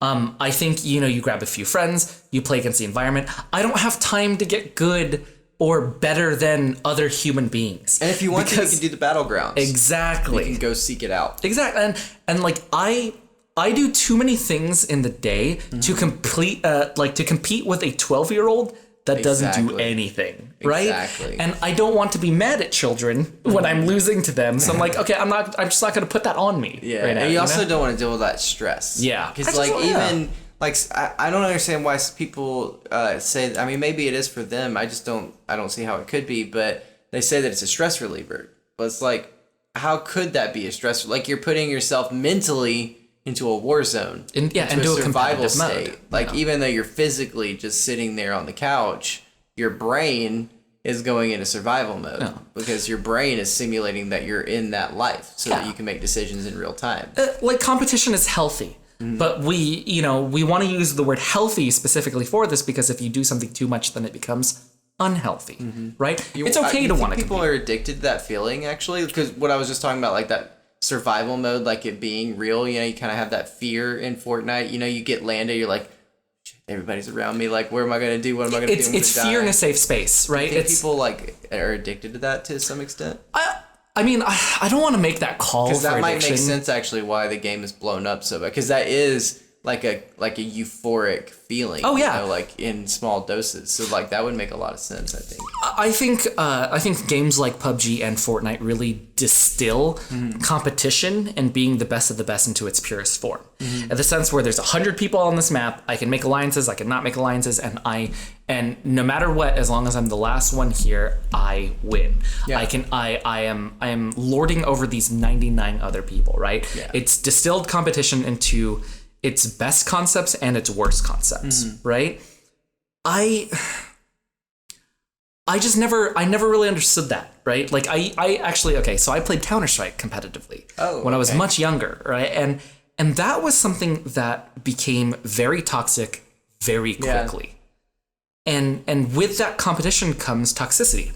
Speaker 2: I think, you grab a few friends, you play against the environment. I don't have time to get good or better than other human beings.
Speaker 3: And if you want to, you can do the battlegrounds.
Speaker 2: Exactly.
Speaker 3: You can go seek it out.
Speaker 2: Exactly. And like I do too many things in the day to compete with a 12-year-old that doesn't do anything, right?
Speaker 3: Exactly.
Speaker 2: And I don't want to be mad at children when I'm losing to them. So I'm like, okay, I'm just not going to put that on me.
Speaker 3: Yeah.
Speaker 2: Right now,
Speaker 3: and you also don't want to deal with that stress.
Speaker 2: Yeah.
Speaker 3: Because I don't understand why people say. I mean, maybe it is for them. I don't see how it could be. But they say that it's a stress reliever. But it's like, how could that be a stress? Like you're putting yourself mentally into a war zone, into a survival state. Like even though you're physically just sitting there on the couch, your brain is going into survival mode because your brain is simulating that you're in that life, so that you can make decisions in real time.
Speaker 2: Like competition is healthy. But we want to use the word healthy specifically for this because if you do something too much, then it becomes unhealthy, right? It's okay to want to compete.
Speaker 3: People are addicted to that feeling, actually, because what I was just talking about, like that survival mode, like it being real, you kind of have that fear in Fortnite. You get landed, you're like, everybody's around me, like, what am I going to do? What am I going to do?
Speaker 2: It's fear in a safe space, right?
Speaker 3: Do you think people like are addicted to that to some extent?
Speaker 2: I mean, I don't want to make that call for
Speaker 3: that might
Speaker 2: addiction.
Speaker 3: make sense actually why the game is blown up so bad, because that is like a euphoric feeling.
Speaker 2: Oh yeah,
Speaker 3: like in small doses. So like that would make a lot of sense, I think.
Speaker 2: I think games like PUBG and Fortnite really distill competition and being the best of the best into its purest form. In the sense where there's 100 people on this map, I can make alliances, I can not make alliances, and no matter what, as long as I'm the last one here, I win. Yeah. I am lording over these 99 other people, right? Yeah. It's distilled competition into its best concepts and its worst concepts, right? I never really understood that, right? Like I actually, okay, so I played Counter-Strike competitively when I was much younger, right? And that was something that became very toxic very quickly. And with that competition comes toxicity.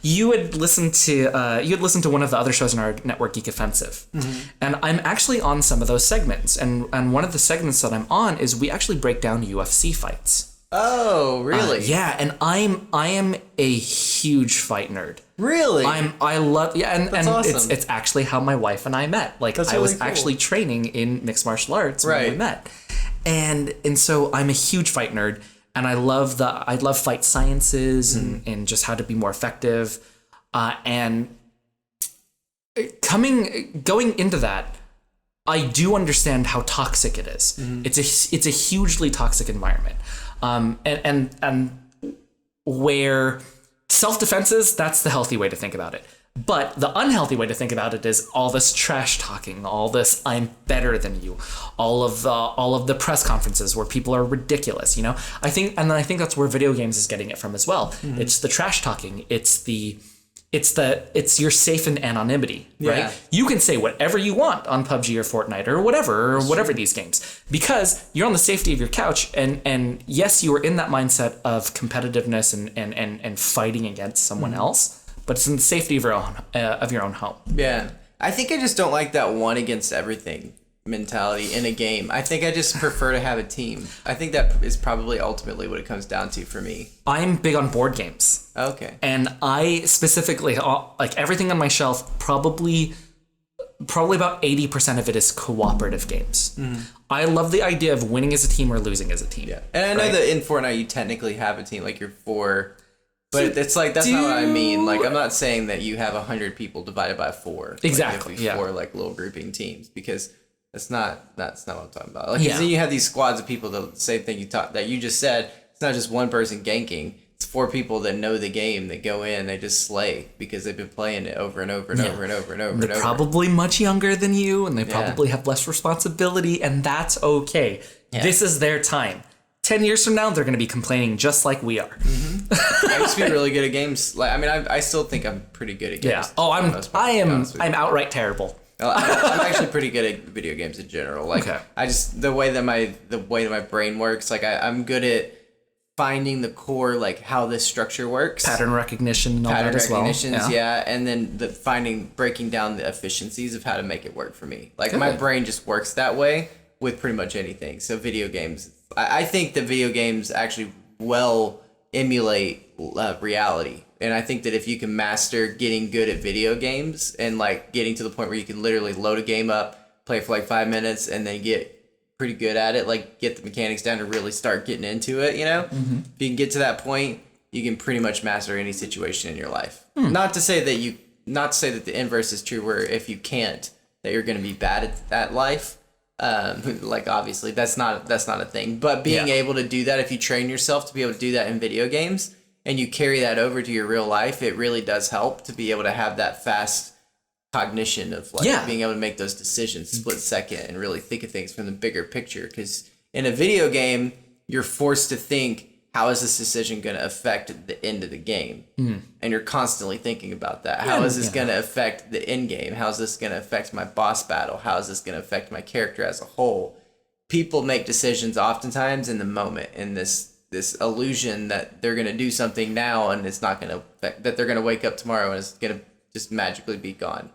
Speaker 2: You would listen to one of the other shows in our network, Geek Offensive, and I'm actually on some of those segments. And one of the segments that I'm on is we actually break down UFC fights.
Speaker 3: Oh, really?
Speaker 2: Yeah, and I am a huge fight nerd.
Speaker 3: Really?
Speaker 2: I love and
Speaker 3: awesome.
Speaker 2: it's actually how my wife and I met. Like I was actually training in mixed martial arts when we met, and so I'm a huge fight nerd. And I love fight sciences and just how to be more effective. And going into that, I do understand how toxic it is. It's a hugely toxic environment. And where self-defense is, that's the healthy way to think about it. But the unhealthy way to think about it is all this trash talking, all this I'm better than you, all of the press conferences where people are ridiculous. I think that's where video games is getting it from as well. It's the trash talking. It's the it's your safe in anonymity, right?
Speaker 3: Yeah.
Speaker 2: You can say whatever you want on PUBG or Fortnite or whatever these games, because you're on the safety of your couch, and yes, you are in that mindset of competitiveness and fighting against someone else, but it's in the safety of your own home.
Speaker 3: Yeah. I think I just don't like that one against everything mentality in a game. I think I just prefer to have a team. I think that is probably ultimately what it comes down to for me.
Speaker 2: I'm big on board games.
Speaker 3: Okay.
Speaker 2: And I specifically, like everything on my shelf, probably about 80% of it is cooperative games. I love the idea of winning as a team or losing as a team.
Speaker 3: Yeah. And I know that in Fortnite you technically have a team, like you're 4, but it's like, that's not what I mean. Like, I'm not saying that you have 100 people divided by 4.
Speaker 2: Exactly.
Speaker 3: Like, 4 like little grouping teams, because that's not what I'm talking about. Like, then you have these squads of people, the same thing that you just said. It's not just one person ganking. It's 4 people that know the game, that go in, they just slay because they've been playing it over and over and over and over and over and over.
Speaker 2: They're probably much younger than you, and they probably have less responsibility, and that's okay. Yeah. This is their time. 10 years from now, they're going to be complaining just like we are.
Speaker 3: I used to be really good at games. Like, I mean, I still think I'm pretty good at games.
Speaker 2: Yeah. Oh, I'm outright terrible.
Speaker 3: I'm actually pretty good at video games in general. Like, I just, the way that my brain works, like I'm good at finding the core, like how this structure works,
Speaker 2: pattern recognition and all that as well.
Speaker 3: Yeah, and then breaking down the efficiencies of how to make it work for me. Like, my brain just works that way with pretty much anything. So video games, I think that video games actually well emulate reality. And I think that if you can master getting good at video games and like getting to the point where you can literally load a game up, play for like 5 minutes, and then get pretty good at it, like get the mechanics down to really start getting into it, you know? If you can get to that point, you can pretty much master any situation in your life. Not to say that the inverse is true, where if you can't, that you're going to be bad at that life. Like, obviously that's not a thing, but being able to do that, if you train yourself to be able to do that in video games and you carry that over to your real life, it really does help to be able to have that fast cognition of like being able to make those decisions split second and really think of things from the bigger picture. Because in a video game, you're forced to think, how is this decision going to affect the end of the game? And you're constantly thinking about that. How is this going to affect the end game? How is this going to affect my boss battle? How is this going to affect my character as a whole? People make decisions oftentimes in the moment, in this illusion that they're going to do something now and it's not going to affect, that they're going to wake up tomorrow and it's going to just magically be gone.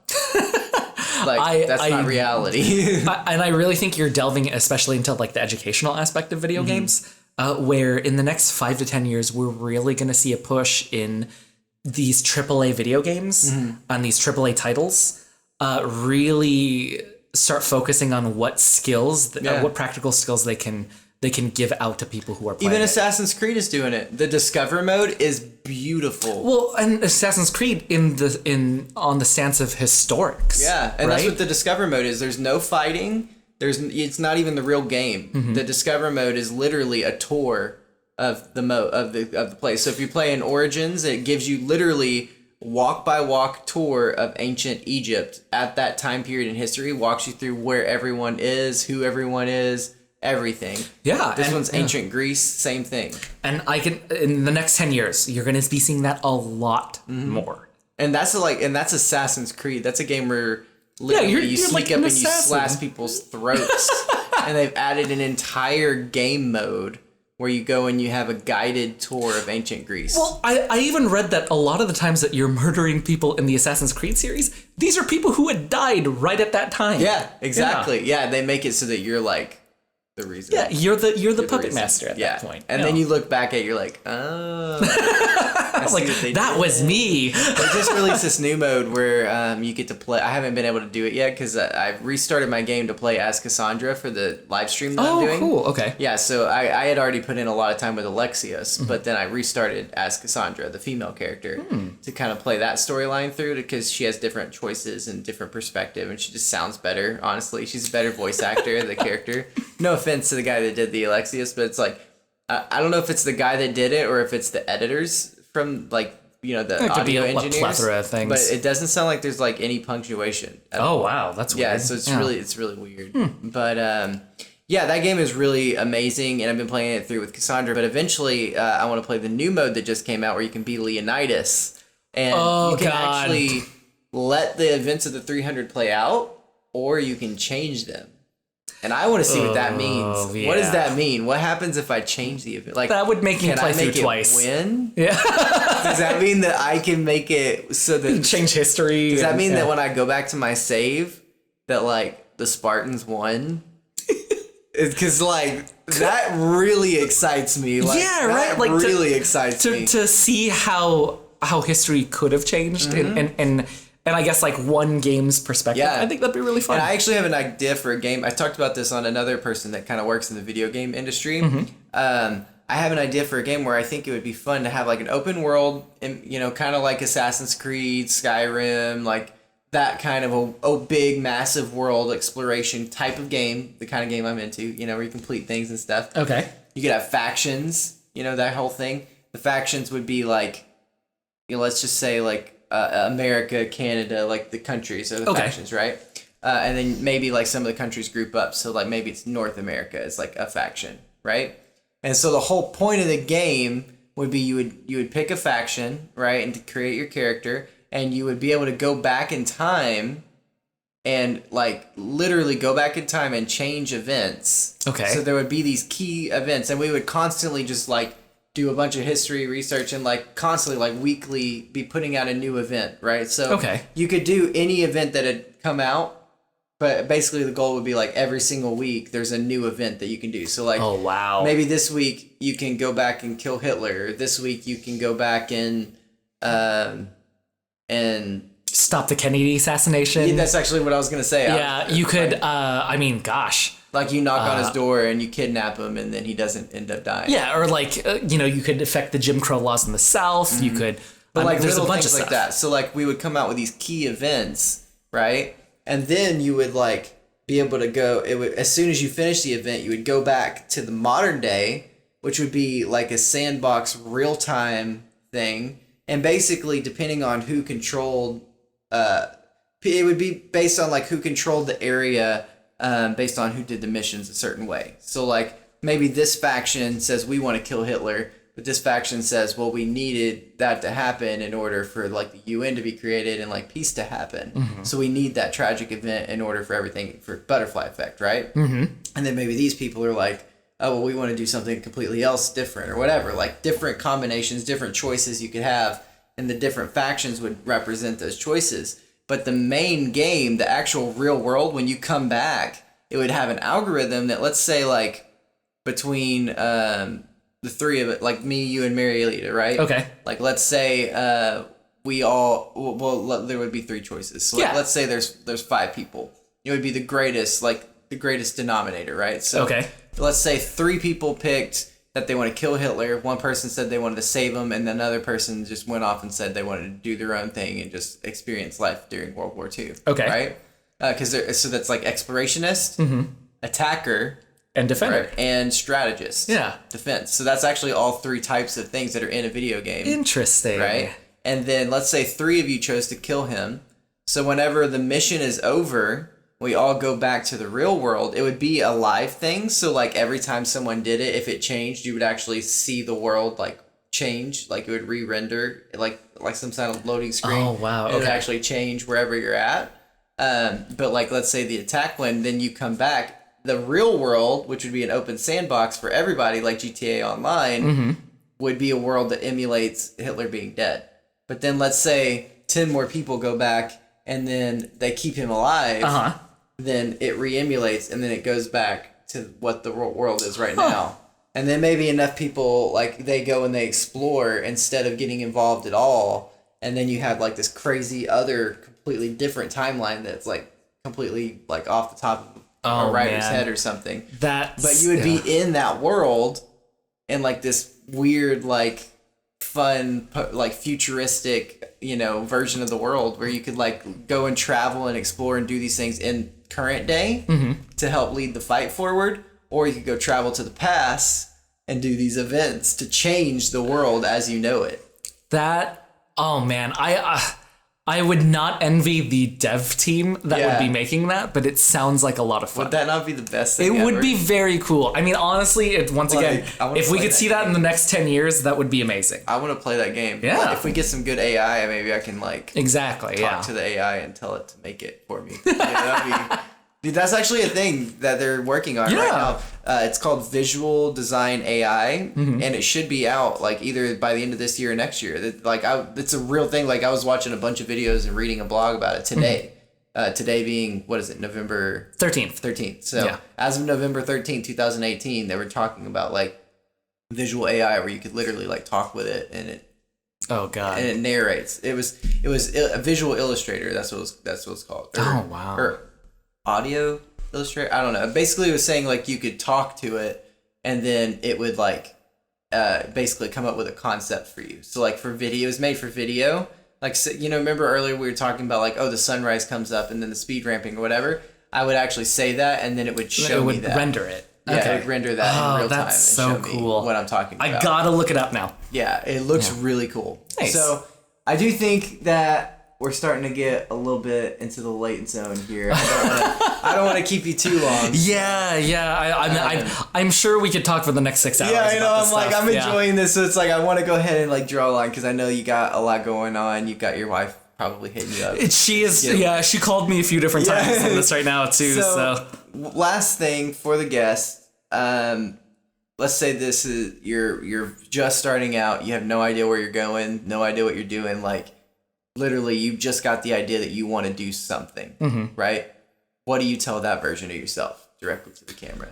Speaker 3: Like, that's not reality.
Speaker 2: And I really think you're delving especially into like the educational aspect of video games. Where in the next 5 to 10 years, we're really going to see a push in these AAA video games on these AAA titles, really start focusing on what skills, what practical skills they can give out to people who are playing.
Speaker 3: Even Assassin's Creed is doing it. The Discover mode is beautiful.
Speaker 2: Well, and Assassin's Creed on the stance of historics.
Speaker 3: Yeah, and that's what the Discover mode is. There's no fighting. It's not even the real game. The Discover mode is literally a tour of the place. So if you play in Origins, it gives you literally walk by walk tour of ancient Egypt at that time period in history. Walks you through where everyone is, who everyone is, everything.
Speaker 2: Yeah,
Speaker 3: this one's ancient Greece, same thing.
Speaker 2: And in the next 10 years, you're going to be seeing that a lot more.
Speaker 3: And that's Assassin's Creed. That's a game where literally, you sneak like up and you slash people's throats. And they've added an entire game mode where you go and you have a guided tour of ancient Greece.
Speaker 2: Well, I even read that a lot of the times that you're murdering people in the Assassin's Creed series, these are people who had died right at that time.
Speaker 3: Yeah, exactly. Yeah, they make it so that you're like the reason.
Speaker 2: Yeah, you're the puppet master at that point.
Speaker 3: And then you look back at it, you're like, oh.
Speaker 2: I was like, that was me.
Speaker 3: They just released this new mode where you get to play. I haven't been able to do it yet because I restarted my game to play as Cassandra for the live stream that I'm doing.
Speaker 2: Oh, cool. Okay.
Speaker 3: Yeah, so I had already put in a lot of time with Alexios, but then I restarted as Cassandra, the female character, to kind of play that storyline through because she has different choices and different perspective, and she just sounds better, honestly. She's a better voice actor, the character. No offense to the guy that did the Alexios, but it's like, I don't know if it's the guy that did it or if it's the editors from the audio engineers.
Speaker 2: A plethora of things.
Speaker 3: But it doesn't sound like there's like any punctuation.
Speaker 2: Oh wow, that's weird.
Speaker 3: Yeah, so it's really weird. But that game is really amazing, and I've been playing it through with Cassandra. But eventually, I want to play the new mode that just came out where you can be Leonidas, And you can actually let the events of the 300 play out, or you can change them. And I want to see what that means. Yeah. What does that mean? What happens if I change the event? Like,
Speaker 2: that would make me play through twice.
Speaker 3: Win?
Speaker 2: Yeah.
Speaker 3: Does that mean that I can make it so that
Speaker 2: change history?
Speaker 3: Does that mean that when I go back to my save, that like the Spartans won? Because like that really excites me. Like,
Speaker 2: yeah, right. Like
Speaker 3: really excites me
Speaker 2: to see how history could have changed and I guess like one game's perspective. Yeah. I think that'd be really fun.
Speaker 3: And I actually have an idea for a game. I talked about this on another person that kind of works in the video game industry. I have an idea for a game where I think it would be fun to have like an open world, and kind of like Assassin's Creed, Skyrim, like that kind of a big, massive world exploration type of game. The kind of game I'm into, where you complete things and stuff.
Speaker 2: Okay.
Speaker 3: You could have factions, that whole thing. The factions would be like, let's just say like America, Canada, like the countries are the factions, right? And then maybe like some of the countries group up. So like maybe it's North America is like a faction, right? And so the whole point of the game would be you would pick a faction, right, and to create your character, and you would be able to go back in time and like literally go back in time and change events.
Speaker 2: Okay.
Speaker 3: So there would be these key events, and we would constantly just like do a bunch of history research and like constantly like weekly be putting out a new event, right? So you could do any event that had come out, but basically the goal would be like every single week there's a new event that you can do. So like,
Speaker 2: oh wow,
Speaker 3: maybe this week you can go back and kill Hitler. This week you can go back and
Speaker 2: stop the Kennedy assassination.
Speaker 3: Yeah, that's actually what I was gonna say.
Speaker 2: Yeah, you could. I mean, gosh.
Speaker 3: Like you knock on his door and you kidnap him and then he doesn't end up dying.
Speaker 2: Yeah, or like you could affect the Jim Crow laws in the South. You could,
Speaker 3: but like there's a bunch of like that. So like we would come out with these key events, right? And then you would like be able to go. It would, as soon as you finish the event, you would go back to the modern day, which would be like a sandbox real time thing. And basically, depending on who controlled, it would be based on like who controlled the area. Based on who did the missions a certain way. So like maybe this faction says we want to kill Hitler, but this faction says, well, we needed that to happen in order for like the UN to be created and like peace to happen. So we need that tragic event in order for everything, for butterfly effect, right? And then maybe these people are like, oh, well, we want to do something completely else different or whatever. Like different combinations, different choices you could have, and the different factions would represent those choices. But the main game, the actual real world, when you come back, it would have an algorithm that, let's say, like, between the three of it, like me, you, and Mary Alita, right?
Speaker 2: Okay.
Speaker 3: Like, let's say we all, well, there would be three choices. So, like, let's say there's 5 people. It would be the greatest denominator, right? So, let's say 3 people picked that they want to kill Hitler. One person said they wanted to save him, and another person just went off and said they wanted to do their own thing and just experience life during World War II.
Speaker 2: Okay.
Speaker 3: Right? So that's like explorationist, attacker,
Speaker 2: and defender.
Speaker 3: Right? And strategist.
Speaker 2: Yeah.
Speaker 3: Defense. So that's actually all 3 types of things that are in a video game.
Speaker 2: Interesting.
Speaker 3: Right? And then let's say 3 of you chose to kill him. So whenever the mission is over, we all go back to the real world. It would be a live thing. So like every time someone did it, if it changed, you would actually see the world like change. Like it would re-render like some kind of loading screen.
Speaker 2: Oh, wow.
Speaker 3: It would actually change wherever you're at. But like, let's say the attack win, then you come back. The real world, which would be an open sandbox for everybody like GTA Online, would be a world that emulates Hitler being dead. But then let's say 10 more people go back and then they keep him alive. Then it re-emulates and then it goes back to what the world is right now. And then maybe enough people, like, they go and they explore instead of getting involved at all. And then you have, like, this crazy other completely different timeline that's, like, completely, like, off the top of a writer's head or something. But you would be in that world in, like, this weird, like, fun, like, futuristic, version of the world where you could, like, go and travel and explore and do these things in current day to help lead the fight forward, or you could go travel to the past and do these events to change the world as you know it.
Speaker 2: Oh man, I would not envy the dev team that would be making that, but it sounds like a lot of fun.
Speaker 3: Would that not be the best thing
Speaker 2: It
Speaker 3: ever?
Speaker 2: would be very cool. I mean, honestly, once again, if we could see that in the next 10 years, that would be amazing.
Speaker 3: I want to play that game.
Speaker 2: Yeah.
Speaker 3: Like, if we get some good AI, maybe I can talk to the AI and tell it to make it for me. That'd be... Dude, that's actually a thing that they're working on right now. It's called Visual Design AI, and it should be out like either by the end of this year or next year. It's a real thing. Like I was watching a bunch of videos and reading a blog about it today. Today being, what is it, November 13th. So as of November 13th, 2018, they were talking about like visual AI where you could literally like talk with it and it.
Speaker 2: Oh God!
Speaker 3: And it narrates. It was a visual illustrator. That's what it's called. Or audio illustrator. I don't know. Basically, it was saying like you could talk to it, and then it would like basically come up with a concept for you. So like for video, it was made for video. Like remember earlier we were talking about like the sunrise comes up and then the speed ramping or whatever. I would actually say that, and then it would show me that.
Speaker 2: Render it.
Speaker 3: Yeah, it would render that in real time and
Speaker 2: so
Speaker 3: show
Speaker 2: cool.
Speaker 3: me what I'm talking about.
Speaker 2: I gotta look it up now.
Speaker 3: Yeah, it looks really cool.
Speaker 2: Nice.
Speaker 3: So I do think that we're starting to get a little bit into the late zone here. I don't want to keep you too long.
Speaker 2: I'm sure we could talk for the next 6 hours.
Speaker 3: Yeah, I know. I'm
Speaker 2: stuff.
Speaker 3: enjoying this. So it's like I want to go ahead and like draw a line because I know you got a lot going on. You got your wife probably hitting you up.
Speaker 2: She is. Yeah, she called me a few different times on this right now too. So
Speaker 3: last thing for the guest. Let's say this is you're just starting out. You have no idea where you're going. No idea what you're doing. Like. Literally, you just got the idea that you want to do something, right? What do you tell that version of yourself directly to the camera?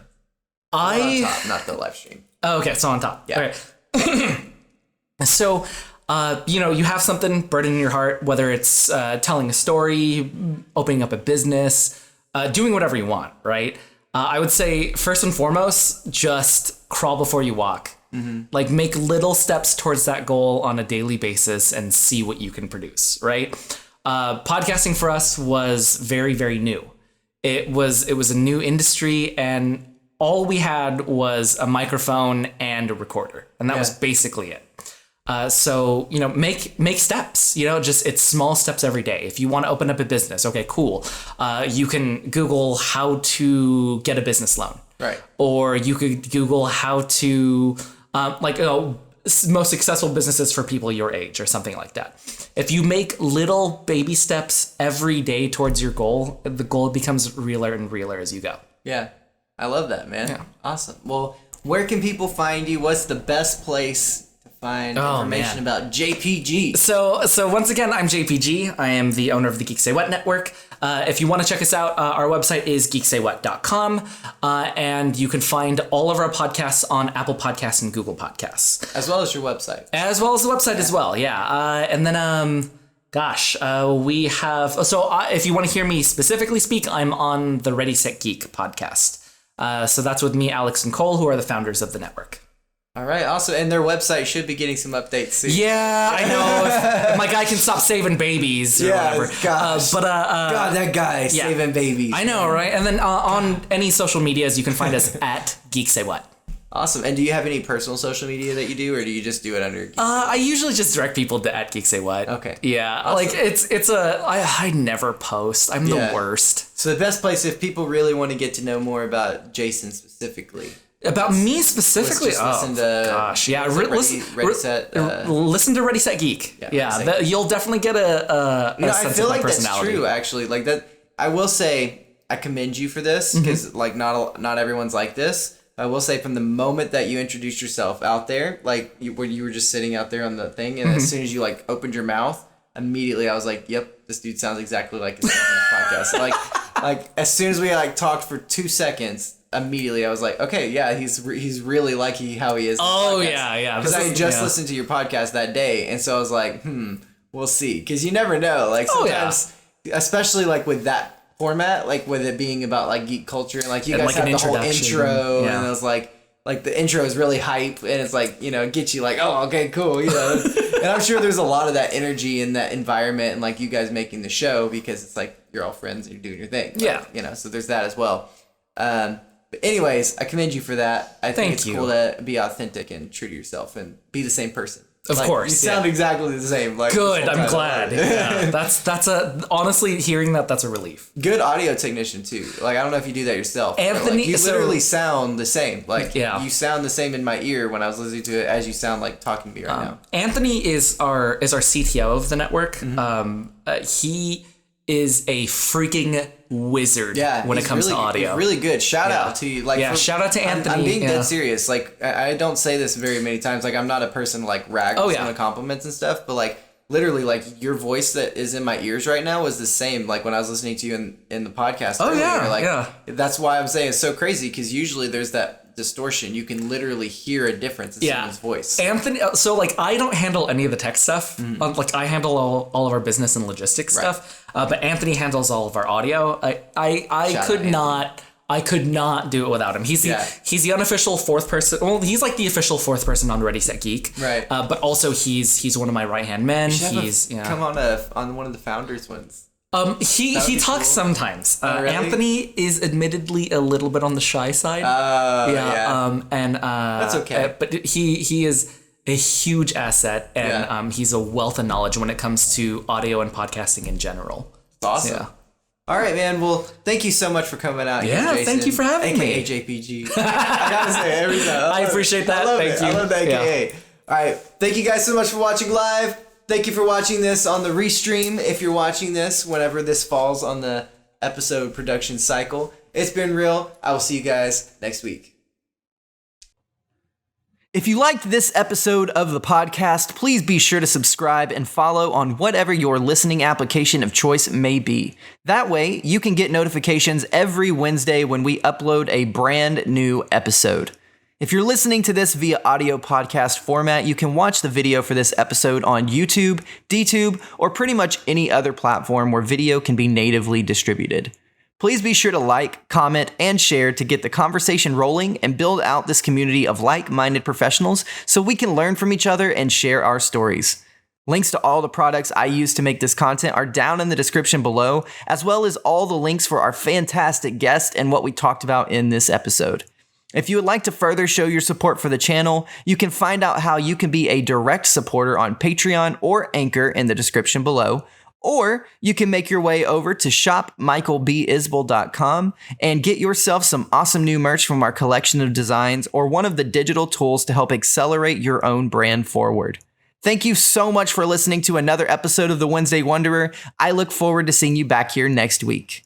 Speaker 3: On top, not the live stream.
Speaker 2: Oh, okay, so on top.
Speaker 3: Yeah.
Speaker 2: Okay. So, you have something burning in your heart, whether it's telling a story, opening up a business, doing whatever you want, right? I would say, first and foremost, just crawl before you walk. Like make little steps towards that goal on a daily basis and see what you can produce, right? Podcasting for us was very, very new. It was a new industry, and all we had was a microphone and a recorder, and that was basically it. So make steps. It's small steps every day. If you want to open up a business, okay, cool. You can Google how to get a business loan,
Speaker 3: right?
Speaker 2: Or you could Google how to most successful businesses for people your age or something like that. If you make little baby steps every day towards your goal, the goal becomes realer and realer as you go.
Speaker 3: Yeah. I love that, man. Yeah. Awesome. Well, where can people find you? What's the best place to find information about JPG?
Speaker 2: So once again, I'm JPG. I am the owner of the Geek Say What Network. If you want to check us out, our website is geeksaywhat.com, and you can find all of our podcasts on Apple Podcasts and Google Podcasts.
Speaker 3: As well as your website.
Speaker 2: As well as the website as well, yeah. And then, we have... So if you want to hear me specifically speak, I'm on the Set Geek podcast. So that's with me, Alex, and Cole, who are the founders of the network.
Speaker 3: All right, awesome. And their website should be getting some updates soon.
Speaker 2: Yeah, I know. If my guy can stop saving babies or whatever.
Speaker 3: Gosh. God, that guy saving babies.
Speaker 2: I know, right? And then on any social medias, you can find us at Geek Say What.
Speaker 3: Awesome. And do you have any personal social media that you do, or do you just do it under Geek?
Speaker 2: I usually just direct people to at Geek Say What.
Speaker 3: Okay.
Speaker 2: Yeah, awesome. I never post. I'm the worst.
Speaker 3: So the best place, if people really want to get to know more about Jason specifically.
Speaker 2: About me specifically?
Speaker 3: Listen to
Speaker 2: listen to Ready Set Geek. Yeah, you'll definitely get a sense of my personality.
Speaker 3: That's true, actually. Like that, I will say I commend you for this because not everyone's like this. I will say from the moment that you introduced yourself out there, when you were just sitting out there on the thing, and as soon as you opened your mouth, immediately I was like, "Yep, this dude sounds exactly like his podcast." Like as soon as we talked for 2 seconds. Immediately I was like, okay, yeah, he's really like how he is.
Speaker 2: Oh yeah.
Speaker 3: Because I had just listened to your podcast that day, and so I was like, we'll see. Because you never know. Sometimes, especially with that format, with it being about Geek Culture, and you guys have the whole intro, and it was like the intro is really hype, and it's it gets you oh, okay, cool, And I'm sure there's a lot of that energy in that environment, and you guys making the show because it's you're all friends and you're doing your thing. So there's that as well. But anyways, I commend you for that. I think it's cool to be authentic and true to yourself and be the same person.
Speaker 2: Of
Speaker 3: like,
Speaker 2: course,
Speaker 3: you sound exactly the same. Like,
Speaker 2: good, I'm glad. Yeah, that's honestly hearing that's a relief.
Speaker 3: Good audio technician too. Like I don't know if you do that yourself.
Speaker 2: Anthony,
Speaker 3: like, you literally sound the same. Like
Speaker 2: yeah.
Speaker 3: you sound the same in my ear when I was listening to it as you sound like talking to me right now.
Speaker 2: Anthony is our CTO of the network.
Speaker 3: Mm-hmm.
Speaker 2: He is a freaking wizard when it comes to audio.
Speaker 3: He's really good. Shout out to you. Like,
Speaker 2: shout out to Anthony.
Speaker 3: I'm being dead serious. Like, I don't say this very many times. Like, I'm not a person to, like, rag on the compliments and stuff. But, like, literally, like, your voice that is in my ears right now was the same, like, when I was listening to you in the podcast earlier. Like, that's why I'm saying it's so crazy, because usually there's that distortion. You can literally hear a difference in someone's voice.
Speaker 2: Anthony, so like I don't handle any of the tech stuff. Like I handle all of our business and logistics stuff. But Anthony handles all of our audio. I could not do it without him. He's the unofficial fourth person. Well, he's like the official fourth person on Ready Set Geek.
Speaker 3: Right.
Speaker 2: But also he's one of my right hand men.
Speaker 3: Come on one of the founders ones.
Speaker 2: He talks cool. Sometimes. Really? Anthony is admittedly a little bit on the shy side.
Speaker 3: That's okay.
Speaker 2: But he is a huge asset, and he's a wealth of knowledge when it comes to audio and podcasting in general.
Speaker 3: That's awesome. Yeah. All right, man. Well, thank you so much for coming out here, Jason.
Speaker 2: Thank you for having me.
Speaker 3: AKA JPG. I gotta say it every time.
Speaker 2: I appreciate that. Thank you.
Speaker 3: I love the AKA. All right. Thank you guys so much for watching live. Thank you for watching this on the restream. If you're watching this whenever this falls on the episode production cycle, it's been real. I will see you guys next week.
Speaker 1: If you liked this episode of the podcast, please be sure to subscribe and follow on whatever your listening application of choice may be. That way, you can get notifications every Wednesday when we upload a brand new episode. If you're listening to this via audio podcast format, you can watch the video for this episode on YouTube, DTube, or pretty much any other platform where video can be natively distributed. Please be sure to like, comment, and share to get the conversation rolling and build out this community of like-minded professionals so we can learn from each other and share our stories. Links to all the products I use to make this content are down in the description below, as well as all the links for our fantastic guest and what we talked about in this episode. If you would like to further show your support for the channel, you can find out how you can be a direct supporter on Patreon or Anchor in the description below, or you can make your way over to shopmichaelbisbell.com and get yourself some awesome new merch from our collection of designs or one of the digital tools to help accelerate your own brand forward. Thank you so much for listening to another episode of The Wednesday Wanderer. I look forward to seeing you back here next week.